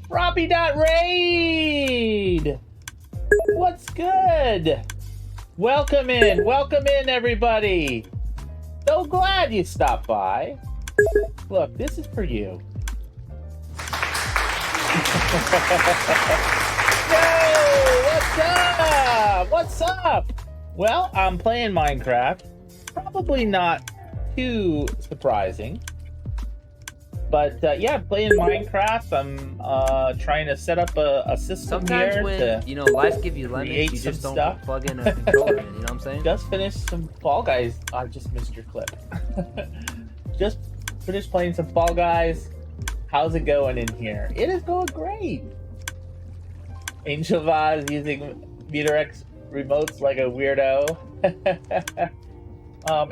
Robbie.raid! What's good? Welcome in everybody. So glad you stopped by. Look, this is for you. Yo, what's up? What's up? Well, I'm playing Minecraft. Probably not too surprising. But yeah, playing Minecraft. I'm trying to set up a system Sometimes here when to life give you lemons, create you just some don't stuff. plug in a controller in. You know what I'm saying? Just finished some Fall Guys. I just missed your clip. Just finished playing some Fall Guys. How's it going in here? It is going great. Angel Vaz using MeterX remotes like a weirdo.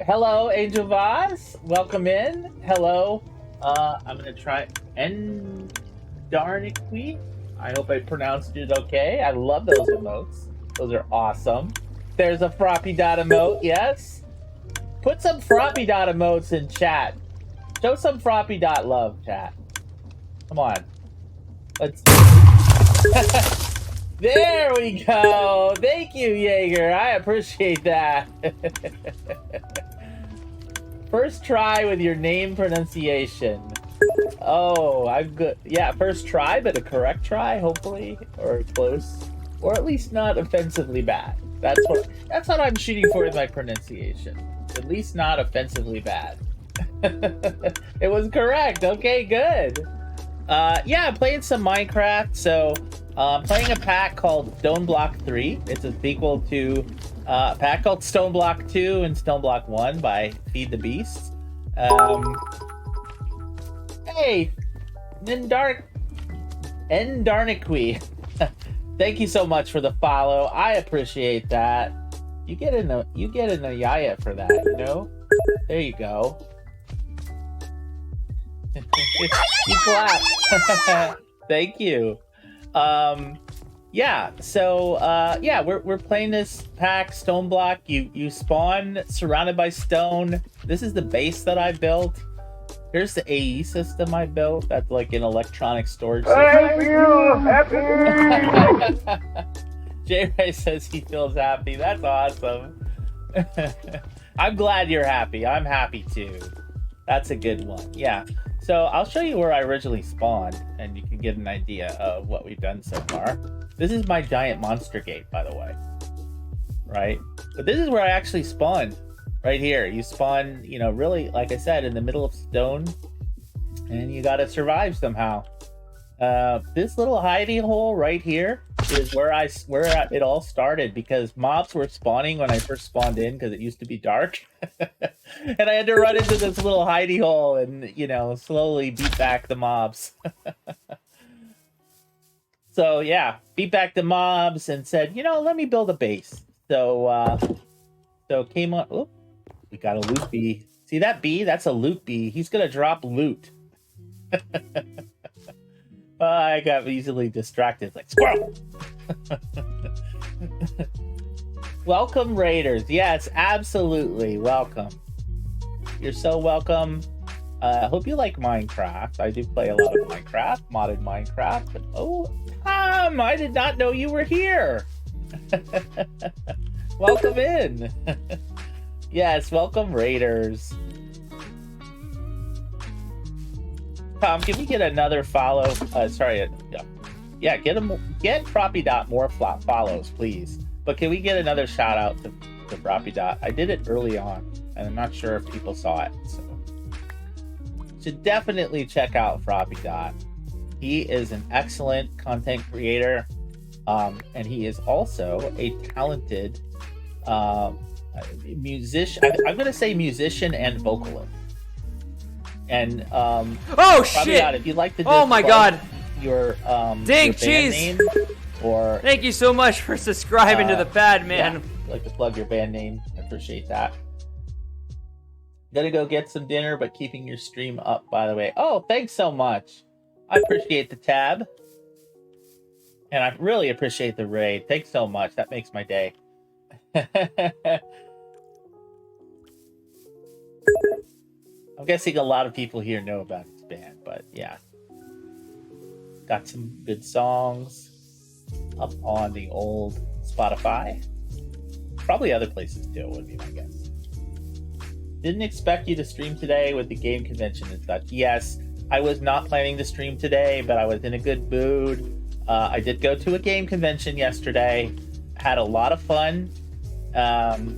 Hello, Angel Vaz. Welcome in. Hello. I'm gonna try Endarniqui. I hope I pronounced it okay. I love those emotes. Those are awesome. There's a Froppy Dot emote, yes. Put some Froppy Dot emotes in chat. Show some Froppy Dot love, chat. Come on. Let's. There we go. Thank you, Jaeger. I appreciate that. First try with your name pronunciation. Oh, I'm good. Yeah, first try, but a correct try, hopefully, or close, or at least not offensively bad. That's what I'm shooting for with my pronunciation. At least not offensively bad. It was correct. Okay, good. Yeah, I'm playing some Minecraft. So, playing a pack called Stone Block 3. It's a sequel to a pack called Stone Block 2 and Stone Block 1 by Feed the Beasts. Hey, Endarniqui. Thank you so much for the follow. I appreciate that. You get a yaya for that, you know? There you go. You clap. Thank you. Yeah, so yeah, we're playing this pack Stone Block. You spawn surrounded by stone. This is the base that I built. Here's the AE system I built. That's like an electronic storage system. Thank you. Happy. J-Ray says he feels happy. That's awesome. I'm glad you're happy. I'm happy too. That's a good one. Yeah. So I'll show you where I originally spawned, and you can get an idea of what we've done so far. This is my giant monster gate, by the way. Right? But this is where I actually spawned. Right here. You spawn, you know, really, like I said, in the middle of stone, and you gotta survive somehow. This little hidey hole right here is where it all started, because mobs were spawning when I first spawned in, because it used to be dark. And I had to run into this little hidey hole and, you know, slowly beat back the mobs. So yeah, beat back the mobs and said, you know, let me build a base. So came on. Oop, we got a loot bee. See that bee? That's a loot bee. He's gonna drop loot. I got easily distracted. Like squirrel. Welcome, Raiders. Yes, absolutely welcome. You're so welcome. I hope you like Minecraft. I do play a lot of Minecraft, modded Minecraft. But, oh, Tom, I did not know you were here. Welcome in. Yes, welcome, Raiders. Tom, can we get another follow? Sorry, yeah, get Froppy Dot more follows, please. But can we get another shout out to Froppy Dot? I did it early on, and I'm not sure if people saw it. So, should definitely check out Froppy Dot. He is an excellent content creator, and he is also a talented musician. I'm going to say musician and vocalist. And oh shit! Dot, if you'd like to, oh my god, your dang your cheese! name, or thank you so much for subscribing to the pad, man. Yeah, if you'd like to plug your band name, I appreciate that. Gotta go get some dinner, but keeping your stream up, by the way. Oh, thanks so much. I appreciate the tab. And I really appreciate the raid. Thanks so much. That makes my day. I'm guessing a lot of people here know about this band, but yeah. Got some good songs up on the old Spotify. Probably other places too, would be my guess. Didn't expect you to stream today with the game convention and such. Yes, I was not planning to stream today, but I was in a good mood. I did go to a game convention yesterday. Had a lot of fun.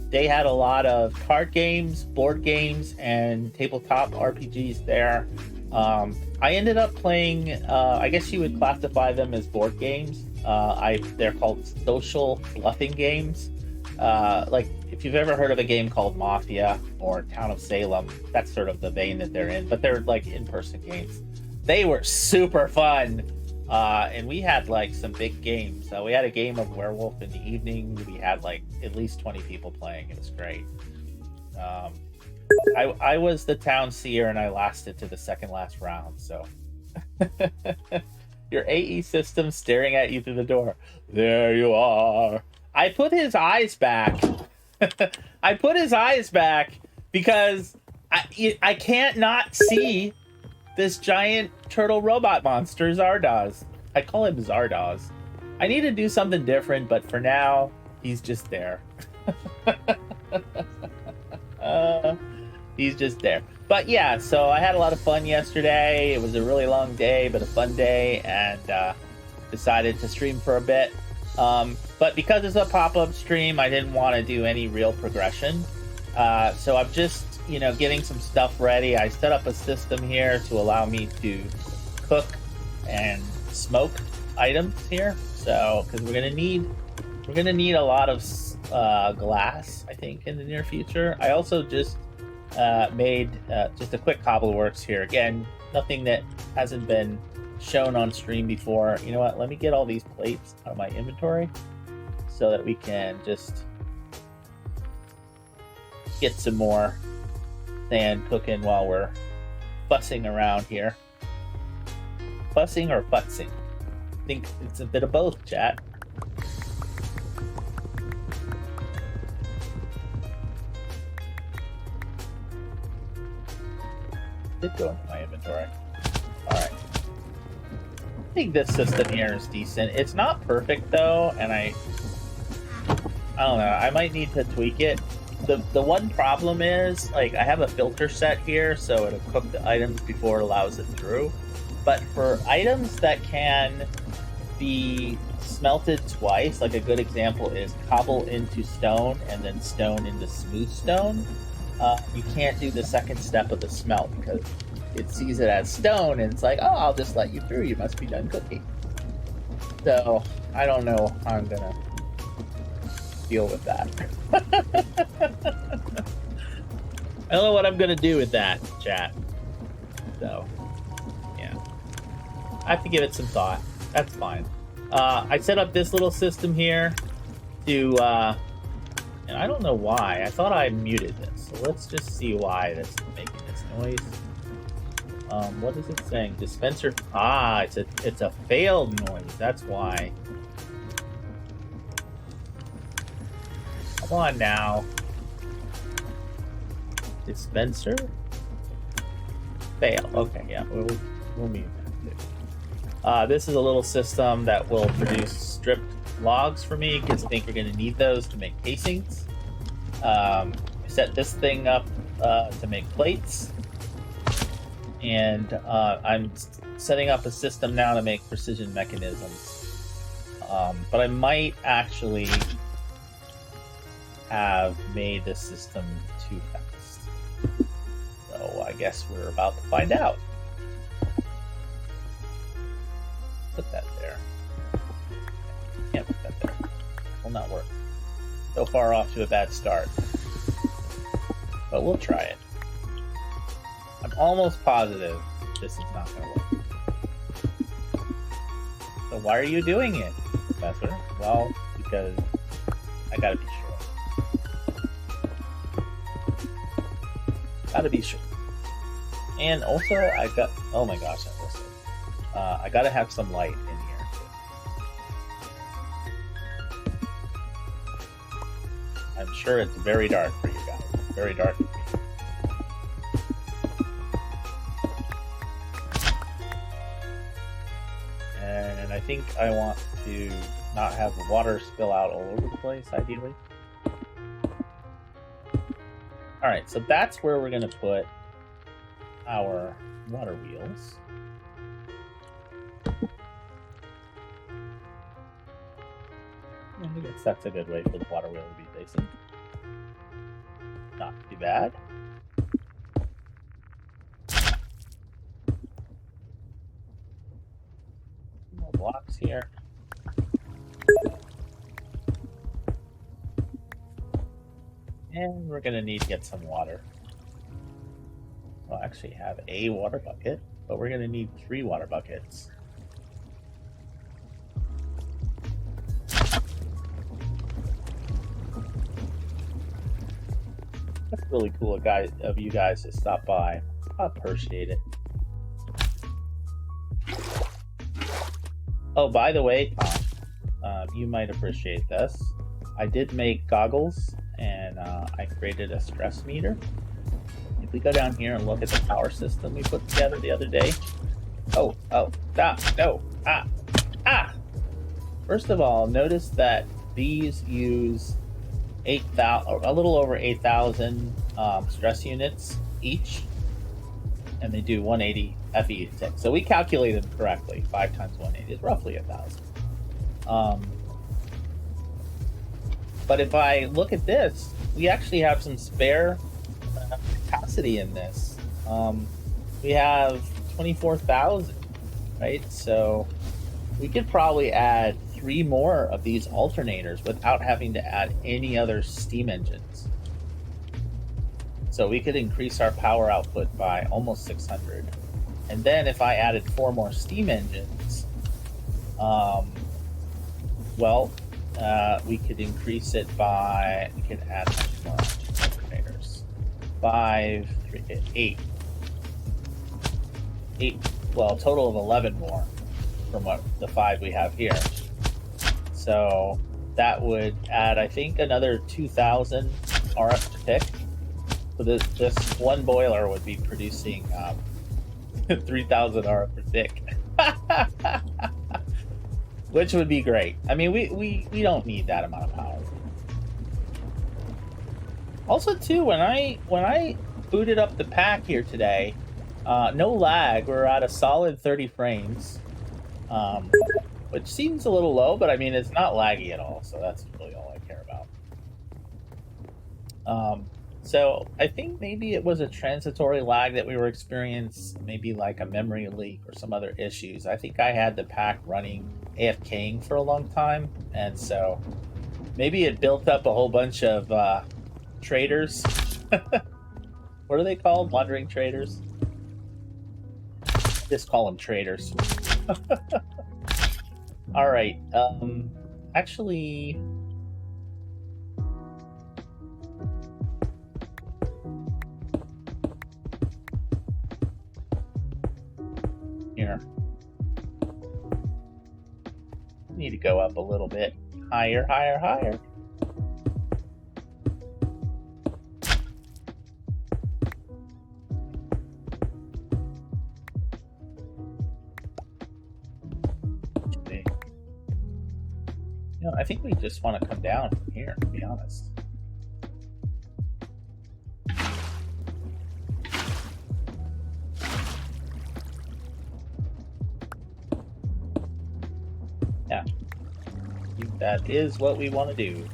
They had a lot of card games, board games, and tabletop RPGs there. I ended up playing, I guess you would classify them as board games. They're called social fluffing games. Like, if you've ever heard of a game called Mafia or Town of Salem, that's sort of the vein that they're in, but they're like in-person games. They were super fun. And we had like some big games. We had a game of Werewolf in the evening. We had like at least 20 people playing. It was great. I was the town seer and I lasted to the second last round. So your AE system staring at you through the door. There you are. I put his eyes back. I put his eyes back because I can't not see this giant turtle robot monster, Zardoz. I call him Zardoz. I need to do something different, but for now, he's just there. He's just there. But yeah, so I had a lot of fun yesterday. It was a really long day, but a fun day, and decided to stream for a bit. But because it's a pop-up stream, I didn't want to do any real progression. So I'm just, getting some stuff ready. I set up a system here to allow me to cook and smoke items here. So, because we're gonna need a lot of glass, I think, in the near future. I also just made just a quick cobbleworks here. Again, nothing that hasn't been shown on stream before. You know what? Let me get all these plates out of my inventory so that we can just get some more sand cooking while we're fussing around here. Fussing or futzing? I think it's a bit of both, chat. Did go into my inventory. Alright. I think this system here is decent. It's not perfect though, and I don't know, I might need to tweak it. The one problem is, like, I have a filter set here, so it'll cook the items before it allows it through. But for items that can be smelted twice, like a good example is cobble into stone and then stone into smooth stone, you can't do the second step of the smelt because it sees it as stone and it's like, oh, I'll just let you through. You must be done cooking. So I don't know how I'm gonna deal with that. I don't know what I'm gonna do with that, chat. So yeah, I have to give it some thought. That's fine. I set up this little system here to and I don't know why. I thought I muted this, so let's just see why this is making this noise. What is it saying? Dispenser. Ah, it's a failed noise. That's why. Come on now. Dispenser. Fail. Okay, yeah, we'll mute that too. This is a little system that will produce stripped logs for me because I think we're going to need those to make casings. I set this thing up to make plates, and I'm setting up a system now to make precision mechanisms. But I might actually have made this system too fast. So I guess we're about to find out. Put that there. Can't put that there. Will not work. So far off to a bad start. But we'll try it. I'm almost positive this is not going to work. So why are you doing it, Professor? Well, because I gotta be sure. Gotta be sure. And also, I got... Oh my gosh, I missed it. I gotta have some light in here. I'm sure it's very dark for you guys. Very dark for me. And I think I want to not have water spill out all over the place, ideally. Alright, so that's where we're going to put our water wheels. I guess that's a good way for the water wheel to be facing. Not too bad. More blocks here. And we're gonna need to get some water. We'll actually have a water bucket, but we're gonna need 3 water buckets. really cool of you guys to stop by. I appreciate it. Oh, by the way, Tom, you might appreciate this. I did make goggles, and I created a stress meter. If we go down here and look at the power system we put together the other day. Oh, no, First of all, notice that these use 8,000, a little over 8,000 stress units each, and they do 180 FE tick. So we calculated correctly. 5 times 180 is roughly 1,000. But if I look at this, we actually have some spare capacity in this. We have 24,000, right? So we could probably add 3 more of these alternators without having to add any other steam engines. So we could increase our power output by almost 600. And then if I added 4 more steam engines, we could increase it by, we could add more alternators. 5, 3, 8. 8, well, a total of 11 more from what the 5 we have here. So that would add, I think, another 2,000 RF per tick. So this one boiler would be producing 3,000 RF per tick. Which would be great. I mean, we don't need that amount of power. Also, too, when I booted up the pack here today, no lag. We're at a solid 30 frames, which seems a little low, but I mean, it's not laggy at all, so that's really all I care about. So I think maybe it was a transitory lag that we were experiencing, maybe like a memory leak or some other issues. I think I had the pack running AFKing for a long time, and so maybe it built up a whole bunch of traders. What are they called? Wandering traders? Just call them traders. All right. Actually, here. Need to go up a little bit. Higher, higher, higher. I think we just want to come down from here, to be honest. Yeah. That is what we want to do.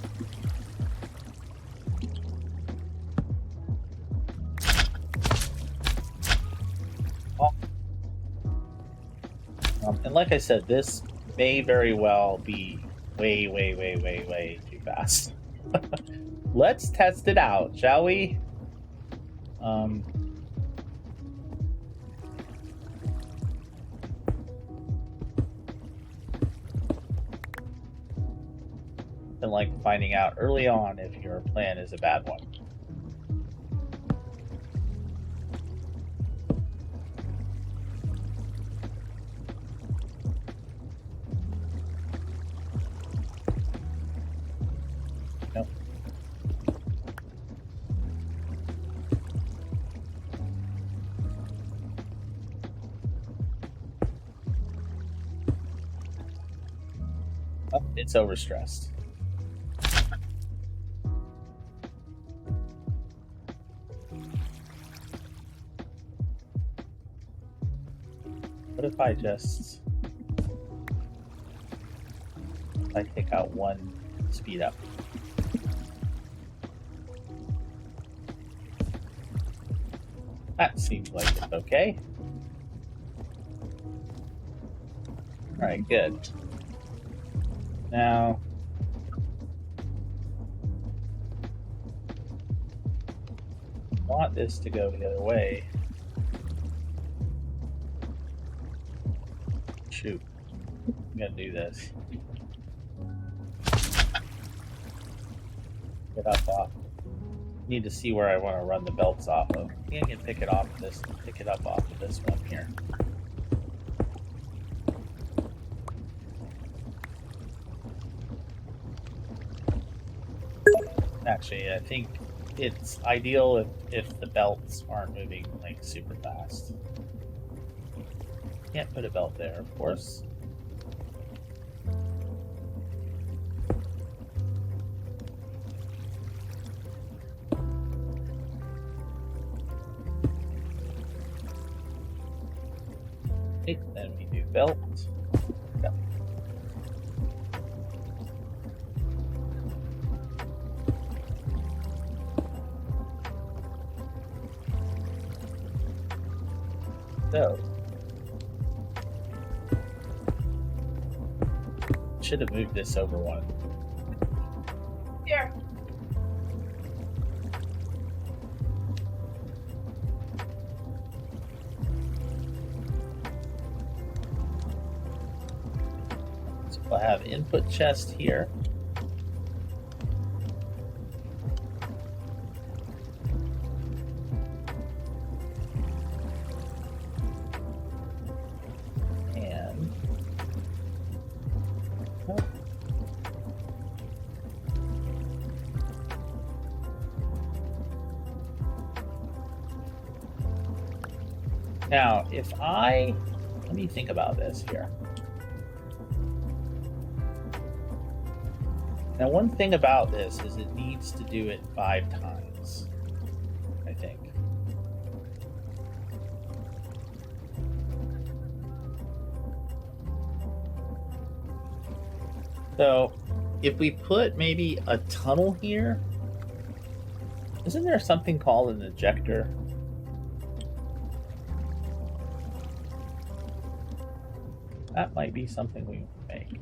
And like I said, this may very well be way too fast. Let's test it out, shall we? And like finding out early on if your plan is a bad one. It's overstressed. What if I just... I take out one speed up? That seems like it's okay. Alright, good. Now, I want this to go the other way. Shoot. I'm gonna do this. Get up off. need to see where I want to run the belts off of. I think I can pick it up off of this one here. Actually, I think it's ideal if the belts aren't moving like super fast. Can't put a belt there, of course. Okay, then we do belt. Yep. So, should have moved this over one. Here. So we'll have input chest here. And now, let me think about this here. Now, one thing about this is it needs to do it 5 times, I think. So, if we put maybe a tunnel here, isn't there something called an ejector? That might be something we make.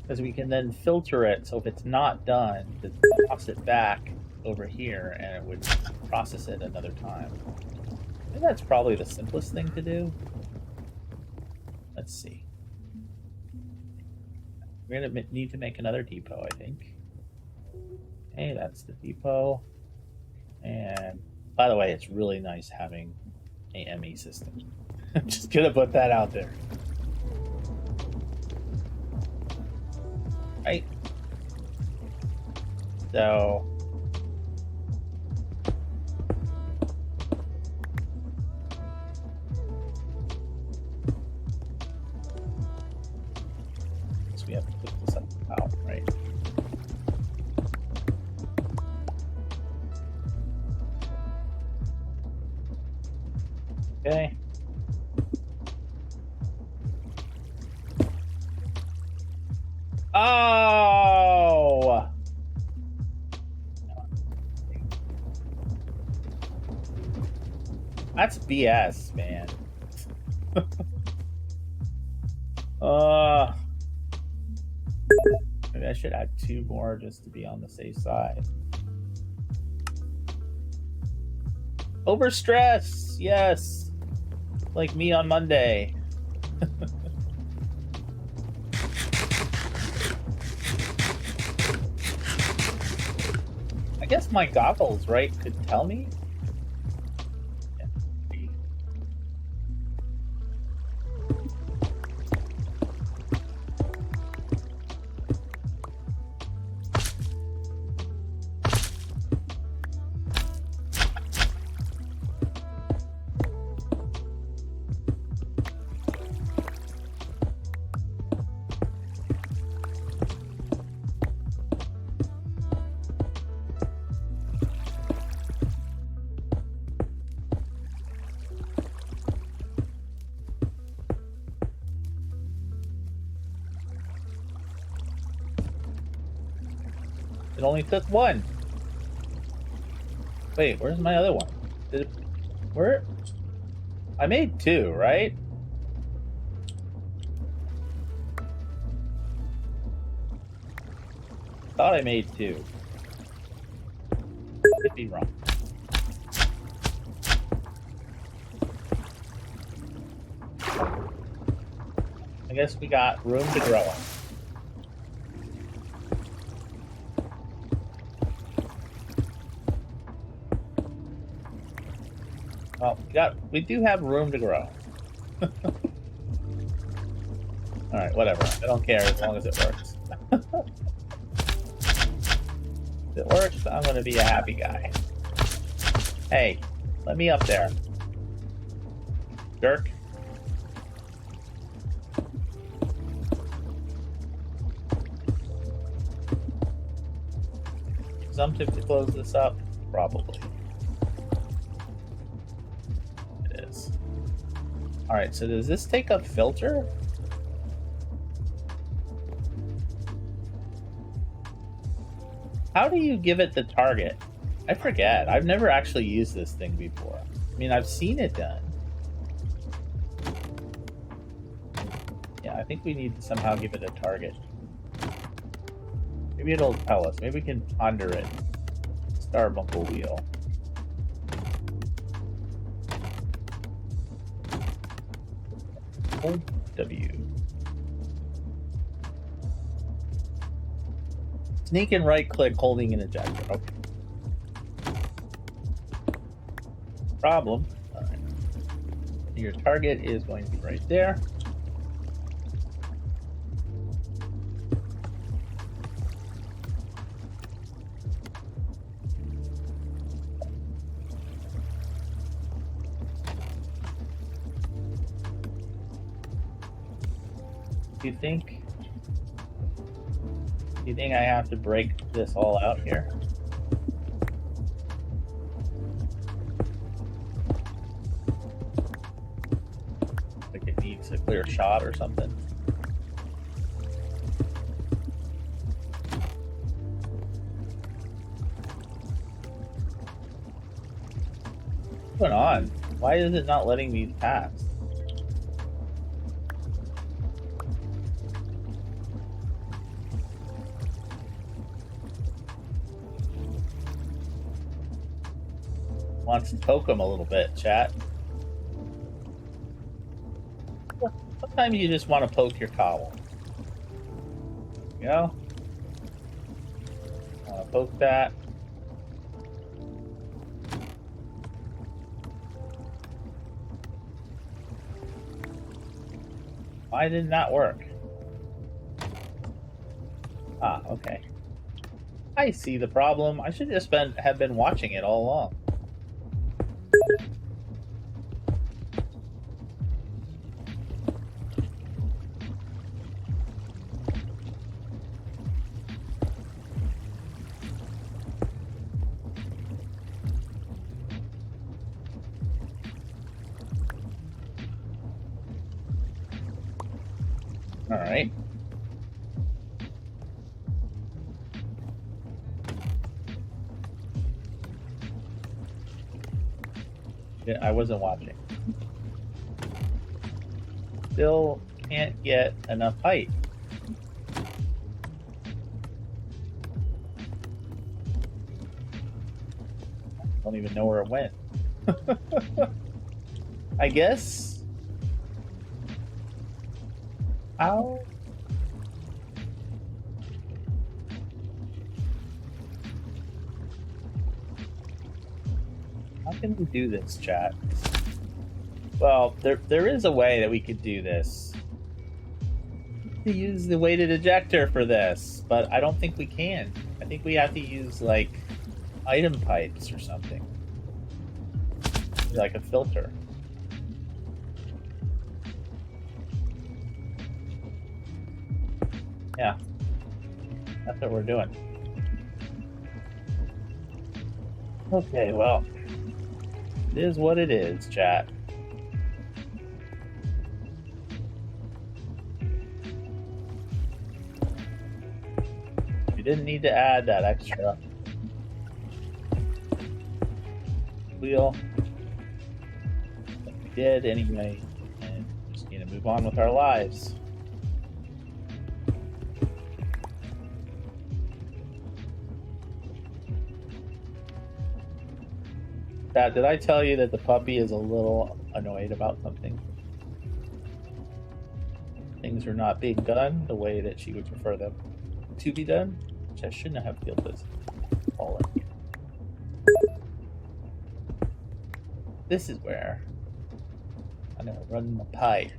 Because we can then filter it, so if it's not done, to toss it back over here and it would process it another time. I think that's probably the simplest thing to do. Let's see. We're going to need to make another depot, I think. Okay, that's the depot. And by the way, it's really nice having a ME system. I'm just going to put that out there. Right. So we have to put this up out, right? Okay. Oh! That's BS, man. Maybe I should add 2 more just to be on the safe side. Overstress, yes. Like me on Monday. I guess my goggles, right, could tell me? Yeah, maybe. It only took 1. Wait, where's my other one? Did it... Where? I made 2, right? Thought I made 2. Could be wrong. I guess we got room to grow on. Well, we do have room to grow. Alright, whatever. I don't care as long as it works. If it works, I'm gonna be a happy guy. Hey, let me up there. Jerk. Presumptive to close this up? Probably. It is. Alright, so does this take a filter? How do you give it the target? I forget. I've never actually used this thing before. I mean, I've seen it done. Yeah, I think we need to somehow give it a target. Maybe it'll tell us. Maybe we can ponder it. Starbuncle wheel. Hold W. Sneak and right click holding an ejector. Okay. Problem. Alright. Your target is going to be right there. Do you think I have to break this all out here? Like it needs a clear shot or something? What's going on? Why is it not letting me pass? Wants to poke him a little bit, chat. Sometimes you just want to poke your cowl. You know? Poke that. Why did that work? Ah, okay. I see the problem. I should just have been watching it all along. All right. Yeah, I wasn't watching. Still can't get enough height. Don't even know where it went. I guess. How? How can we do this, chat? Well, there is a way that we could do this. To use the weighted ejector for this, but I don't think we can. I think we have to use like item pipes or something, like a filter. Yeah, that's what we're doing. Okay, well, it is what it is, chat. You didn't need to add that extra wheel. But we did anyway, and just need to move on with our lives. Dad, did I tell you that the puppy is a little annoyed about something? Things are not being done the way that she would prefer them to be done, which I shouldn't have filled this all in. this is where I'm gonna run the pipe.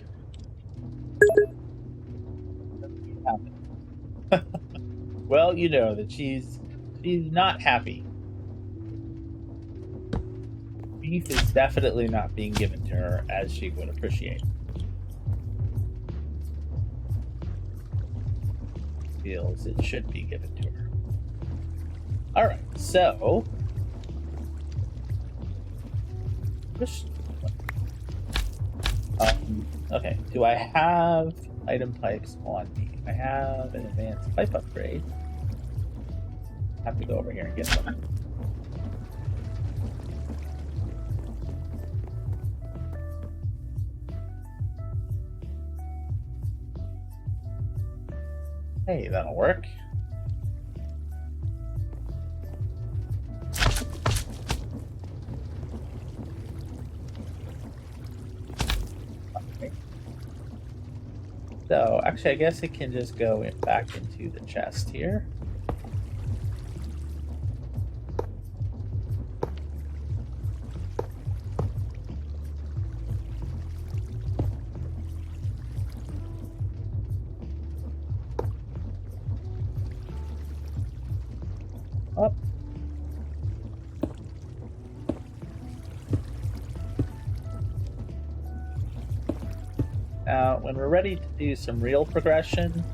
Well, you know that she's not happy. Beef is definitely not being given to her as she would appreciate. Feels it should be given to her. All right, so okay. Do I have item pipes on me? I have an advanced pipe upgrade. I have to go over here and get them. Hey, that'll work. Okay. So, actually, I guess it can just go back into the chest here. Up. Now, when we're ready to do some real progression,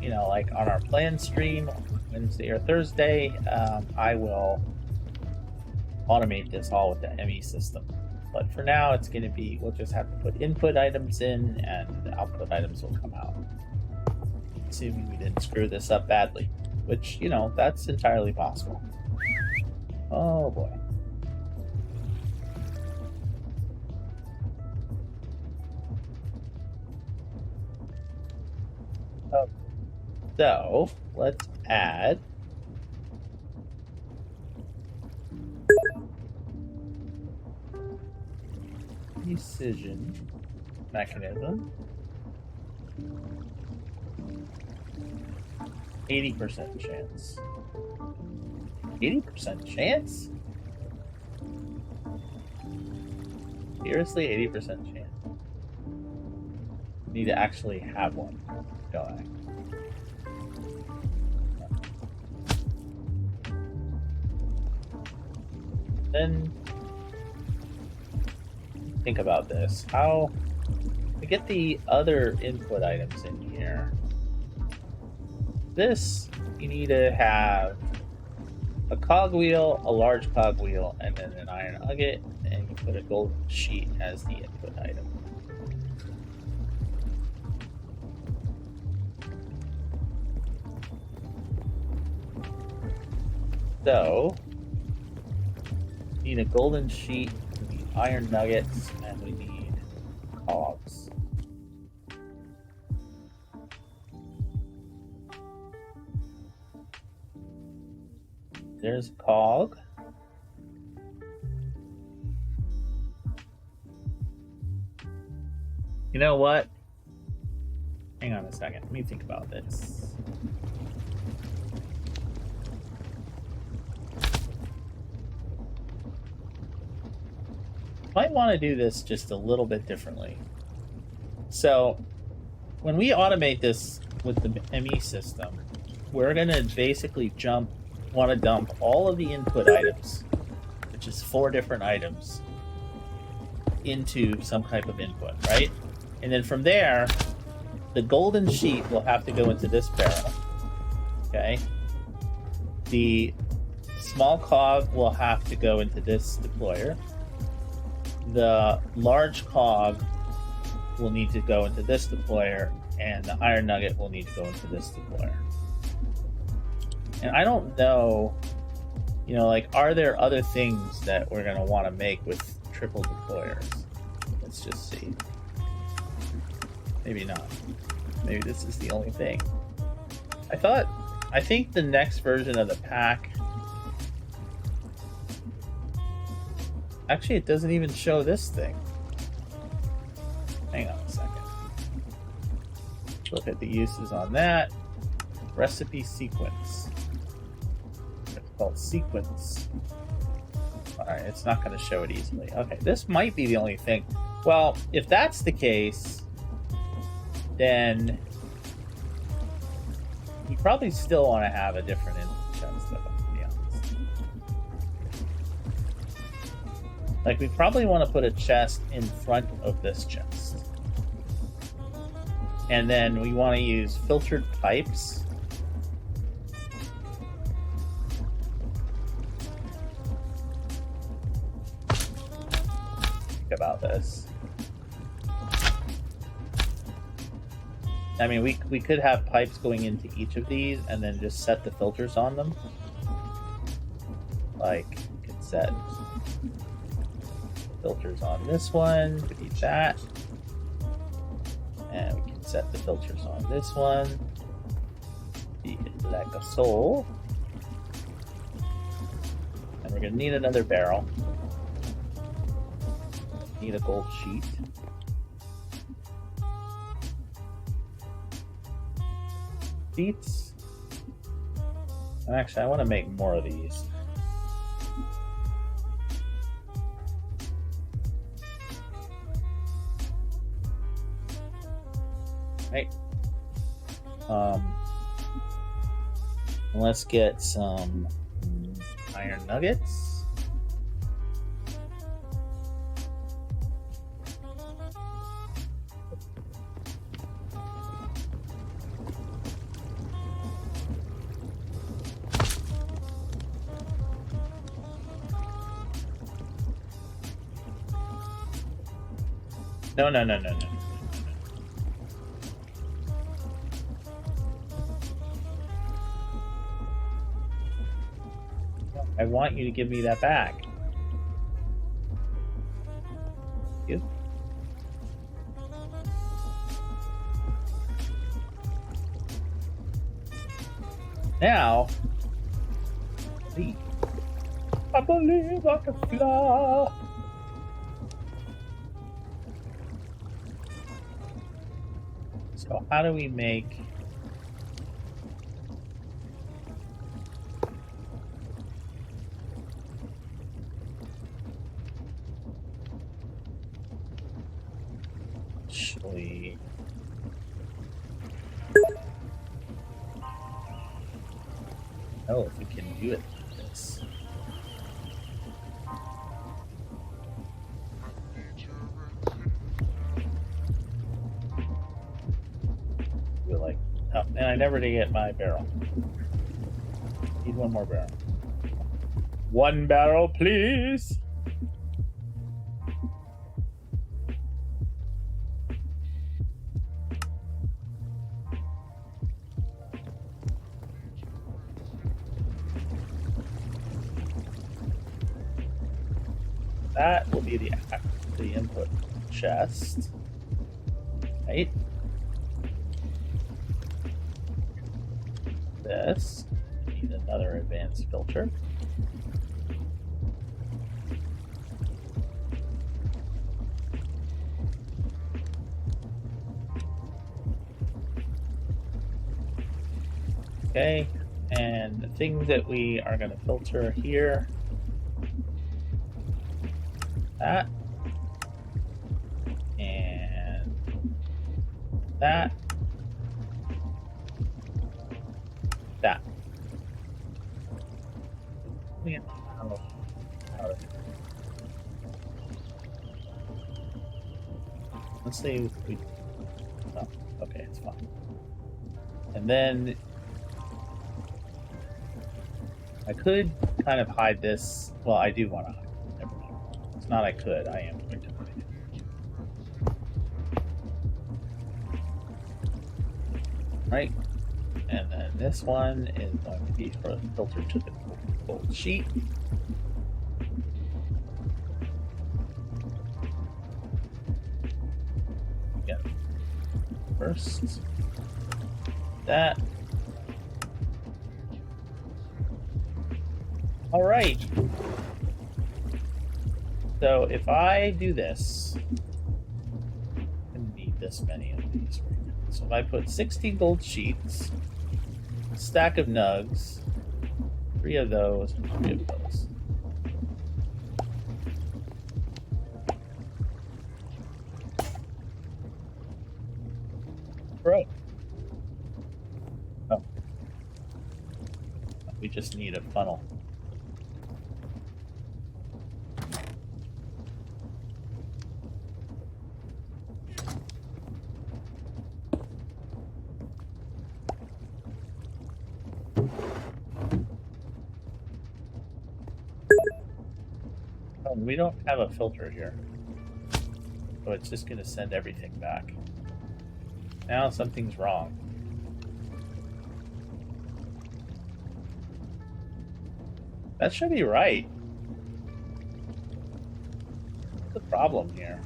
you know, like on our planned stream Wednesday or Thursday, I will automate this all with the ME system. But for now, it's going to be, we'll just have to put input items in and the output items will come out. Assuming we didn't screw this up badly. Which, you know, that's entirely possible. Oh boy. Oh. So, let's add precision mechanism. 80% chance. 80% chance? Seriously, 80% chance. Need to actually have one, don't I? Then think about this. How to get the other input items in here. This, you need to have a cogwheel, a large cogwheel, and then an iron nugget, and you put a gold sheet as the input item. So, we need a golden sheet, we need iron nuggets, and we need cogs. There's a cog. You know what? Hang on a second. Let me think about this. Might want to do this just a little bit differently. So, when we automate this with the ME system, we're going to basically want to dump all of the input items, which is 4 different items, into some type of input, right? And then from there, the golden sheet will have to go into this barrel. Okay? The small cog will have to go into this deployer. The large cog will need to go into this deployer, and the iron nugget will need to go into this deployer. And I don't know, you know, like, are there other things that we're going to want to make with triple deployers? Let's just see. Maybe not. Maybe this is the only thing. I think the next version of the pack, actually, it doesn't even show this thing. Hang on a second. Look at the uses on that. Recipe sequence. It's called sequence. Alright, it's not going to show it easily. Okay, this might be the only thing. Well, if that's the case, then we probably still want to have a different input chest, though, to be honest. Like, we probably want to put a chest in front of this chest. And then we want to use filtered pipes. About this. I mean, we could have pipes going into each of these and then just set the filters on them. Like, we could set filters on this one, could be that. And we can set the filters on this one. Be like so. And we're gonna need another barrel. Need a gold sheet. Beets. And actually, I want to make more of these. Right. Let's get some iron nuggets. No. I want you to give me that back. You. Now, I believe I can fly. So how do we make actually know if we can do it like this? Oh, and I never did get my barrel. Need one more barrel. One barrel, please. That will be the input chest, right? This, need another advanced filter. Okay, and the things that we are going to filter here, that, and that. That. Let's see if we. Oh, okay, it's fine. And then I could kind of hide this. Well, I do want to hide it. Never mind. It's not I could. I am going to hide it. Right? And then this one is going to be for the filter to the gold sheet. Yeah. First, that. All right. So if I do this, I need this many of these right now. So if I put 60 gold sheets, stack of nugs, 3 of those, and 3 of those. We just need a funnel. Oh, we don't have a filter here. So it's just going to send everything back. Now something's wrong. That should be right. What's the problem here?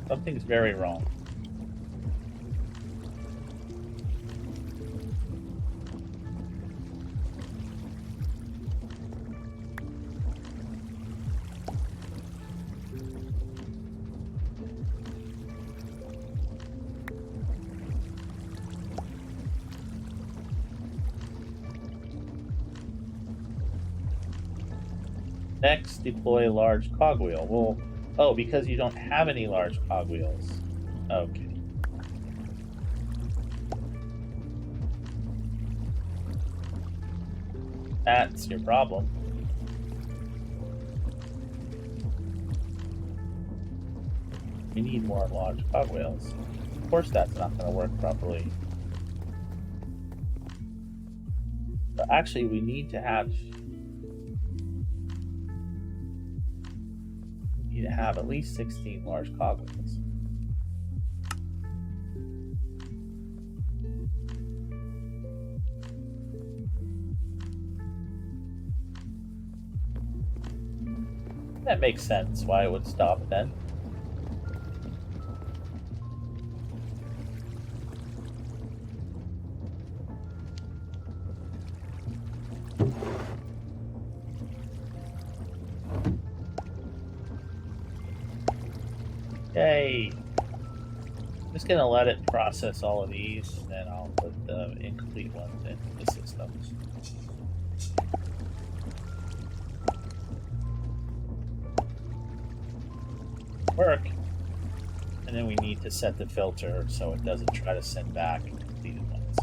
Something's very wrong. Next, deploy large cogwheel. Well, oh, because you don't have any large cogwheels. Okay. That's your problem. We need more large cogwheels. Of course that's not going to work properly. But actually, we need to have at least 16 large cogwheels. That makes sense why it would stop then. Okay. I'm just gonna let it process all of these, and then I'll put the incomplete ones into the systems. Work. And then we need to set the filter so it doesn't try to send back completed ones.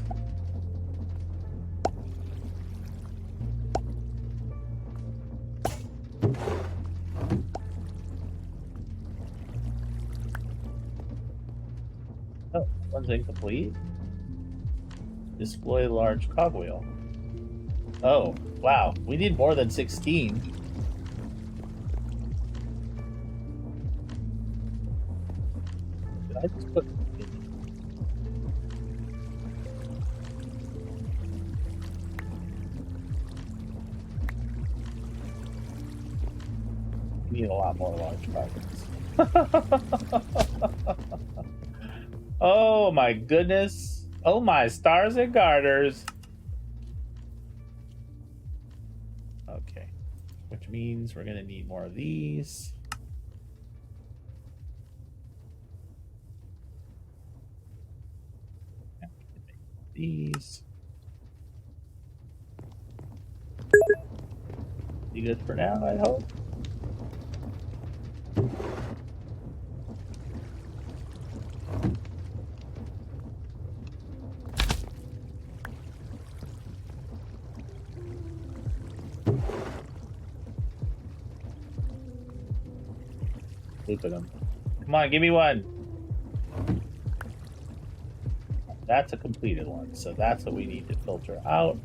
Oh, one's incomplete. Display large cogwheel. Oh, wow. We need more than 16. Did I just put... We need a lot more large cogwheels. Oh my goodness. Oh my stars and garters. Okay. Which means we're going to need more of these. These. Be good for now, I hope. Loop at them. Come on, give me one. That's a completed one, so that's what we need to filter out.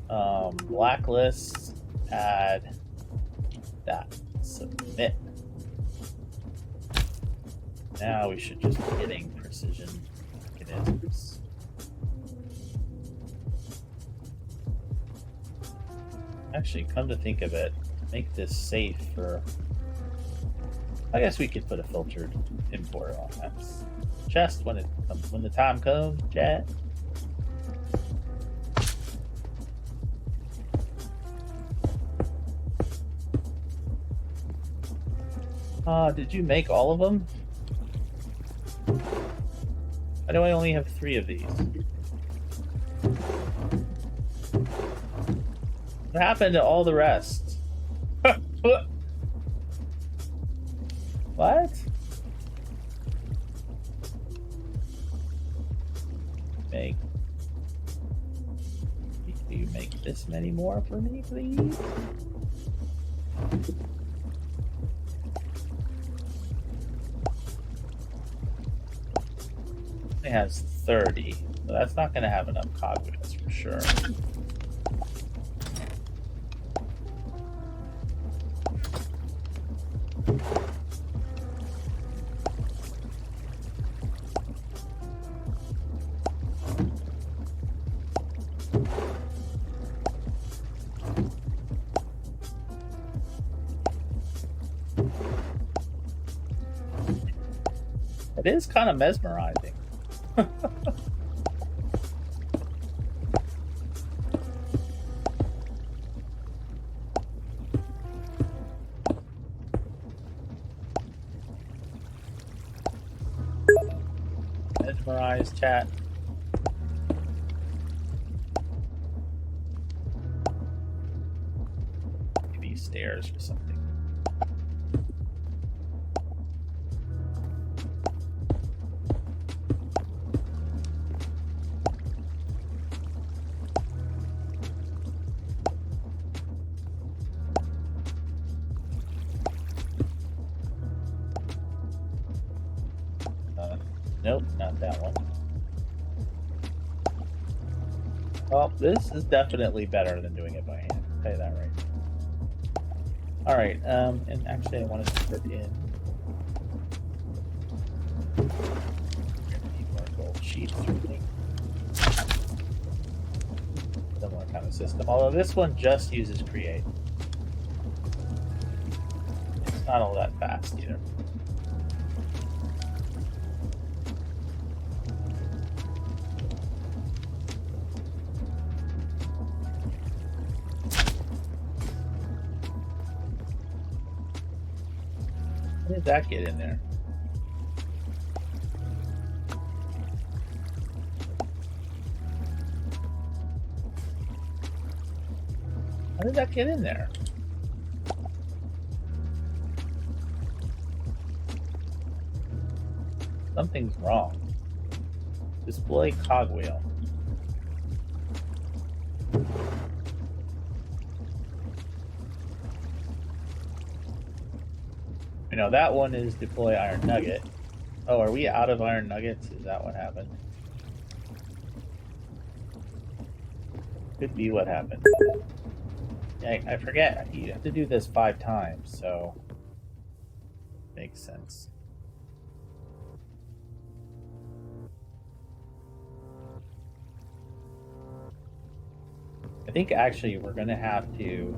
Blacklist, add that, submit. Now we should just be getting precision mechanisms. Actually, come to think of it, make this safe for... I guess we could put a filtered import on that chest when the time comes, chat. Did you make all of them? Why do I only have 3 of these? What happened to all the rest? What? make? Do you make this many more for me, please? It has 30. So that's not going to have enough cogwheels for sure. It is kind of mesmerizing. Mesmerized, chat. Maybe stairs or something. Nope, not that one. Well, this is definitely better than doing it by hand. I'll tell you that right. Alright, and actually I wanted to put in more gold sheets or anything. Similar kind of system. Although this one just uses create. It's not all that fast either. How did that get in there? How did that get in there? Something's wrong. Display cogwheel. You know, that one is deploy iron nugget. Oh, are we out of iron nuggets? Is that what happened? Could be what happened. Yeah, I forget. You have to do this 5 times, so makes sense. I think actually we're going to have to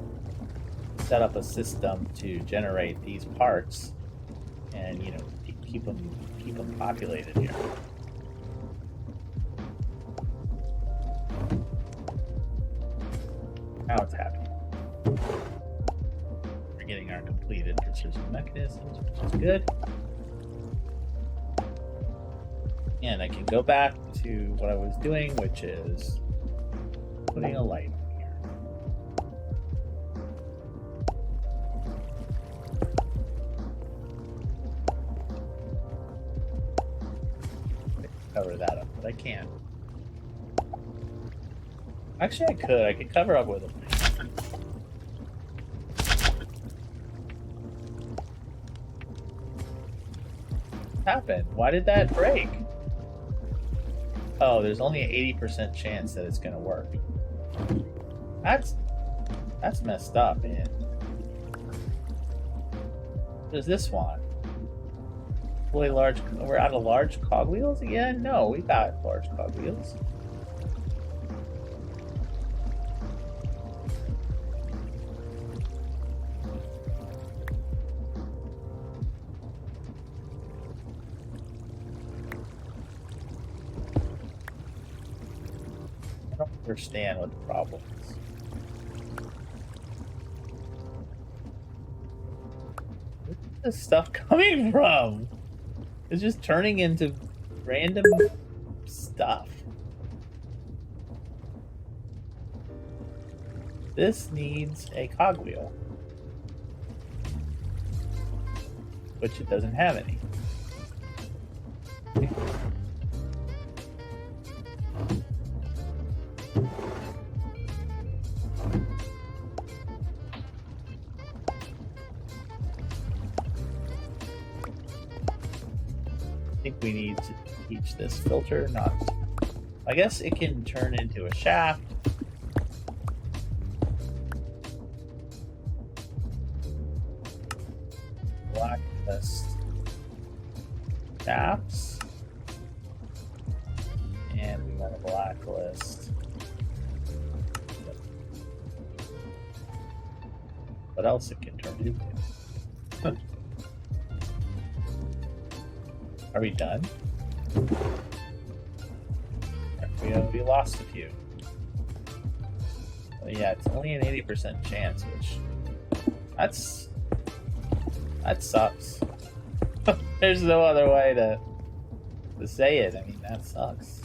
set up a system to generate these parts and, you know, keep them populated here. Now it's happening. We're getting our completed precision mechanisms, which is good. And I can go back to what I was doing, which is putting a light on here. Cover that up, but I can't. Actually, I could cover up with a lamp. What happened? Why did that break? Oh, there's only an 80% chance that it's gonna work. That's messed up, man. What does this want? Fully large. We're out of large cogwheels again? No, we got large cogwheels. I don't understand what the problem is. Where's this stuff coming from? It's just turning into random stuff. This needs a cogwheel, which it doesn't have any. think we need to teach this filter not. I guess it can turn into a shaft. Blacklist shafts. And we want a blacklist. What else it can turn into? Are we done? We lost a few. But yeah, it's only an 80% chance, which that sucks. There's no other way to say it. I mean, that sucks.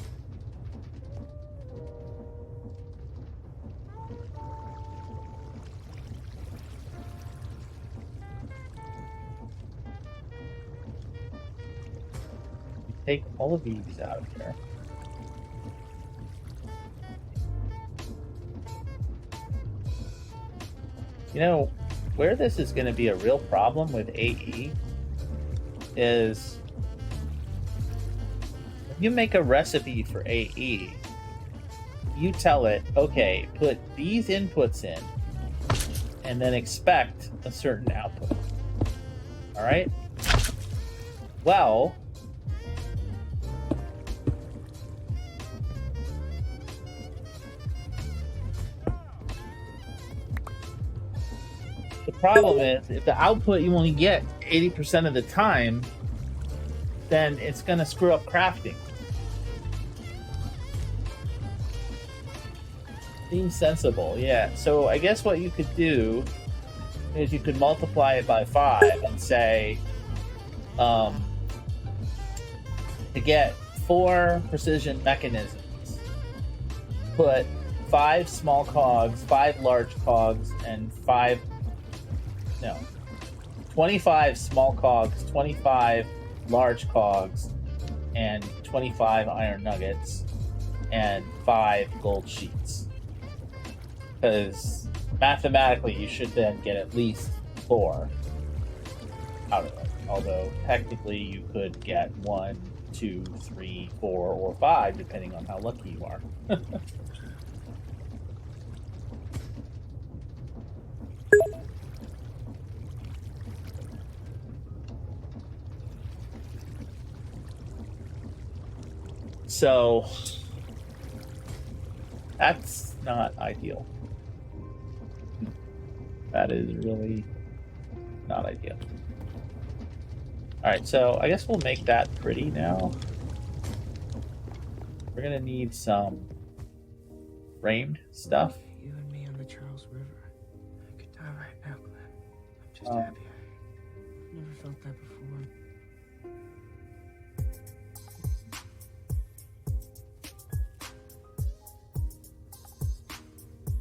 Take all of these out of here. You know, where this is going to be a real problem with AE is if you make a recipe for AE, you tell it, okay, put these inputs in and then expect a certain output. All right? Well, the problem is, if the output you only get 80% of the time, then it's going to screw up crafting. Seems sensible, yeah. So I guess what you could do is you could multiply it by 5 and say, to get 4 precision mechanisms, put 5 small cogs, 5 large cogs, and 25 small cogs, 25 large cogs, and 25 iron nuggets, and 5 gold sheets. Because mathematically, you should then get at least 4 out of it. Although technically, you could get 1, 2, 3, 4, or 5, depending on how lucky you are. So that's not ideal. That is really not ideal. Alright, so I guess we'll make that pretty now. We're gonna need some framed stuff. You and me on the Charles River. I could die right now, Glenn. I'm just happy. I've never felt that before.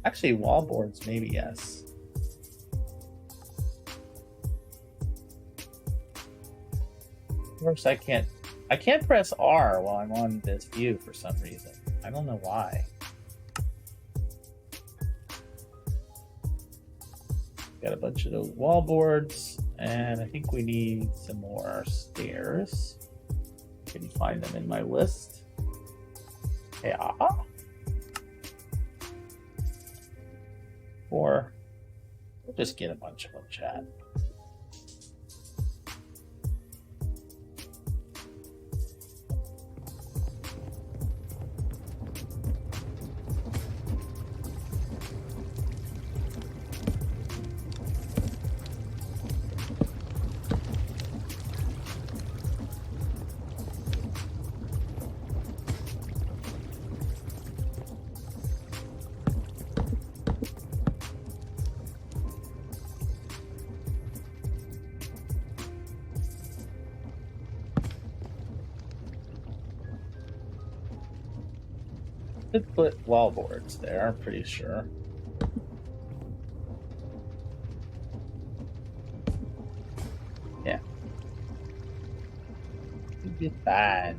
Actually, wall boards, maybe yes. Of course, I can't press R while I'm on this view for some reason. I don't know why. Got a bunch of those wall boards, and I think we need some more stairs. Can you find them in my list? Yeah. Or we'll just get a bunch of them, chat. Could put wall boards there, I'm pretty sure. Yeah. It'd be bad.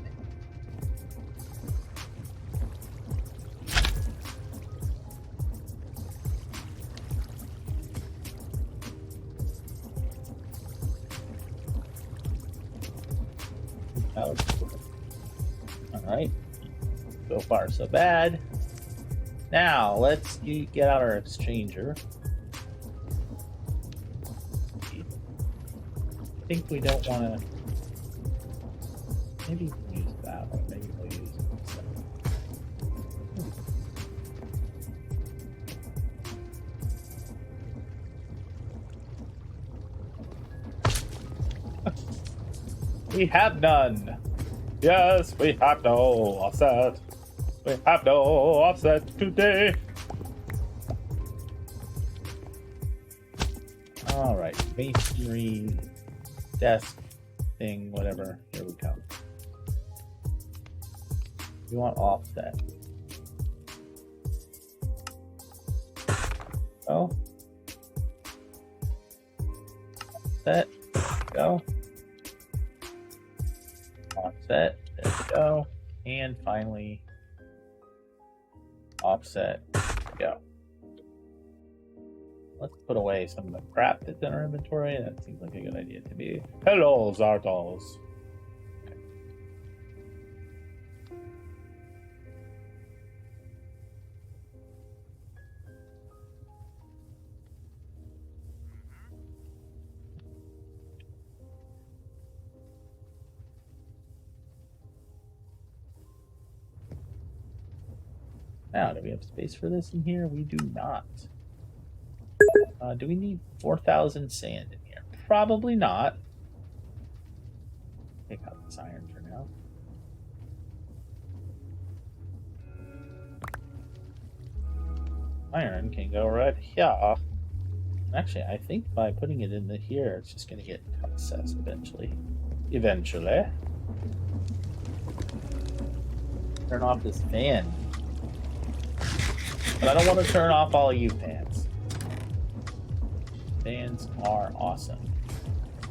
That was cool. Alright. So far, so bad. Now, let's get out our exchanger. I think we don't want to... Maybe we'll use that one. Maybe we'll use it instead. We have none. Yes, we have no offset. We have no offset today. All right, masonry, desk thing, whatever. Here we go. We want offset. Oh. Offset. Go. Offset. There we go. And finally, offset. Go. Let's put away some of the crap that's in our inventory. That seems like a good idea to me. Hello, Zardoz. Now, do we have space for this in here? We do not. Do we need 4,000 sand in here? Probably not. Take out this iron for now. Iron can go right here. Actually, I think by putting it in here, it's just going to get processed eventually. Eventually. Turn off this fan. But I don't want to turn off all of you fans. Fans are awesome.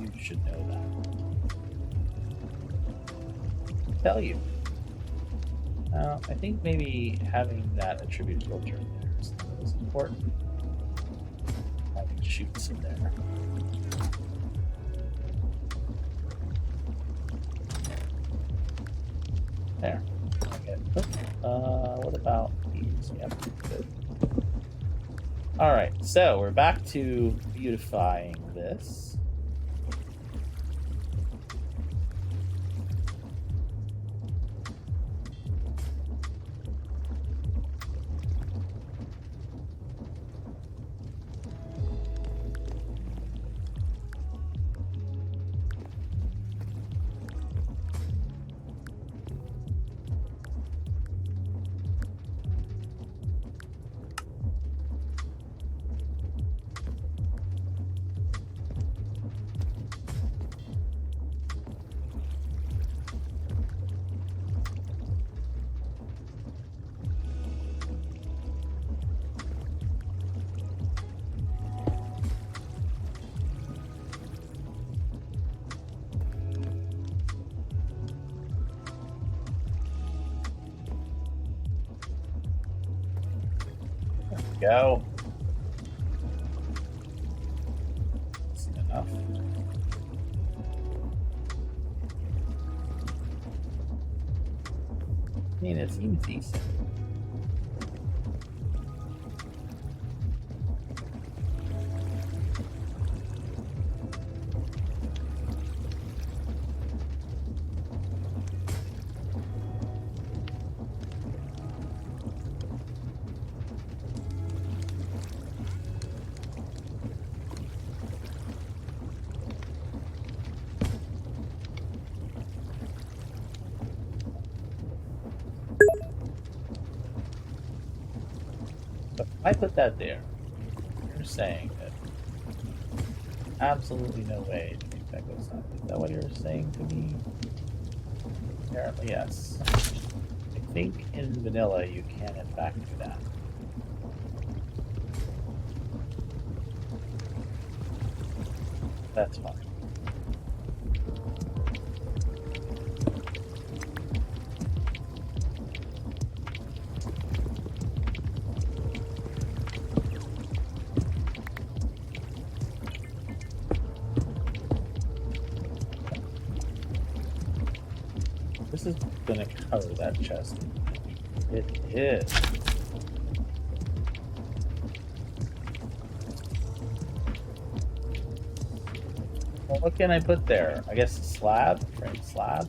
You should know that. Tell you. I think maybe having that attribute filter in there is important. Having shoots in there. There. Okay. What about these? Yep, good. Alright, so we're back to beautifying this. Go. That's enough. I mean, it seems decent. I put that there. You're saying that absolutely no way to make that go south. Is that what you're saying to me? Apparently, yes. I think in vanilla you can in fact do that. That's fine. This is gonna cover that chest. It is. Well, what can I put there? I guess a slab? Frame slab?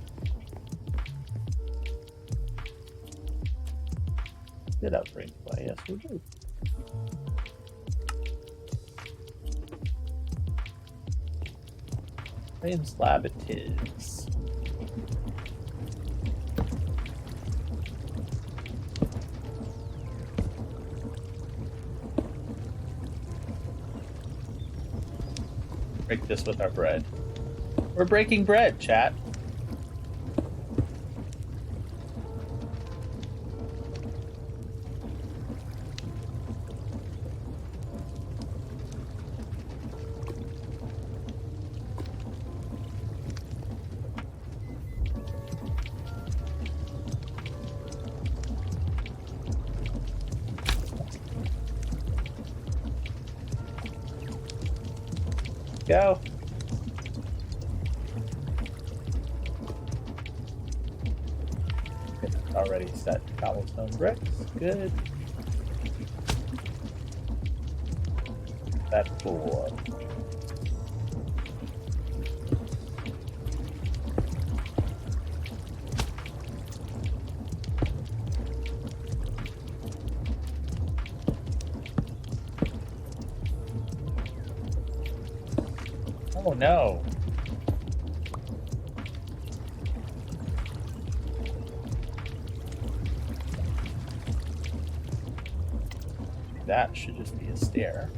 Did upgrade play? Yes, we do. Frame slab it is. Break this with our bread. We're breaking bread, chat. Go. Already set cobblestone bricks. Good. That 4. Oh no. That should just be a stair.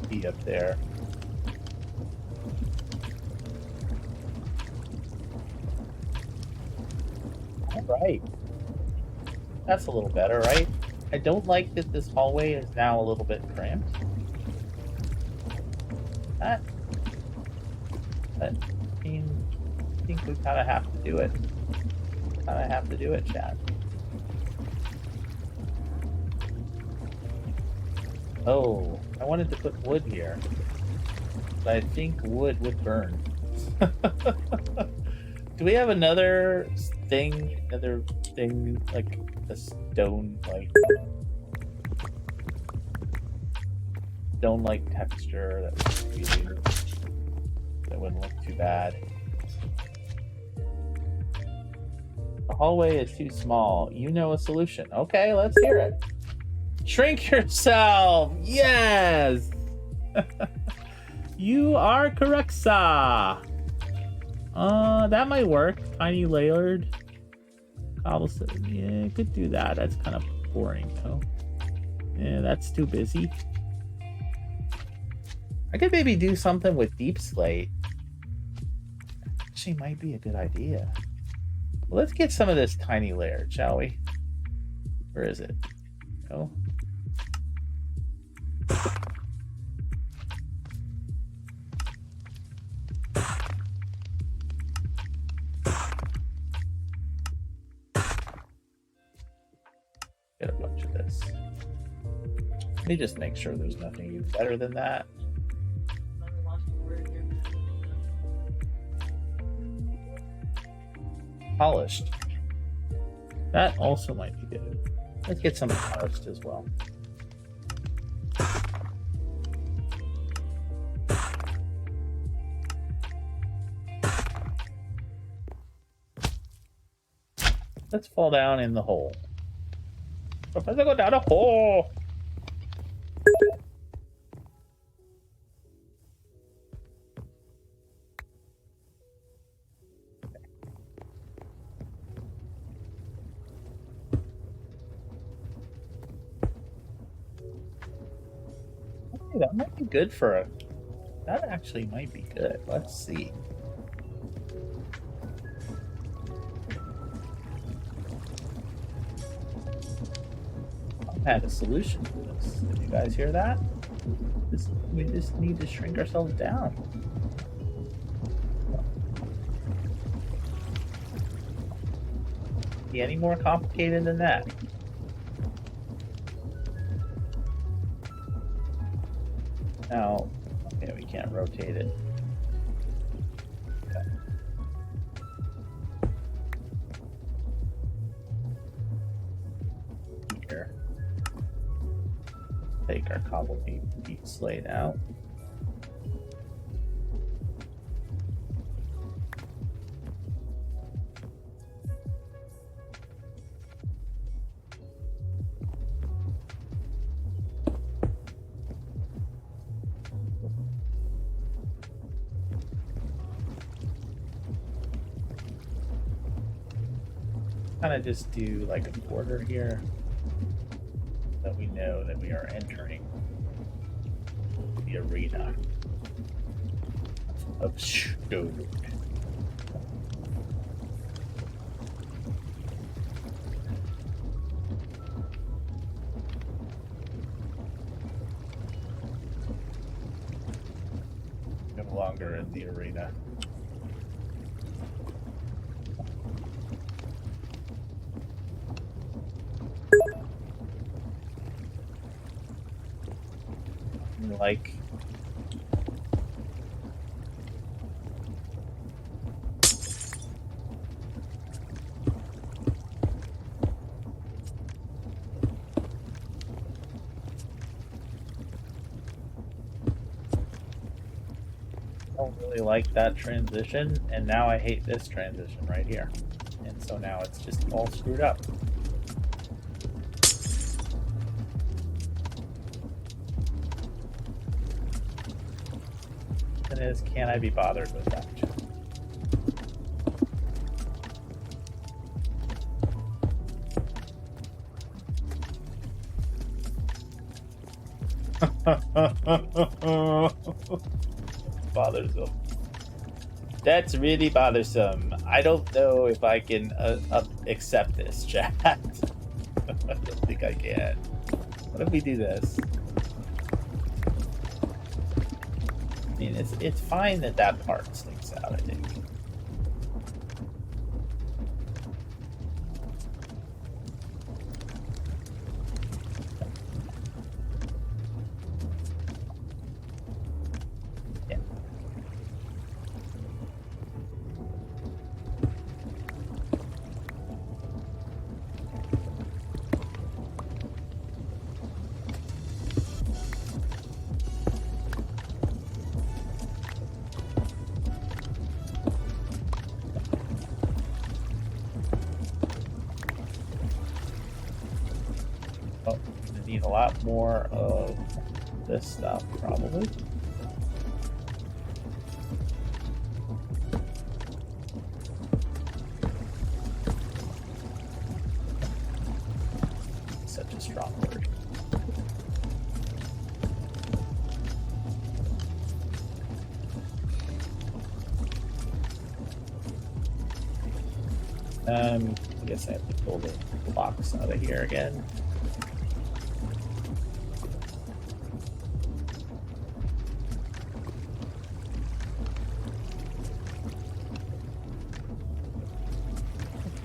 Be up there. All right. That's a little better, right? I don't like that this hallway is now a little bit cramped. That means I think we kind of have to do it. Kind of have to do it, chat. Oh, I wanted to put wood here, but I think wood would burn. Do we have another thing like a stone-like texture that wouldn't look too bad? The hallway is too small. You know a solution. Okay, let's hear it. Shrink yourself! Yes! You are correct, sir. That might work. Tiny layered cobblestone. Yeah, could do that. That's kind of boring, though. Yeah, that's too busy. I could maybe do something with deep slate. Actually, might be a good idea. Well, let's get some of this tiny layered, shall we? Where is it? Oh. Get a bunch of this. Let me just make sure there's nothing even better than that. Polished. That also might be good. Let's get some polished as well. Let's fall down in the hole. Professor, go down a hole. That might be good for a... That actually might be good. Let's see. I've had a solution to this. Did you guys hear that? We just need to shrink ourselves down. Be any more complicated than that? Now, okay, we can't rotate it. Okay. Here. Take our cobble beat slate out. Kind of just do like a border here so we know that we are entering the arena of stone. No longer in the arena. Like I don't really like that transition, and now I hate this transition right here, and so now it's just all screwed up. Is can I be bothered with that? Bothersome. That's really bothersome. I don't know if I can accept this, chat. I don't think I can. What if we do this? I mean, it's fine that that part sticks out, I think. Yeah. Need a lot more of this stuff, probably. Such a strong word. I guess I have to pull the blocks out of here again.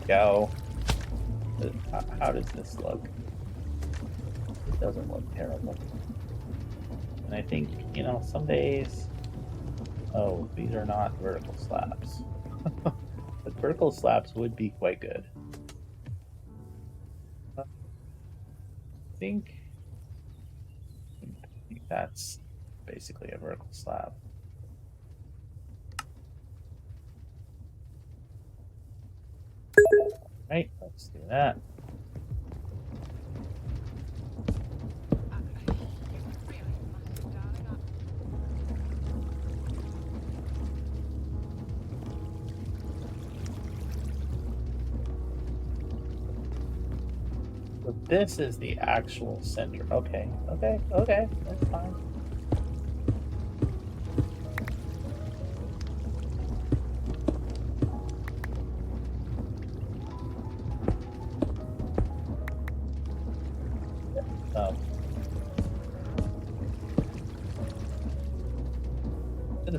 Go. How does this look? It doesn't look terrible. And I think, you know, some days... Oh, these are not vertical slabs. But vertical slabs would be quite good. I think that's basically a vertical slab. Right, let's do that. So this is the actual center. Okay, that's fine.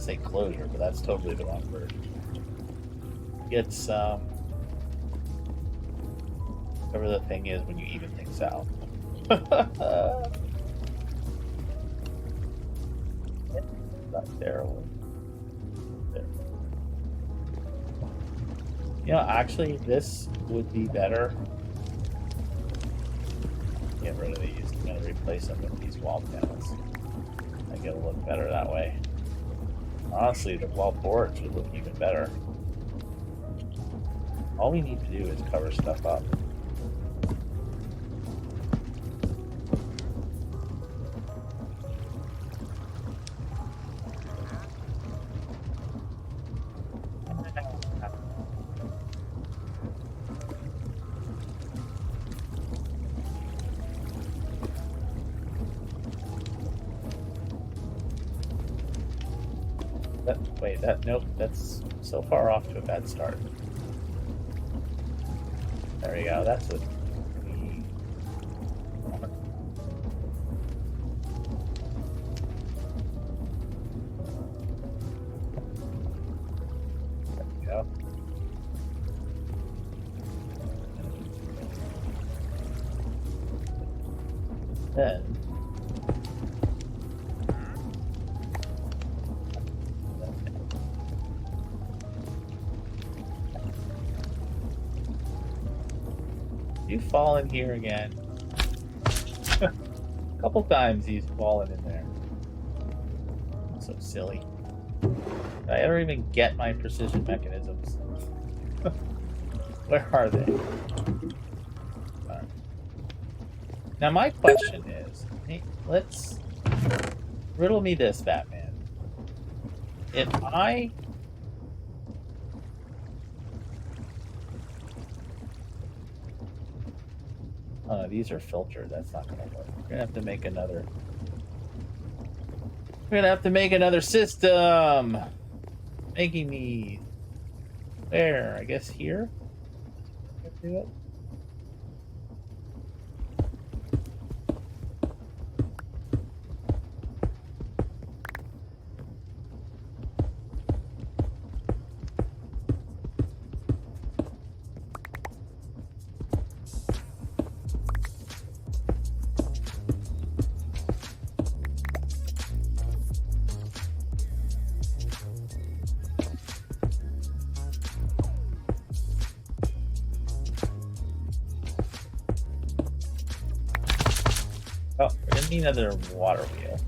say closure, but that's totally the wrong word. It's whatever the thing is when you even things out. Not there. There. You know, actually, this would be better. Get rid of these. I'm gonna replace them with these wall panels. I get a look better that way. Honestly, the wall boards would look even better. All we need to do is cover stuff up. Nope, that's so far off to a bad start. There we go, that's what we want. There we go. Then you fall in here again. A couple times he's fallen in there. So silly. Did I ever even get my precision mechanisms? Where are they? Right. Now my question is, hey, let's riddle me this, Batman. If I these are filtered. That's not gonna work. We're gonna have to make another. We're gonna have to make another system. Making these. Where? I guess here. Do it. Oh, we're gonna need another water wheel.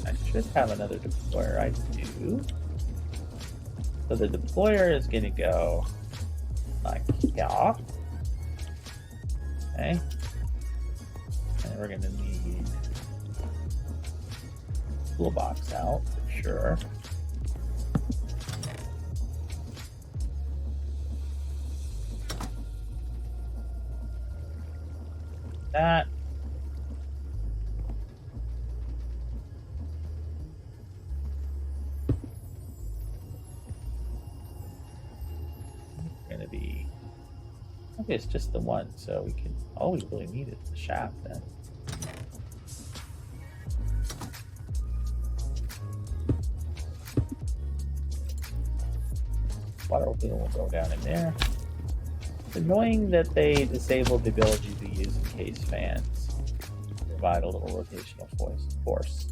I should have another deployer. I do. So the deployer is gonna go like yeah. Okay. And we're gonna need toolbox out for sure. That gonna be okay, it's just the one, so we can all we really need is the shaft then. Water wheel will go down in there. It's annoying that they disabled the ability to use encased fans to provide a little rotational force.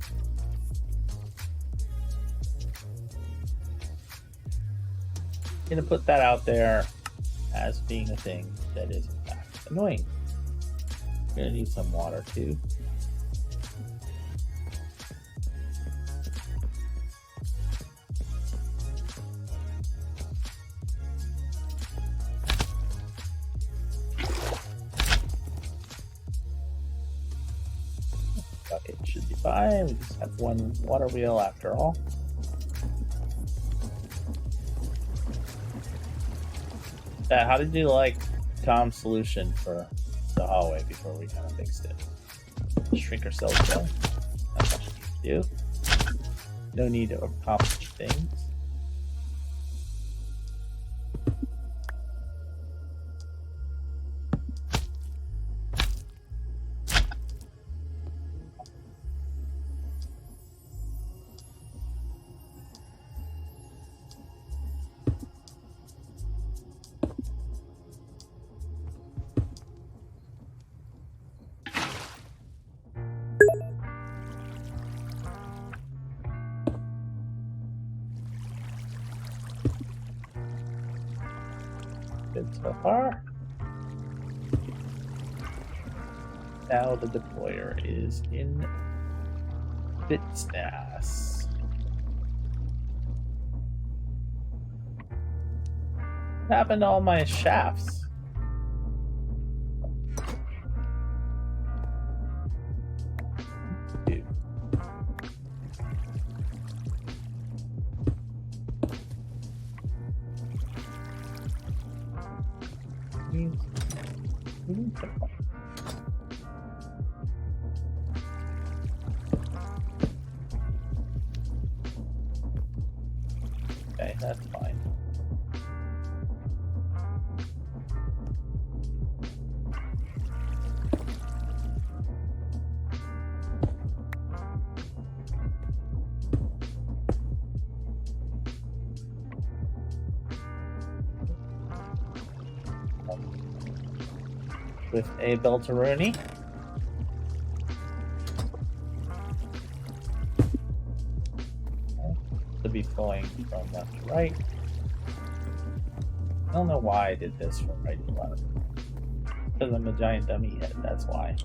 I'm gonna put that out there as being a thing that is in fact annoying. We're gonna need some water too. Bucket should be fine. We just have one water wheel after all. How did you like Tom's solution for the hallway before we kind of fixed it? Shrink ourselves down. Not much we need to do. No need to accomplish things. good so far. Now the deployer is in Bitsnas. What happened to all my shafts? Dude. Okay, that's fine. With a Belteroni. To be flowing from left to right. I don't know why I did this from right to left. Because I'm a giant dummy head, that's why.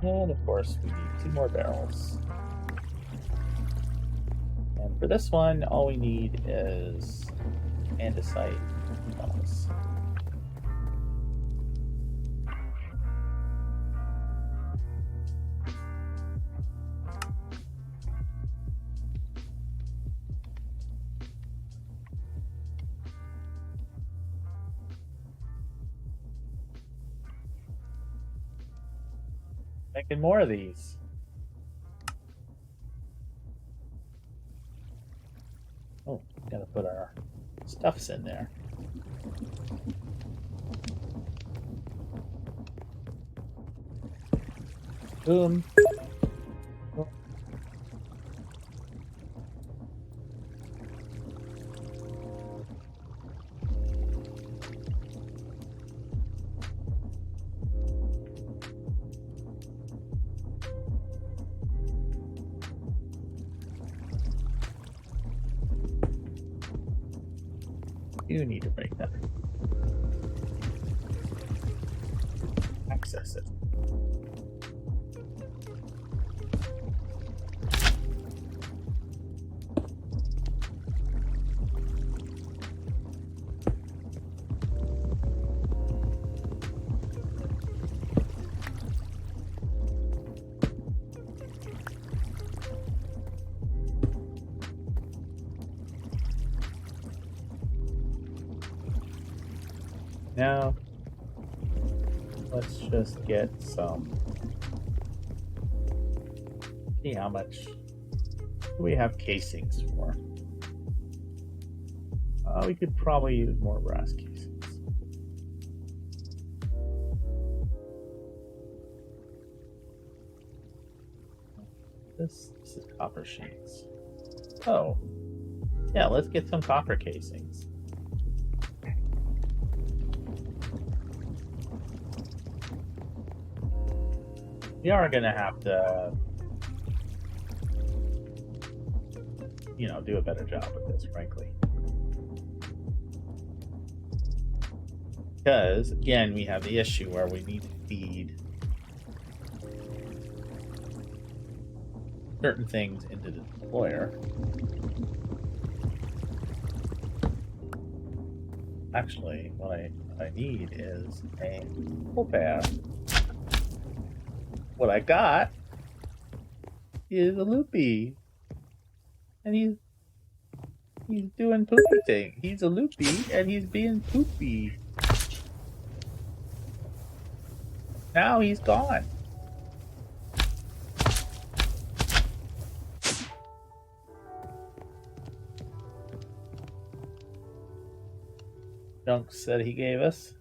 And of course, we need 2 more barrels. And for this one, all we need is andesite metals. Making more of these. Oh, gotta put our stuffs in there. Boom. You need to break that. Access it. Now, let's just get some. See how much do we have casings for? We could probably use more brass casings. This is copper sheets. Oh, yeah, let's get some copper casings. We are gonna have to, do a better job with this, frankly. Because, again, we have the issue where we need to feed certain things into the deployer. Actually, what I need is a full pair. What I got is a loopy. And he's doing poopy thing. He's a loopy and he's being poopy. Now he's gone. Dunks that he gave us.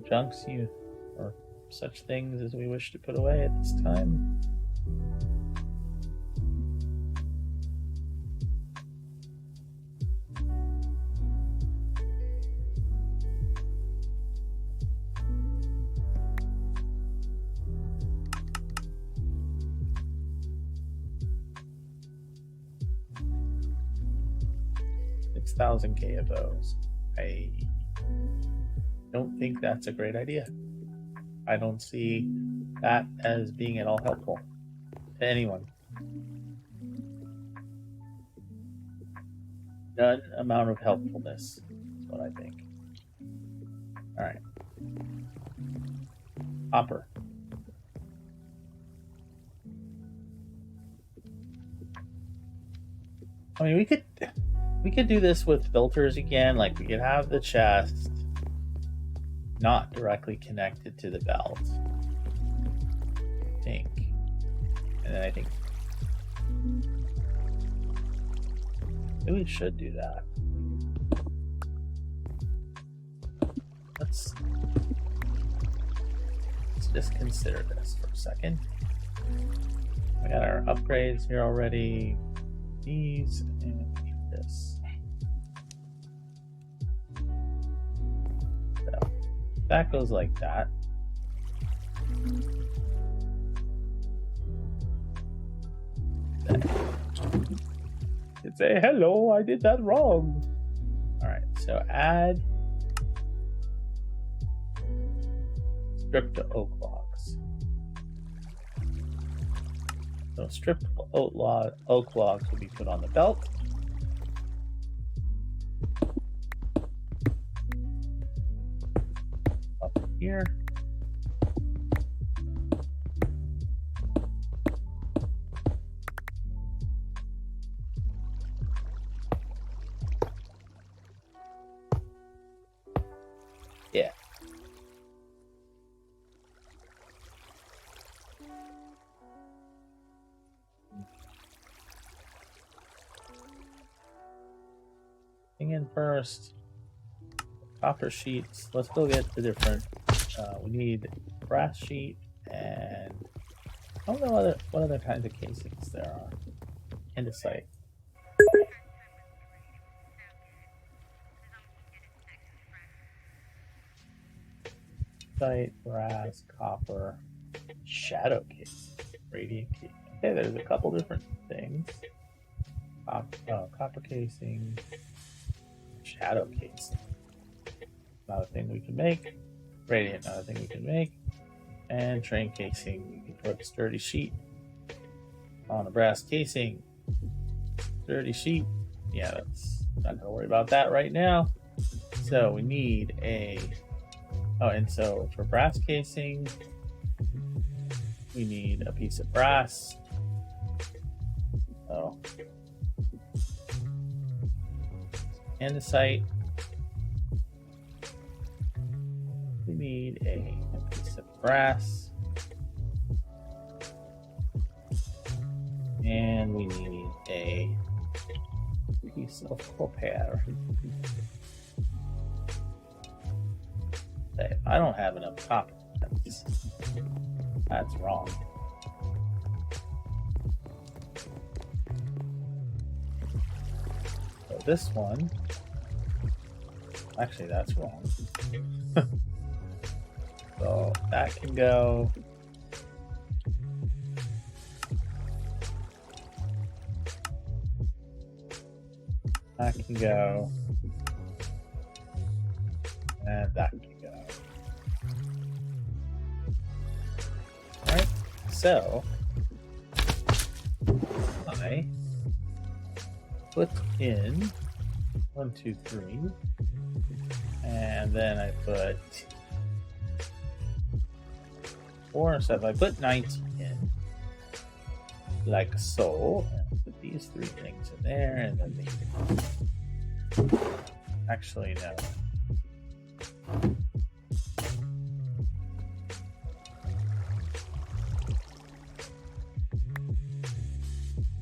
junks you or such things as we wish to put away at this time. K of those. I don't think that's a great idea. I don't see that as being at all helpful to anyone. None amount of helpfulness is what I think. Alright. Hopper. I mean, we could do this with filters again. Like, we could have the chest not directly connected to the belt, I think. And then I think maybe we should do that. Let's just consider this for a second. We got our upgrades here already. These and this. So that goes like that. You say, hello, I did that wrong. Alright, so add strip to oak logs. So stripped oak logs will be put on the belt. Up here. Yeah. Thing in first. Copper sheets. Let's go get the different. We need brass sheet and I don't know what other kinds of casings there are. Andesite. Andesite, brass, copper, shadow casing, radiant casing. Okay, there's a couple different things. Copper casing, shadow casing. Not a thing we can make. Radiant, not a thing we can make. And train casing, we can put a sturdy sheet on a brass casing. Sturdy sheet. Yeah, that's not gonna worry about that right now. So we need a and so for brass casing, we need a piece of brass. Oh. Andesite. We need a piece of brass. And we need a piece of copper. If I don't have enough copper, that's wrong. So this one, actually that's wrong. So that can go. That can go. And that can go. Alright, so I put in 1, 2, 3, and then I put 4 and 7. I put 19 in, like so. And put these 3 things in there, and then these. Actually, no.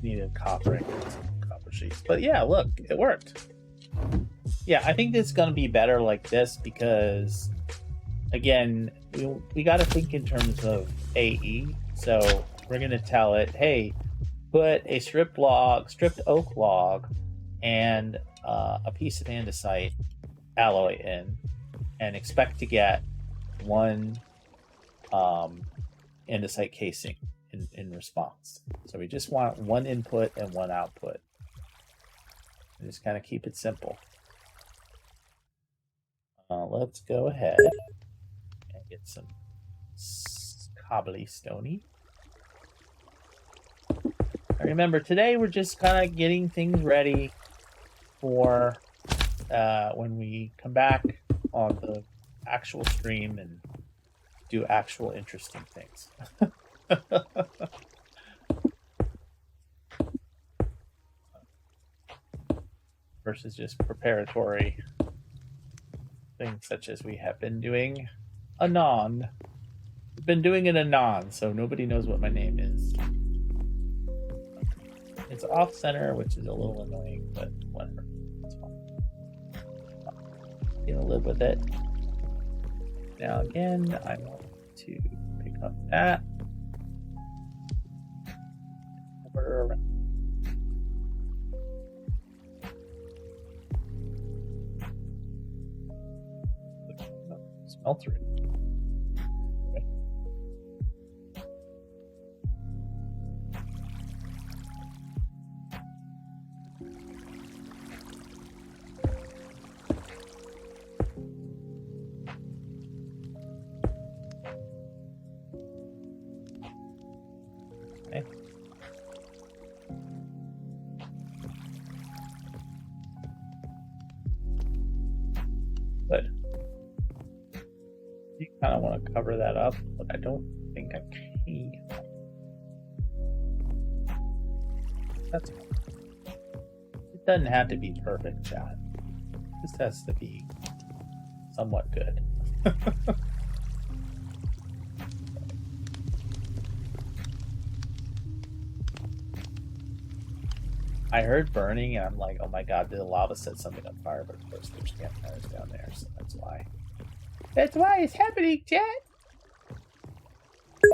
Needed copper and copper sheets, but yeah, look, it worked. Yeah, I think it's gonna be better like this because again, we got to think in terms of AE. So we're going to tell it, hey, put a stripped oak log, and a piece of andesite alloy in, and expect to get one andesite casing in response. So we just want one input and one output. And just kind of keep it simple. Let's go ahead and get some cobbly stony. Remember, today we're just kind of getting things ready for when we come back on the actual stream and do actual interesting things. Versus just preparatory things such as we have been doing anon. We've been doing it anon, so nobody knows what my name is. It's off center, which is a little annoying, but whatever. It's fine. Gonna live with it. Now again, I want to pick up that. Order around. Smelter it. But you kind of want to cover that up, but I don't think I can. That's fine. It doesn't have to be perfect, chat. This has to be somewhat good. I heard burning, and I'm like, oh my god, the lava set something on fire, but of course there's campfires down there, so that's why. That's why it's happening, chat! There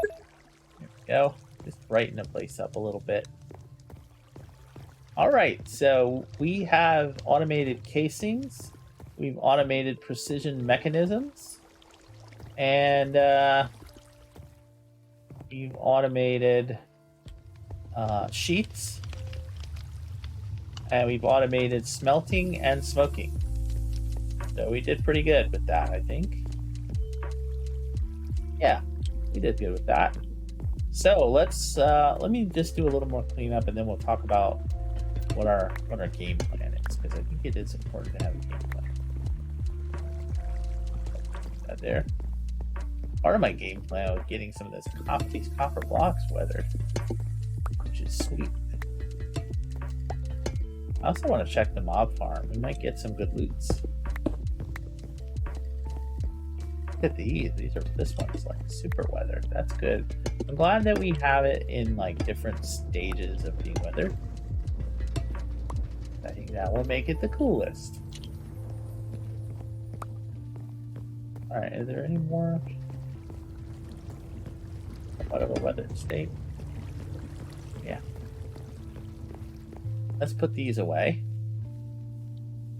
we go. Just brighten the place up a little bit. Alright, so we have automated casings, we've automated precision mechanisms, and we've automated sheets. And we've automated smelting and smoking. So we did pretty good with that, I think. Yeah, we did good with that. So let's let me just do a little more cleanup, and then we'll talk about what our game plan is, because I think it is important to have a game plan. That there. Part of my game plan was getting some of these copper blocks weathered, which is sweet. I also want to check the mob farm. We might get some good loots. Look at these. This one's like super weathered. That's good. I'm glad that we have it in like different stages of being weathered. I think that will make it the coolest. Alright, is there any more? What of a weathered state? Yeah. Let's put these away.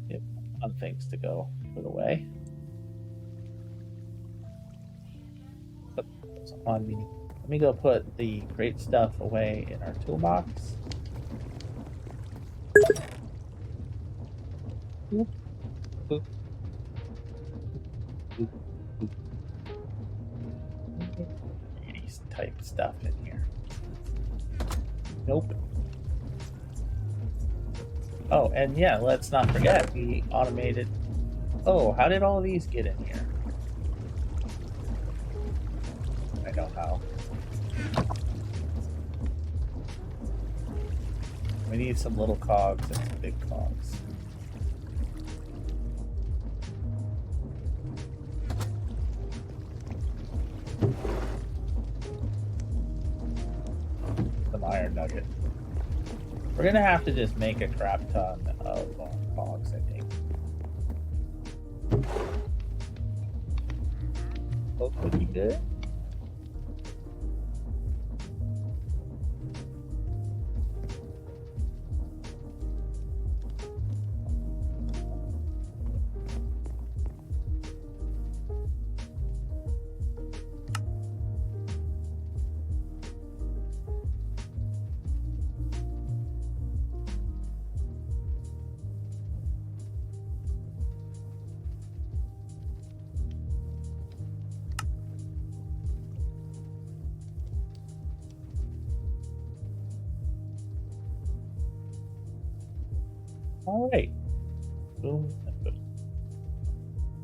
We have fun things to go put away. Put those on me. Let me go put the great stuff away in our toolbox. Boop. Boop. Boop. Boop. These type stuff in here. Nope. Oh, and yeah, let's not forget, we automated... Oh, how did all of these get in here? I know how. We need some little cogs and some big cogs. Some iron nugget. We're gonna have to just make a crap ton of cogs, I think. Both looking good. All right. Boom. And boom.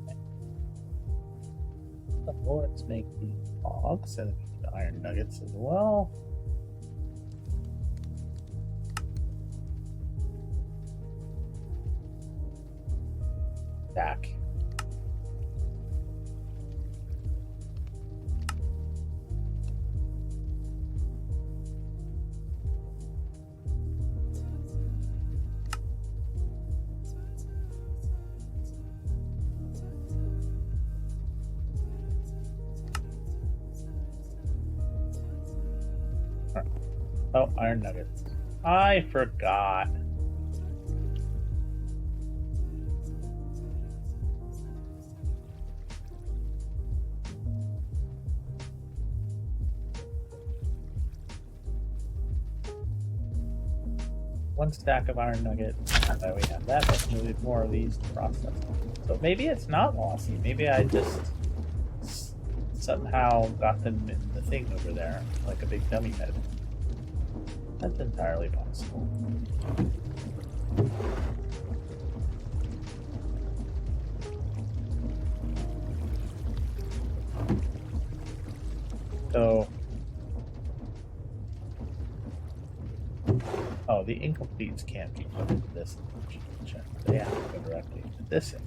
Okay. So let's make the logs and the iron nuggets as well. Stack. Oh, iron nuggets. I forgot. One stack of iron nuggets. Now that we have that, let's move more of these to process. So maybe it's not lossy. Maybe I just somehow got them in the thing over there, like a big dummy head. That's entirely possible. So, oh, the incompletes can't be put into this image. They have to go directly into this image.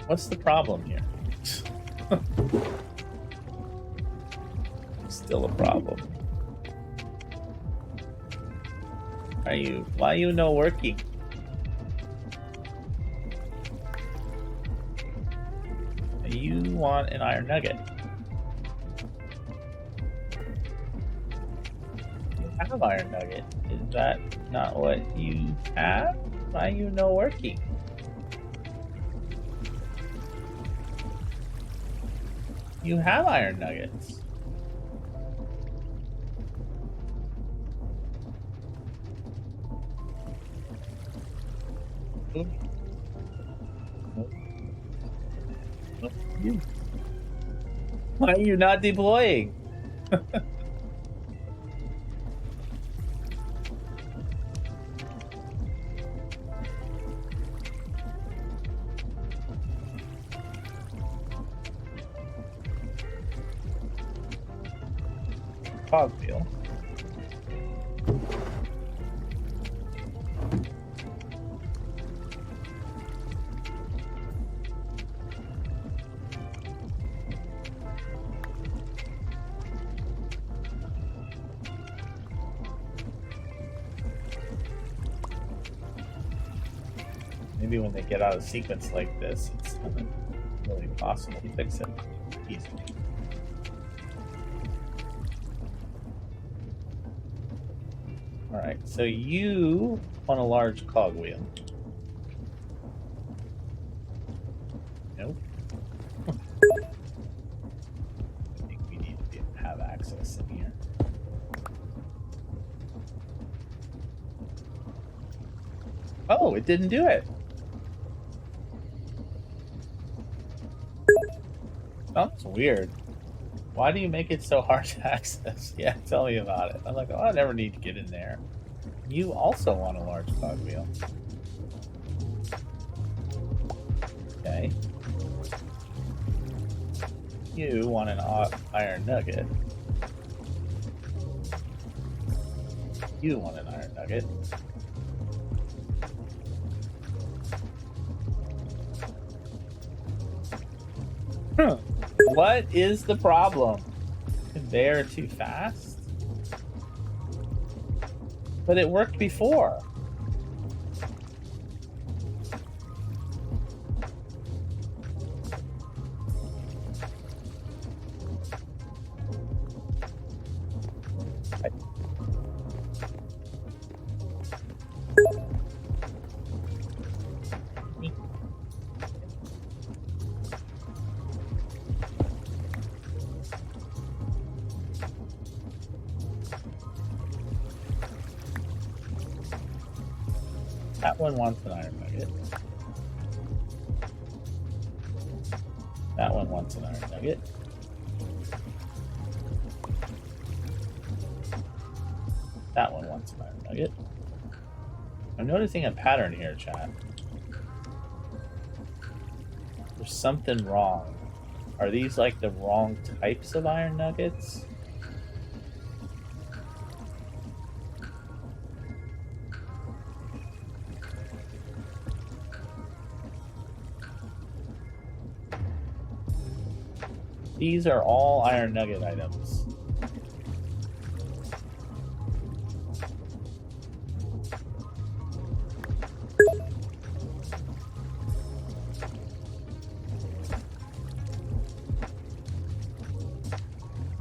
What's the problem here? Still a problem. Why are you no working? You want an iron nugget. You have iron nugget. Is that not what you have? Why are you no working? You have iron nuggets. Nope. Nope. Nope. You. Why are you not deploying? Cogwheel. Maybe when they get out of sequence like this, it's not really possible to fix it easily. Alright, so you want a large cogwheel. Nope. I think we need to have access in here. Oh, it didn't do it. That's weird. Why do you make it so hard to access? Yeah, tell me about it. I'm like, oh, I never need to get in there. You also want a large cogwheel. Okay. You want an iron nugget. You want an iron nugget. What is the problem? Conveyor too fast? But it worked before. That one wants an iron nugget. That one wants an iron nugget. That one wants an iron nugget. I'm noticing a pattern here, chat. There's something wrong. Are these like the wrong types of iron nuggets? These are all iron nugget items.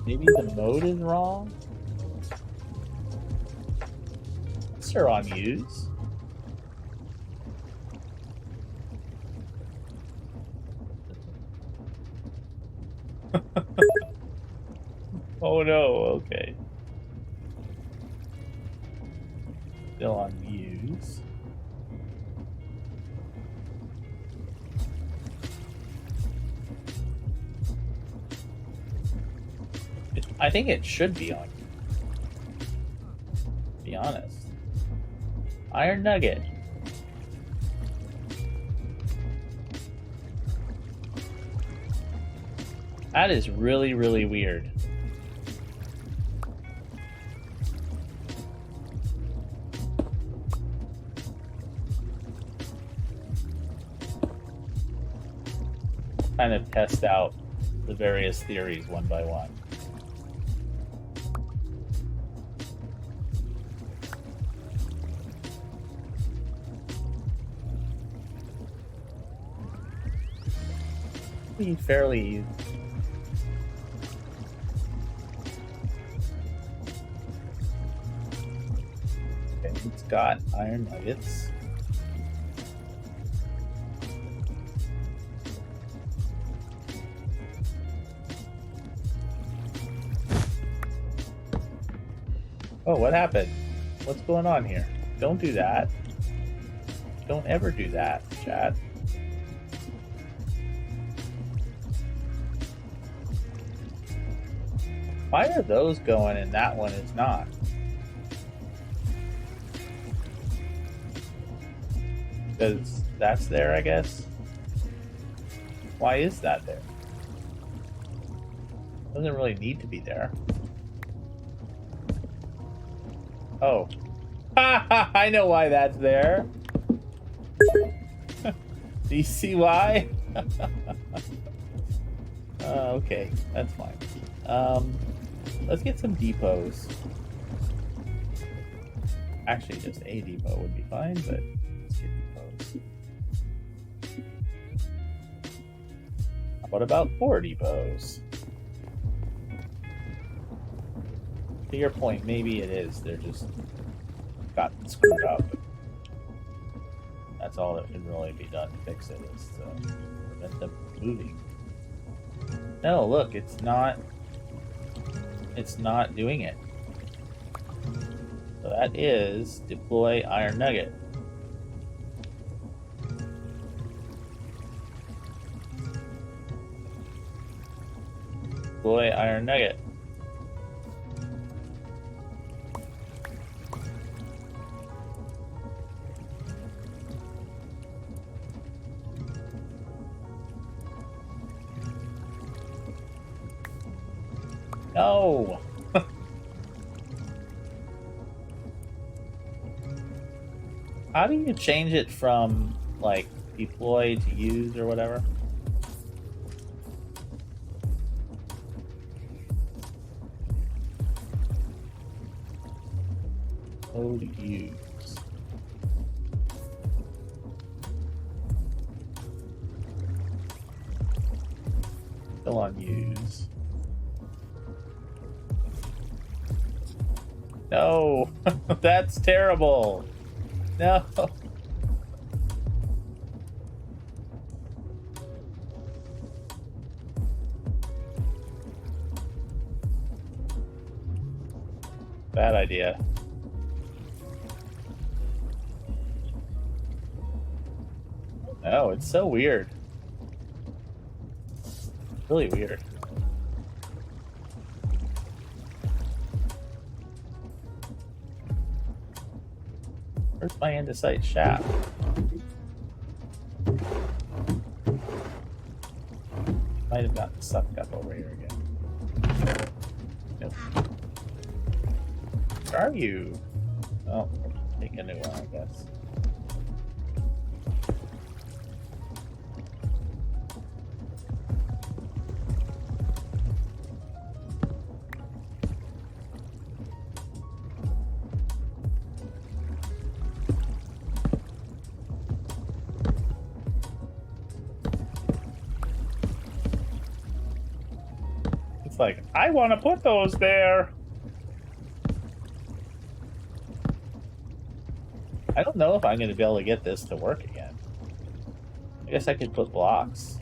Maybe the mode is wrong? They're on use. Oh no, okay. Still on use. I think it should be on. To be honest. Iron nugget. That is really, really weird. Kind of test out the various theories one by one. Be fairly easy. Okay, it's got iron nuggets. Oh, what happened? What's going on here? Don't do that. Don't ever do that, chat. Why are those going and that one is not? Because that's there, I guess. Why is that there? Doesn't really need to be there. Oh. Ha ha! I know why that's there. Do you see why? Okay, that's fine. Let's get some depots. Actually, just a depot would be fine, but let's get depots. What about 4 depots? To your point, maybe it is. They're just got screwed up. That's all that can really be done to fix it, is to prevent them from moving. No, look, it's not doing it. So that is deploy iron nugget. Deploy iron nugget. No. How do you change it from like deploy to use or whatever? Load use. Still on use. No, that's terrible. No. Bad idea. No, it's so weird. Really weird. Where's my andesite shaft? Might have gotten sucked up over here again. Nope. Where are you? Oh, take a new one, I guess. It's like, I want to put those there. I don't know if I'm going to be able to get this to work again. I guess I could put blocks.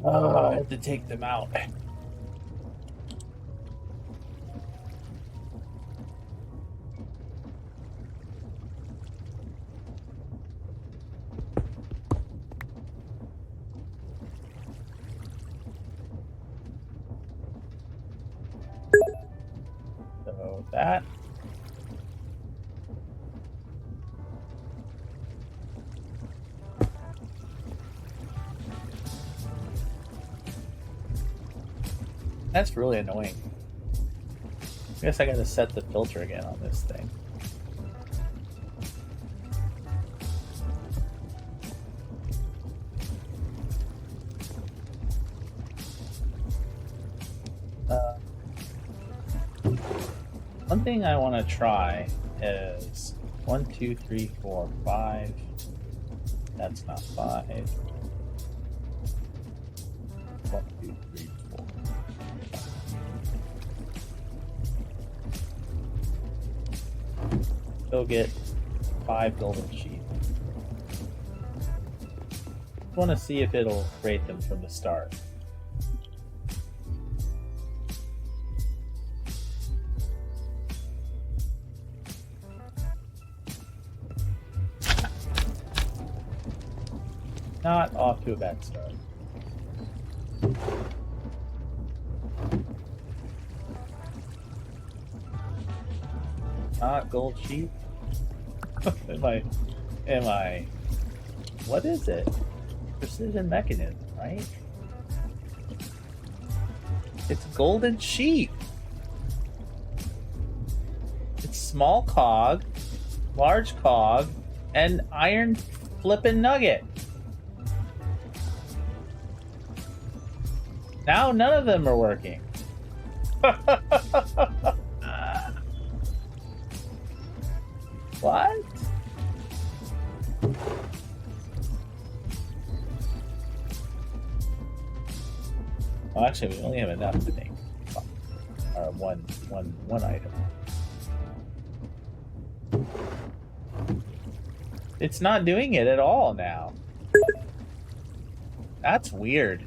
Oh, I have to take them out. So that. That's really annoying. I guess I gotta set the filter again on this thing. One thing I want to try is 1, 2, 3, 4, 5. That's not 5. 1, 2, 3, 4. Go get 5 golden sheep. I want to see if it'll rate them from the start. Not off to a bad start. Not gold sheep. Am I? What is it? Precision mechanism, right? It's golden sheep. It's small cog, large cog, and iron flippin' nugget. Now none of them are working. What? Well, actually, we only have enough to make one item. It's not doing it at all now. That's weird.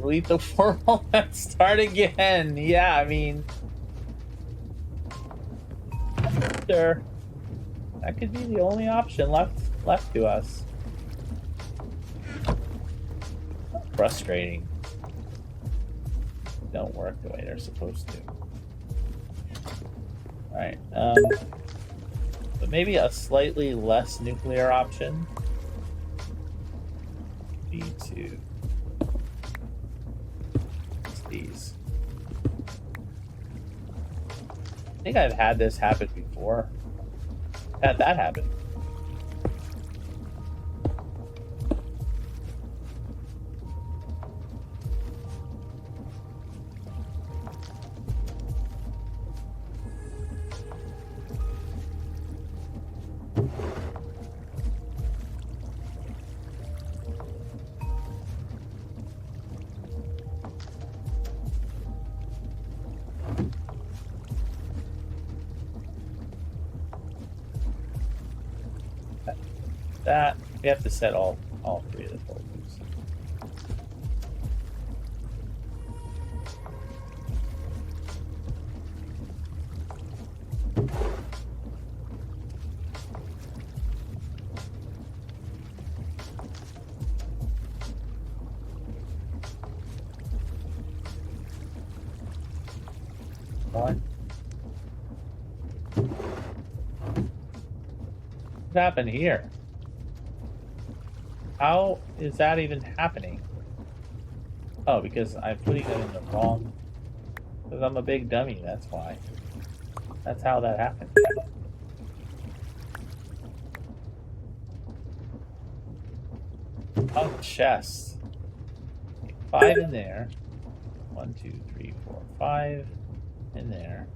Delete the portal and start again. Yeah, I mean, sure. That could be the only option left to us. Frustrating. Don't work the way they're supposed to. Alright, but maybe a slightly less nuclear option would be to these. I think I've had this happen before. Had that happen. That we have to set all three of the folders. One. What happened here? How is that even happening? Oh, because I'm putting it in the wrong... Because I'm a big dummy, that's why. That's how that happened. Oh, chest. 5 in there. 1, 2, 3, 4, 5 in there.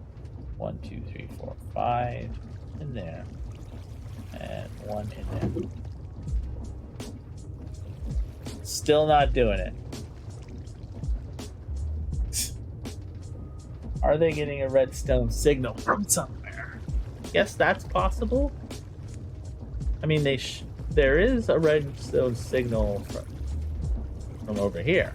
1, 2, 3, 4, 5 in there. And 1 in there. Still not doing it. Are they getting a redstone signal from somewhere? Guess that's possible. I mean, there is a redstone signal from over here.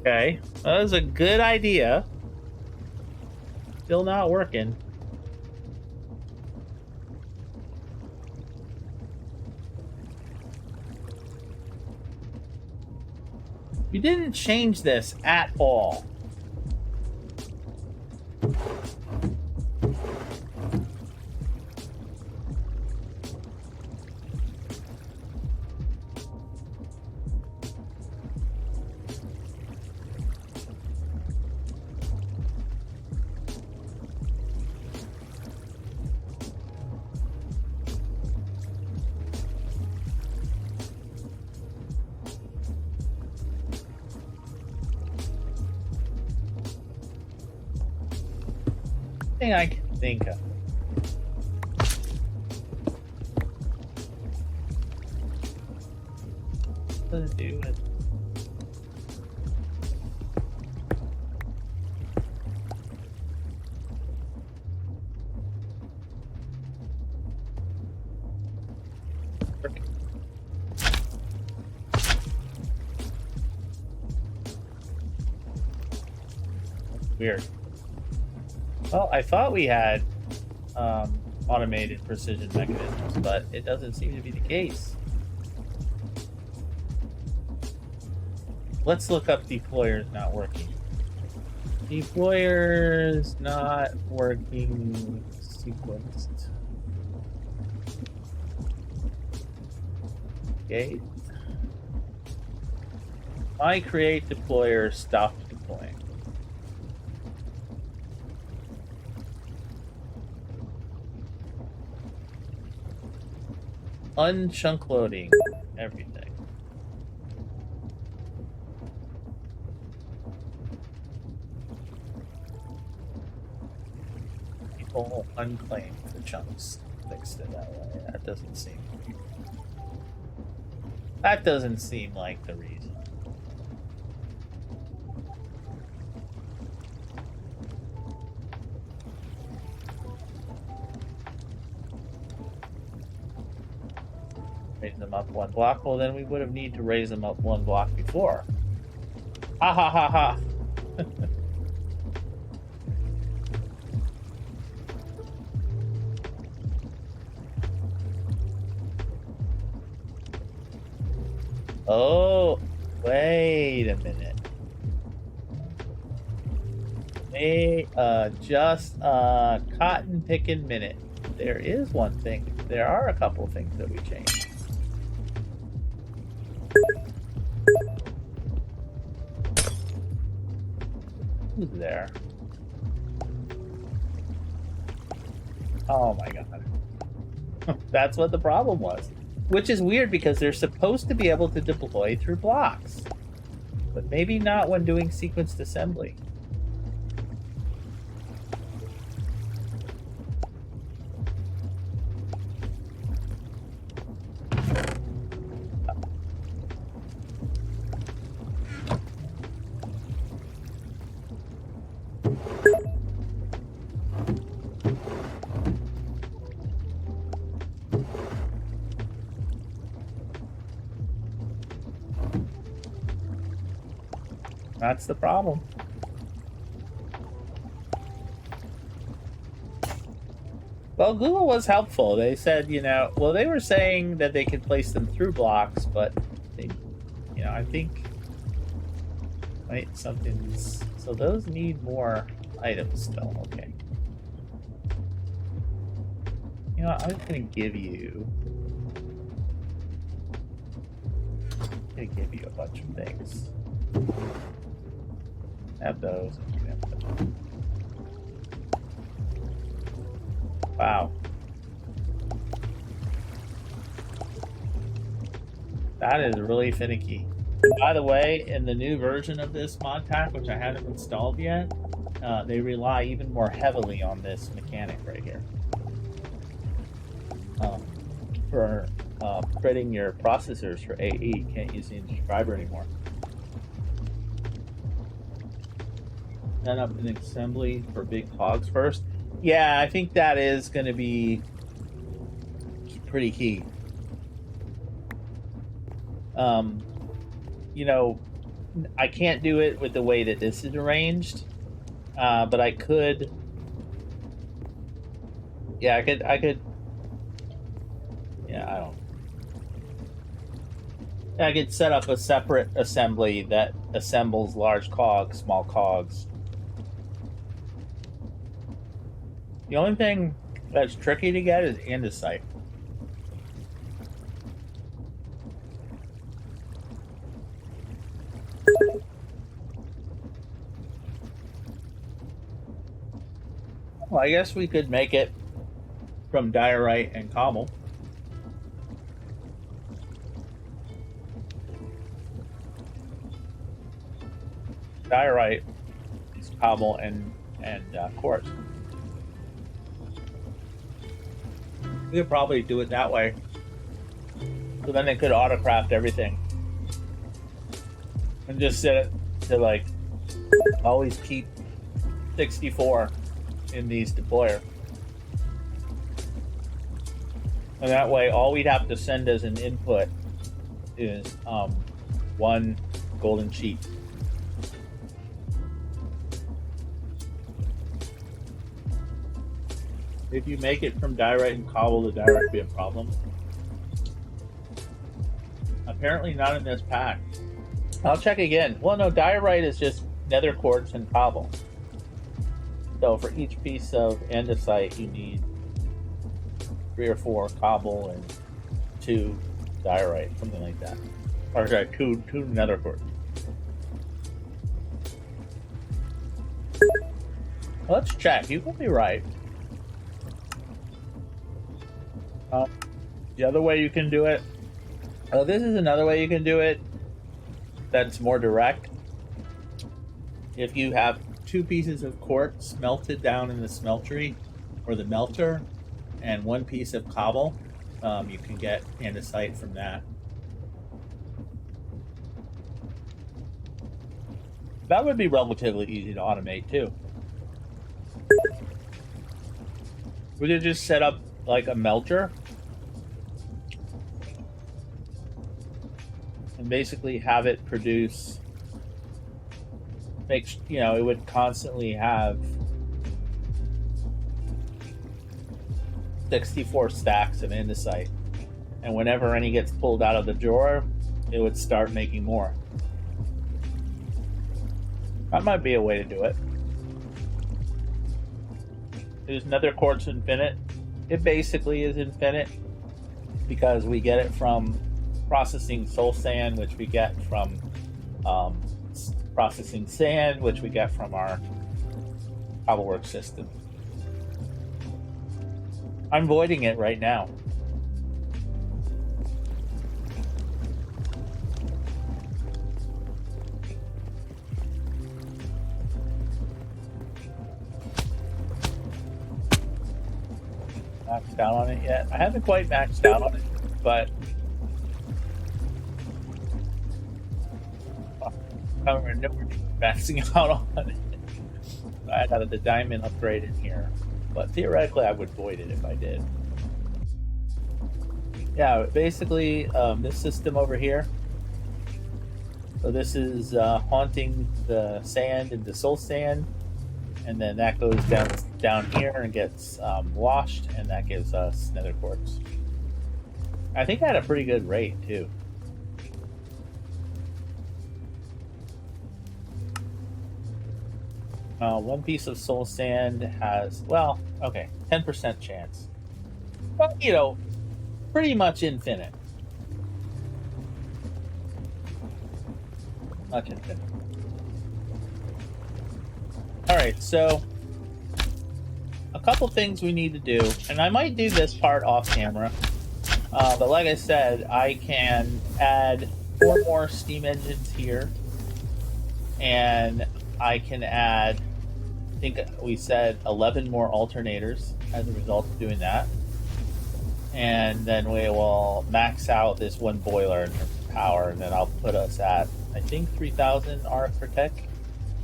Okay, that was a good idea. Still not working. We didn't change this at all. Thing I can think of. What to do with weird. Well, I thought we had automated precision mechanisms, but it doesn't seem to be the case. Let's look up deployers not working. Deployers not working sequenced. Okay. I create deployer, stop deploying. Unchunk loading everything. Oh, unclaimed the chunks. Fixed it that way. That doesn't seem. That doesn't seem like the reason. Raise them up one block. Well, then we would have need to raise them up one block before. Ha ha ha ha. Oh, wait a minute. Just a cotton picking minute. There is one thing. There are a couple of things that we changed. Who's there? Oh my god. That's what the problem was. Which is weird because they're supposed to be able to deploy through blocks. But maybe not when doing sequenced assembly. That's the problem. Well, Google was helpful. They said, well, they were saying that they could place them through blocks, but they, I think, wait, something's, so those need more items still. Okay. I'm just gonna give you a bunch of things. Have those. Wow. That is really finicky. And by the way, in the new version of this mod pack, which I haven't installed yet, they rely even more heavily on this mechanic right here. For threading your processors for AE, you can't use the inscriber anymore. Set up an assembly for big hogs first. Yeah, I think that is going to be pretty key. I can't do it with the way that this is arranged, but I could. Yeah, I could. Yeah, I don't. I could set up a separate assembly that assembles large cogs, small cogs. The only thing that's tricky to get is andesite. Well, I guess we could make it from diorite and cobble. Diorite is cobble and quartz. We could probably do it that way. So then they could autocraft everything. And just set it to like always keep 64 in these deployer. And that way all we'd have to send as an input is one golden sheet. If you make it from diorite and cobble, the diorite would be a problem. Apparently not in this pack. I'll check again. Well, no, diorite is just nether quartz and cobble. So for each piece of andesite, you need 3 or 4 cobble and 2 diorite, something like that. Or sorry, 2 nether quartz. Let's check. You could be right. The other way you can do it. Oh, this is another way you can do it. That's more direct. If you have 2 pieces of quartz melted down in the smeltery, or the melter, and 1 piece of cobble. You can get andesite from that. That would be relatively easy to automate too. We could just set up like a melter and basically have it produce, it would constantly have 64 stacks of andesite, and whenever any gets pulled out of the drawer, it would start making more. That might be a way to do it. There's Nether Quartz Infinite. It basically is infinite because we get it from processing soul sand, which we get from processing sand, which we get from our cobblework system. I'm voiding it right now. Maxed out on it yet? I haven't quite maxed out on it, but I'm never maxing out on it. I got the diamond upgrade in here, but theoretically I would void it if I did. Yeah, basically this system over here. So this is haunting the sand into soul sand, and then that goes down here and gets washed, and that gives us nether quartz. I think I had a pretty good rate too. One piece of soul sand has, 10% chance. But, pretty much infinite. Much infinite. Alright, so a couple things we need to do, and I might do this part off camera, but like I said, I can add 4 more steam engines here, and I can add, I think we said 11 more alternators as a result of doing that. And then we will max out this one boiler in terms of power, and then I'll put us at, I think, 3,000 RF per tech,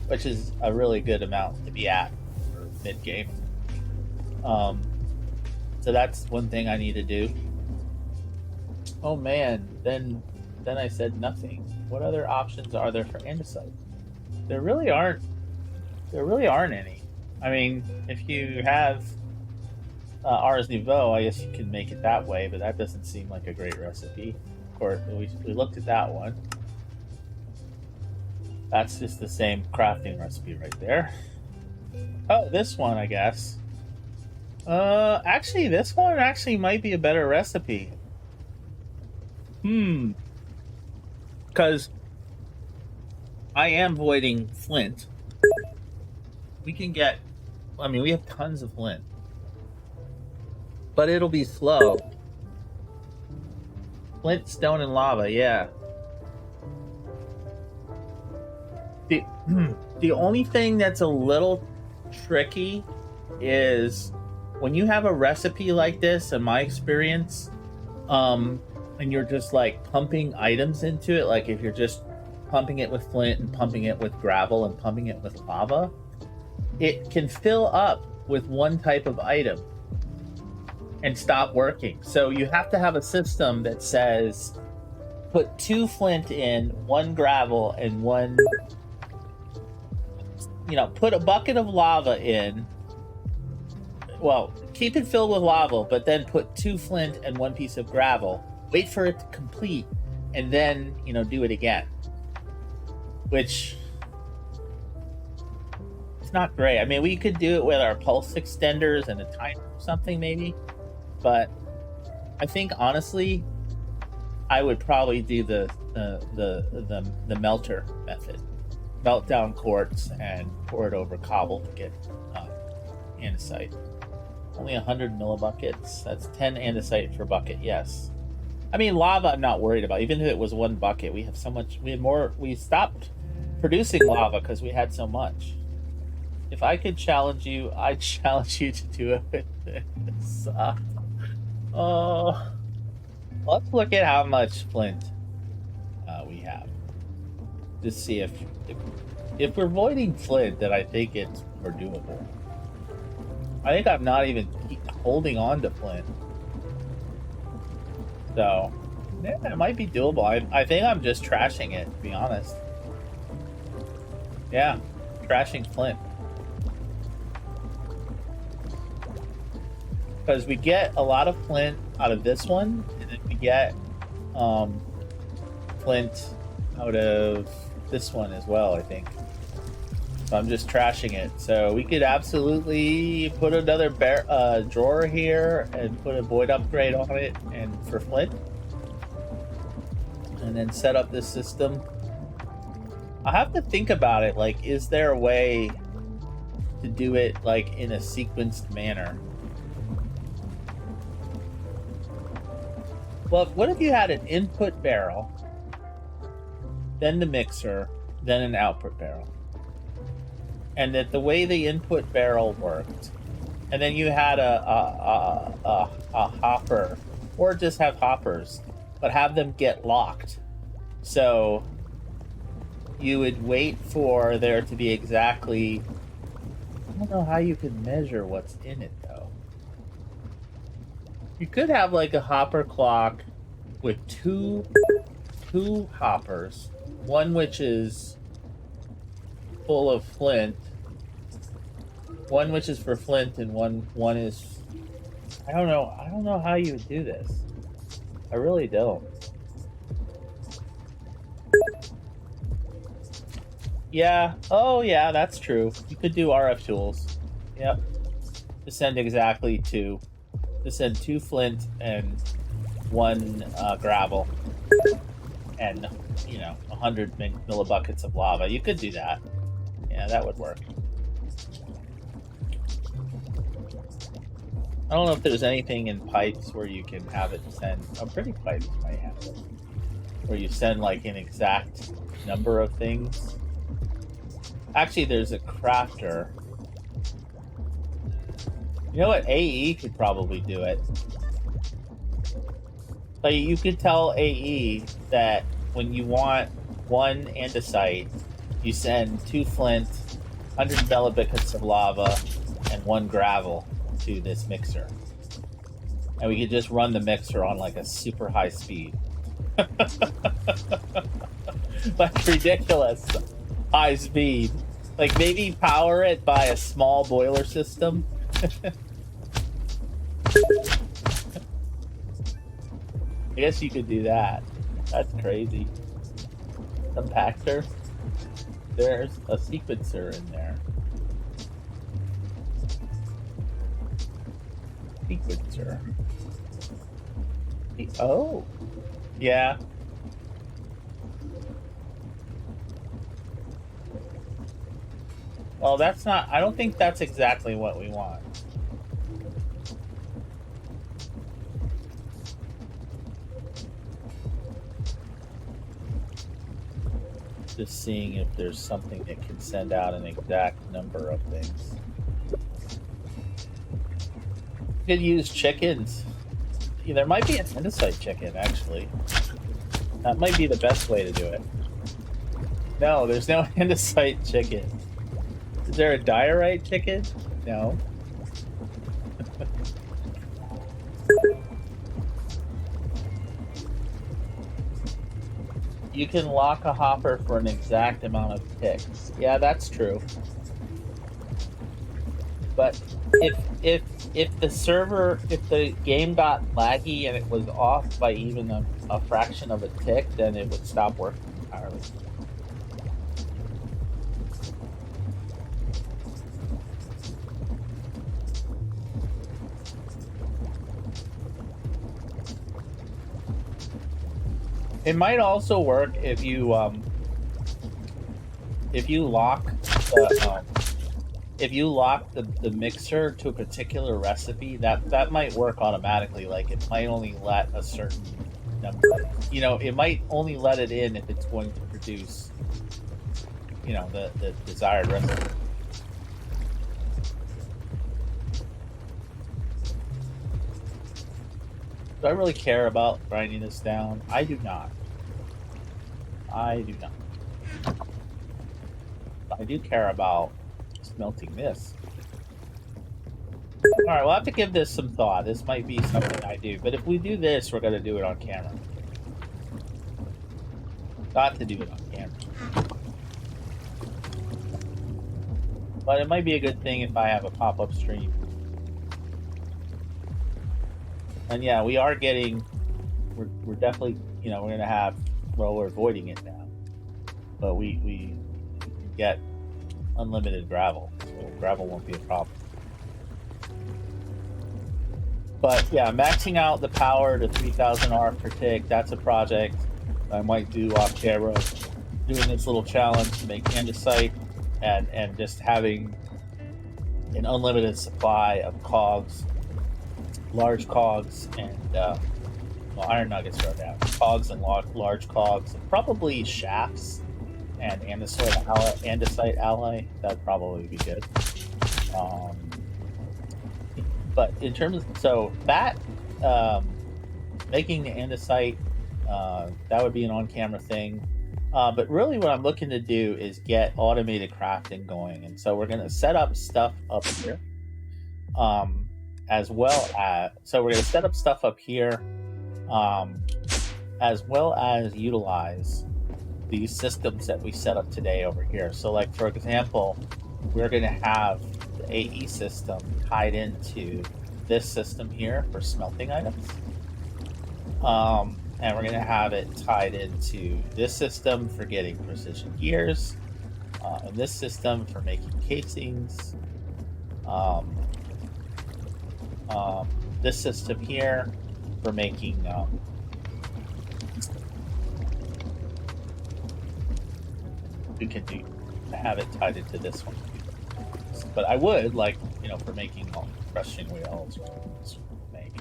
which is a really good amount to be at for mid-game. So that's one thing I need to do. Oh man, then I said nothing. What other options are there for andesite? There really aren't any. I mean, if you have Ars Nouveau, I guess you can make it that way, but that doesn't seem like a great recipe. Of course, we looked at that one. That's just the same crafting recipe right there. Oh, this one, I guess. Actually, this one actually might be a better recipe. Because I am voiding flint. We can get, we have tons of flint. But it'll be slow. Flint, stone, and lava, yeah. The only thing that's a little tricky is when you have a recipe like this, in my experience, and you're just like pumping items into it, like if you're just pumping it with flint and pumping it with gravel and pumping it with lava, it can fill up with one type of item and stop working. So you have to have a system that says put 2 flint in, 1 gravel, and 1, put a bucket of lava in. Well, keep it filled with lava, but then put 2 flint and 1 piece of gravel. Wait for it to complete, and then, do it again. Which, it's not great. I mean, we could do it with our pulse extenders and a timer or something, maybe. But I think, honestly, I would probably do the melter method. Melt down quartz and pour it over cobble to get andesite. Only 100 millibuckets. That's 10 andesite per bucket, yes. I mean, lava I'm not worried about. Even if it was 1 bucket, we have so much. We stopped producing lava because we had so much. If I could challenge you, I'd challenge you to do it with this. Oh, let's look at how much flint we have. Just see if we're voiding flint, then I think it's more doable. I think I'm not even holding on to flint. So, yeah, it might be doable. I think I'm just trashing it, to be honest. Yeah, trashing flint. Because we get a lot of flint out of this one, and then we get flint out of this one as well, I think. So I'm just trashing it. So we could absolutely put another drawer here and put a void upgrade on it and for flint. And then set up this system. I have to think about it. Like, is there a way to do it like in a sequenced manner? Well, what if you had an input barrel, then the mixer, then an output barrel? And that the way the input barrel worked, and then you had a hopper, or just have hoppers, but have them get locked. So you would wait for there to be exactly... I don't know how you can measure what's in it, though. You could have like a hopper clock with two hoppers, one which is full of flint, one which is for flint, and one is... I don't know how you would do this. I really don't. Yeah. Oh, yeah, that's true. You could do RF tools. Yep. To send exactly two. To send 2 flint and 1 gravel. And, 100 millibuckets of lava. You could do that. Yeah, that would work. I don't know if there's anything in pipes where you can have it send... I'm pretty pipes might have it. Where you send, like, an exact number of things. Actually, there's a crafter. You know what? AE could probably do it. But you could tell AE that when you want 1 andesite, you send 2 flint, 100 millibuckets of lava, and 1 gravel to this mixer. And we could just run the mixer on like a super high speed. Like ridiculous high speed. Like maybe power it by a small boiler system. I guess you could do that. That's crazy. Compactor. There's a sequencer in there. Sequencer. Oh. Yeah. Well, that's not... I don't think that's exactly what we want. Just seeing if there's something that can send out an exact number of things. You could use chickens. Yeah, there might be an andesite chicken, actually. That might be the best way to do it. No, there's no andesite chicken. Is there a diorite chicken? No. You can lock a hopper for an exact amount of ticks. Yeah, that's true. But if the server, if the game got laggy and it was off by even a fraction of a tick, then it would stop working entirely. It might also work if you lock the mixer to a particular recipe. That might work automatically. Like it might only let a certain number. It might only let it in if it's going to produce, the desired recipe. Do I really care about grinding this down? I do not. I do not. I do care about smelting this. Alright, we'll have to give this some thought. This might be something I do. But if we do this, we're going to do it on camera. Got to do it on camera. But it might be a good thing if I have a pop-up stream. And yeah, we are getting... We're definitely... You know, we're going to have... Well, we're avoiding it now. But we get unlimited gravel. So gravel won't be a problem. But yeah, maxing out the power to 3000 RF per tick, that's a project I might do off camera. Doing this little challenge to make andesite and just having an unlimited supply of cogs, large cogs, and well, iron nuggets right now. Cogs and large cogs, and probably shafts and andesite alloy. That'd probably be good. But in terms of, so that, making the andesite, that would be an on-camera thing. But really what I'm looking to do is get automated crafting going. And so we're going to set up stuff up here. As well as, so we're going to set up stuff up here, as well as utilize these systems that we set up today over here. So like, for example, we're going to have the AE system tied into this system here for smelting items. And we're going to have it tied into this system for getting precision gears, and this system for making casings. This system here for making we can have it tied into this one. But I would like, you know, for making crushing wheels, maybe.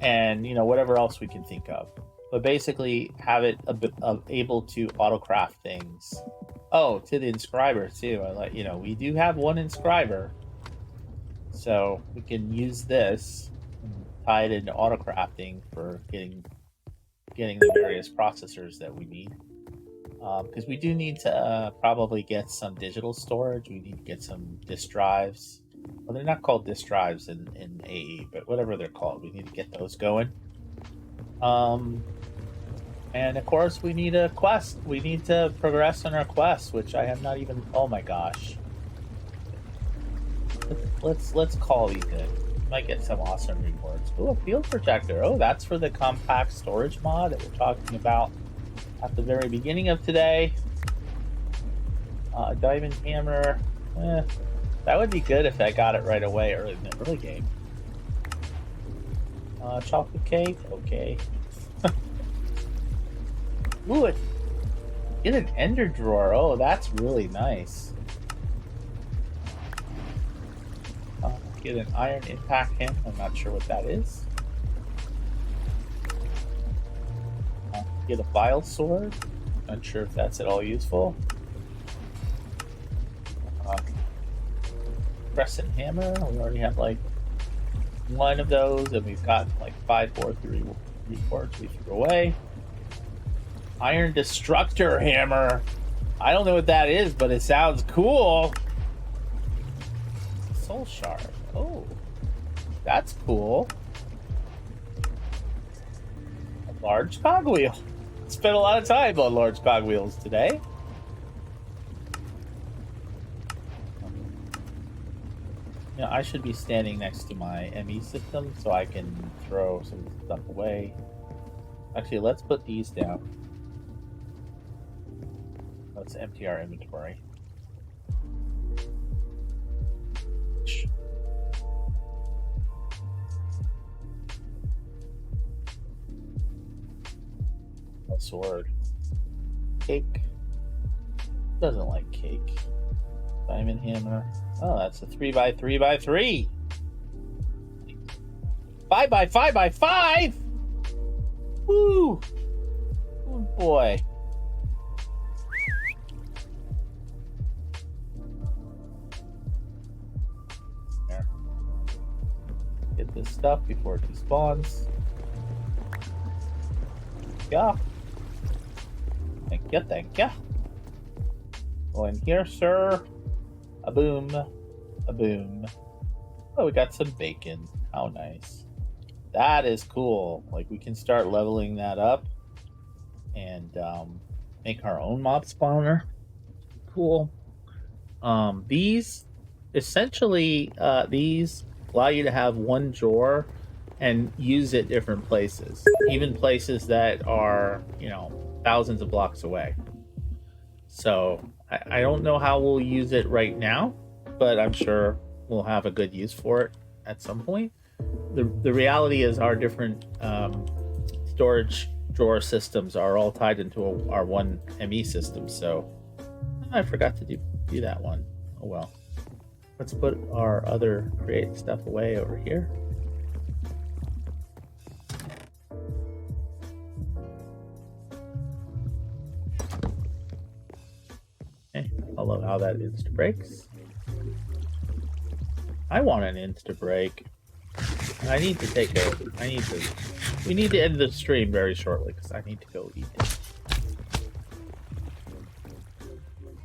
And you know, whatever else we can think of. But basically have it able to auto-craft things. Oh, to the inscriber too. I like, you know, we do have one inscriber. So we can use this tied into auto-crafting for getting the various processors that we need. Because we do need to probably get some digital storage. We need to get some disk drives. Well, they're not called disk drives in AE, but whatever they're called, we need to get those going. And of course, we need a quest. We need to progress on our quest, which I have not even. Oh my gosh! Let's call these in. Might get some awesome rewards. Oh, a field projector. Oh, that's for the compact storage mod that we're talking about at the very beginning of today. Diamond hammer. That would be good if I got it right away early in the early game. Chocolate cake. Okay. Ooh, get an ender drawer. Oh, that's really nice. Get an iron impact hammer. I'm not sure what that is. Get a bile sword. Not sure if that's at all useful. Crescent hammer. We already have like one of those, and we've got like 5, 4, 3 reports we threw away. Iron destructor hammer. I don't know what that is, but it sounds cool. Soul shard. Oh, that's cool. A large cogwheel. Spent a lot of time on large cogwheels today. Yeah, I should be standing next to my ME system so I can throw some stuff away. Actually, let's put these down. Let's empty our inventory. A sword. Cake. Doesn't like cake. Diamond hammer. Oh, that's a 3x3x3. 5x5x5. Woo! Oh boy. There. Get this stuff before it despawns. Yeah. Thank you, thank you. Go in here, sir. A boom. A boom. Oh, we got some bacon. How nice. That is cool. Like, we can start leveling that up and make our own mob spawner. Cool. These essentially these allow you to have one drawer and use it different places, even places that are, you know, thousands of blocks away. So I don't know how we'll use it right now, but I'm sure we'll have a good use for it at some point. The reality is our different storage drawer systems are all tied into our one ME system, so I forgot to do that one. Oh well. Let's put our other create stuff away over here. Okay, I love how that insta breaks. I want an insta break. I need to take a. We need to end the stream very shortly because I need to go eat.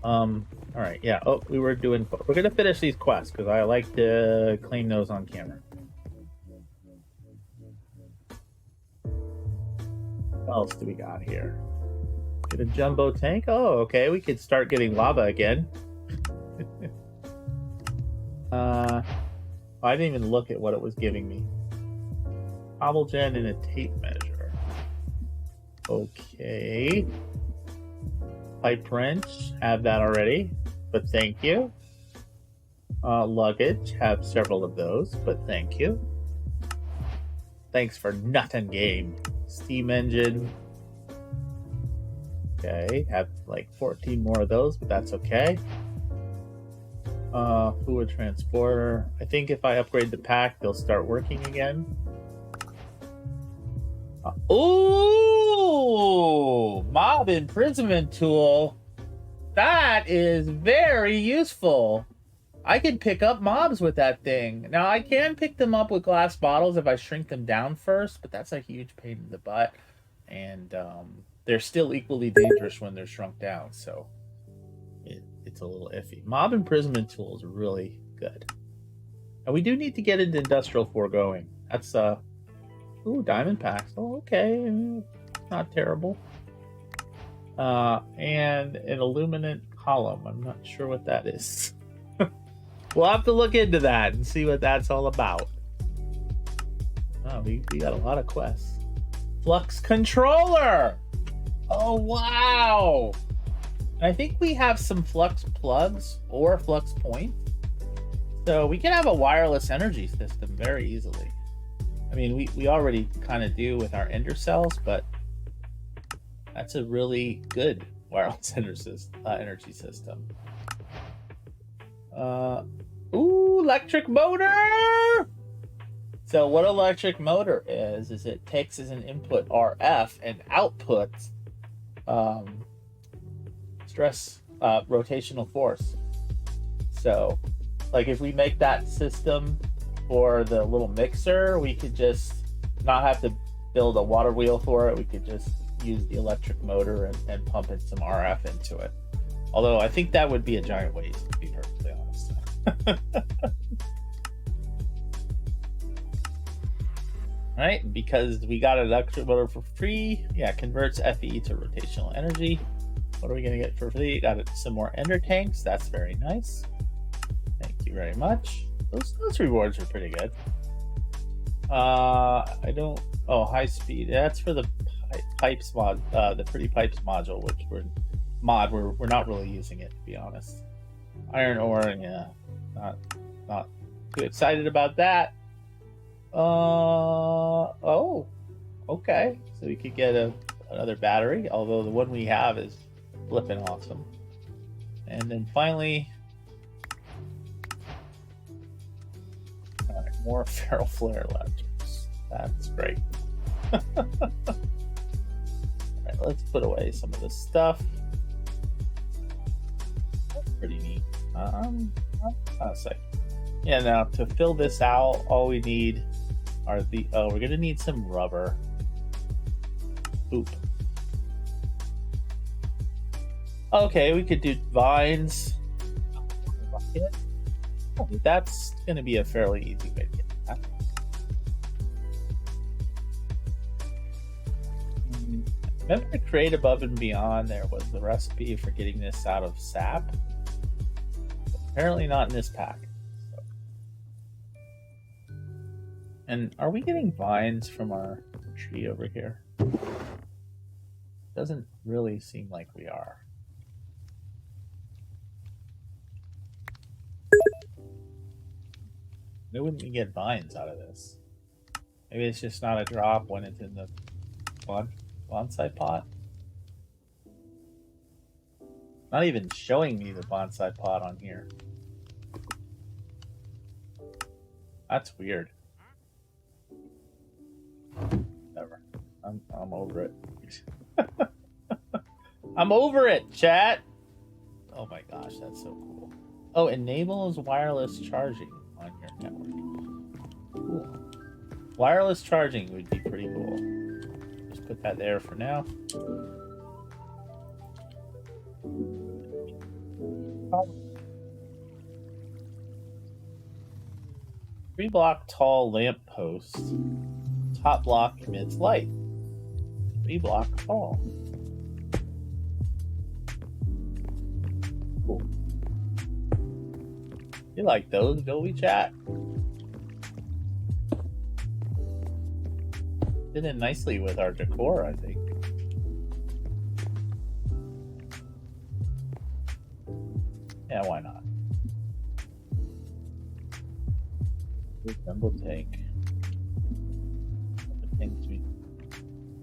All right, yeah. Oh, we're gonna finish these quests because I like to claim those on camera. What else do we got here? Get a jumbo tank. Oh, okay. We could start getting lava again. I didn't even look at what it was giving me. Cobble gen and a tape measure. Okay. Pipe wrench, have that already, but thank you. Luggage, have several of those, but thank you. Thanks for nothing, game. Steam engine. Okay, have like 14 more of those, but that's okay. Fluid transporter. I think if I upgrade the pack, they'll start working again. Ooh, mob imprisonment tool. That is very useful. I can pick up mobs with that thing. Now, I can pick them up with glass bottles if I shrink them down first, but that's a huge pain in the butt. And they're still equally dangerous when they're shrunk down, so it's a little iffy. Mob imprisonment tool is really good. And we do need to get into industrial foregoing. That's ooh, diamond packs. Oh, okay. Not terrible. And an illuminant column. I'm not sure what that is. We'll have to look into that and see what that's all about. Oh, we got a lot of quests. Flux controller! Oh, wow! I think we have some flux plugs or flux points. So we can have a wireless energy system very easily. I mean, we already kind of do with our ender cells, but that's a really good wireless energy system. Ooh, electric motor! So what electric motor is it takes as an input RF and outputs stress rotational force. So like if we make that system for the little mixer, we could just not have to build a water wheel for it. We could just use the electric motor and pump in some RF into it. Although I think that would be a giant waste, to be perfectly honest. All right, because we got an electric motor for free. Yeah, converts FE to rotational energy. What are we gonna get for free? Got some more ender tanks. That's very nice. Thank you very much. Those rewards are pretty good. I don't. Oh, high speed. That's for the pipes mod, the pretty pipes module, which we're not really using it, to be honest. Iron ore, yeah, not too excited about that. Oh, okay. So we could get another battery, although the one we have is flipping awesome. And then finally, all right, more ferro flare electrics. That's great. All right, let's put away some of this stuff. That's pretty neat. A sec. Yeah, now to fill this out, all we need are the... Oh, we're gonna need some rubber. Oop. Okay, we could do vines. That's gonna be a fairly easy way to get that. Remember to create above and beyond, there was the recipe for getting this out of sap. Apparently not in this pack. So. And are we getting vines from our tree over here? Doesn't really seem like we are. Why wouldn't we get vines out of this? Maybe it's just not a drop when it's in the bonsai pot. Not even showing me the bonsai pot on here. That's weird. Whatever. I'm over it. I'm over it, chat. Oh my gosh, that's so cool. Oh, enables wireless charging on your network. Cool. Wireless charging would be pretty cool. Just put that there for now. 3-block tall lamp post. Top block emits light. 3-block tall. Cool. You like those, Dolby Chat? Fit in nicely with our decor, I think. Yeah, why not? Resemble tank. The things we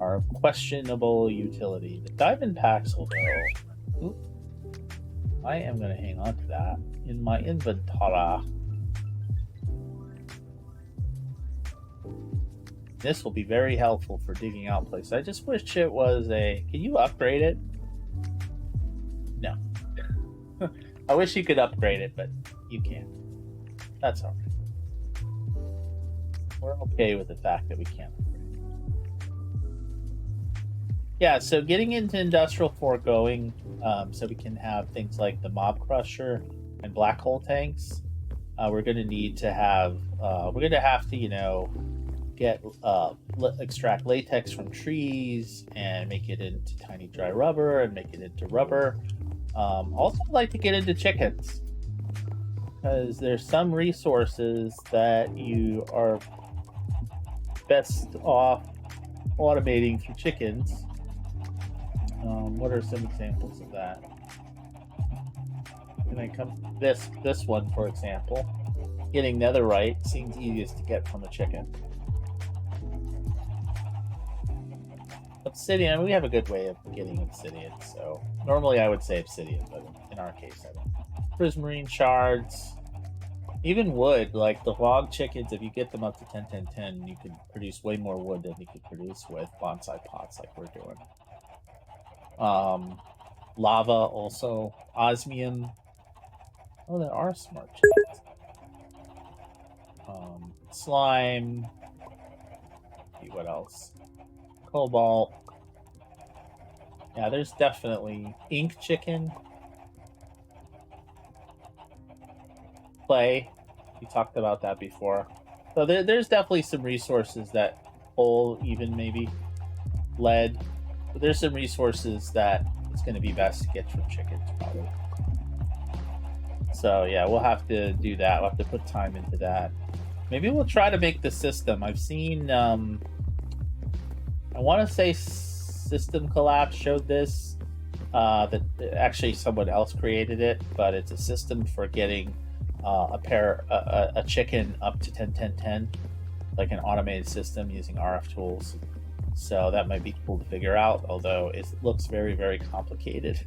are of questionable utility. The diamond packs will go. Oop. I am going to hang on to that in my inventory. This will be very helpful for digging out places. I just wish it was a... Can you upgrade it? No. I wish you could upgrade it, but you can't. That's alright. We're okay with the fact that we can't upgrade it. Yeah, so getting into industrial foregoing, so we can have things like the mob crusher and black hole tanks. We're going to need to have... we're going to have to, you know, get extract latex from trees and make it into tiny dry rubber and make it into rubber. Also I'd like to get into chickens, because there's some resources that you are best off automating through chickens. What are some examples of that? Can I come this one, for example? Getting netherite seems easiest to get from a chicken. Obsidian, we have a good way of getting obsidian, so normally I would say obsidian, but in our case I don't. Prismarine shards, even wood, like the log chickens, if you get them up to 10, 10, 10, you can produce way more wood than you could produce with bonsai pots like we're doing. Lava also, osmium. Oh, there are smart chickens. Slime. Let's see what else? Cobalt. Yeah, there's definitely ink chicken. Clay. We talked about that before. So there's definitely some resources that coal, even maybe lead. But there's some resources that it's going to be best to get from chickens, probably. So yeah, we'll have to do that. We'll have to put time into that. Maybe we'll try to make the system. I've seen... I want to say System Collapse showed this. That actually someone else created it, but it's a system for getting a chicken up to 10, 10, 10, like an automated system using RF tools. So that might be cool to figure out, although it looks very, very complicated.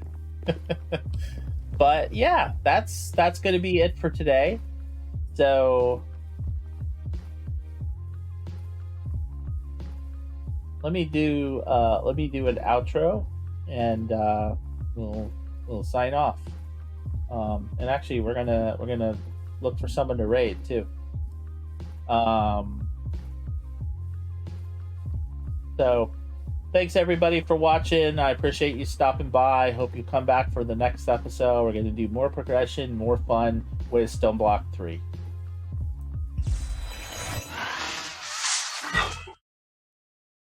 But yeah, that's going to be it for today. So let me do an outro, and we'll sign off. And actually, we're gonna look for someone to raid too. So, thanks everybody for watching. I appreciate you stopping by. Hope you come back for the next episode. We're going to do more progression, more fun with Stone Block 3.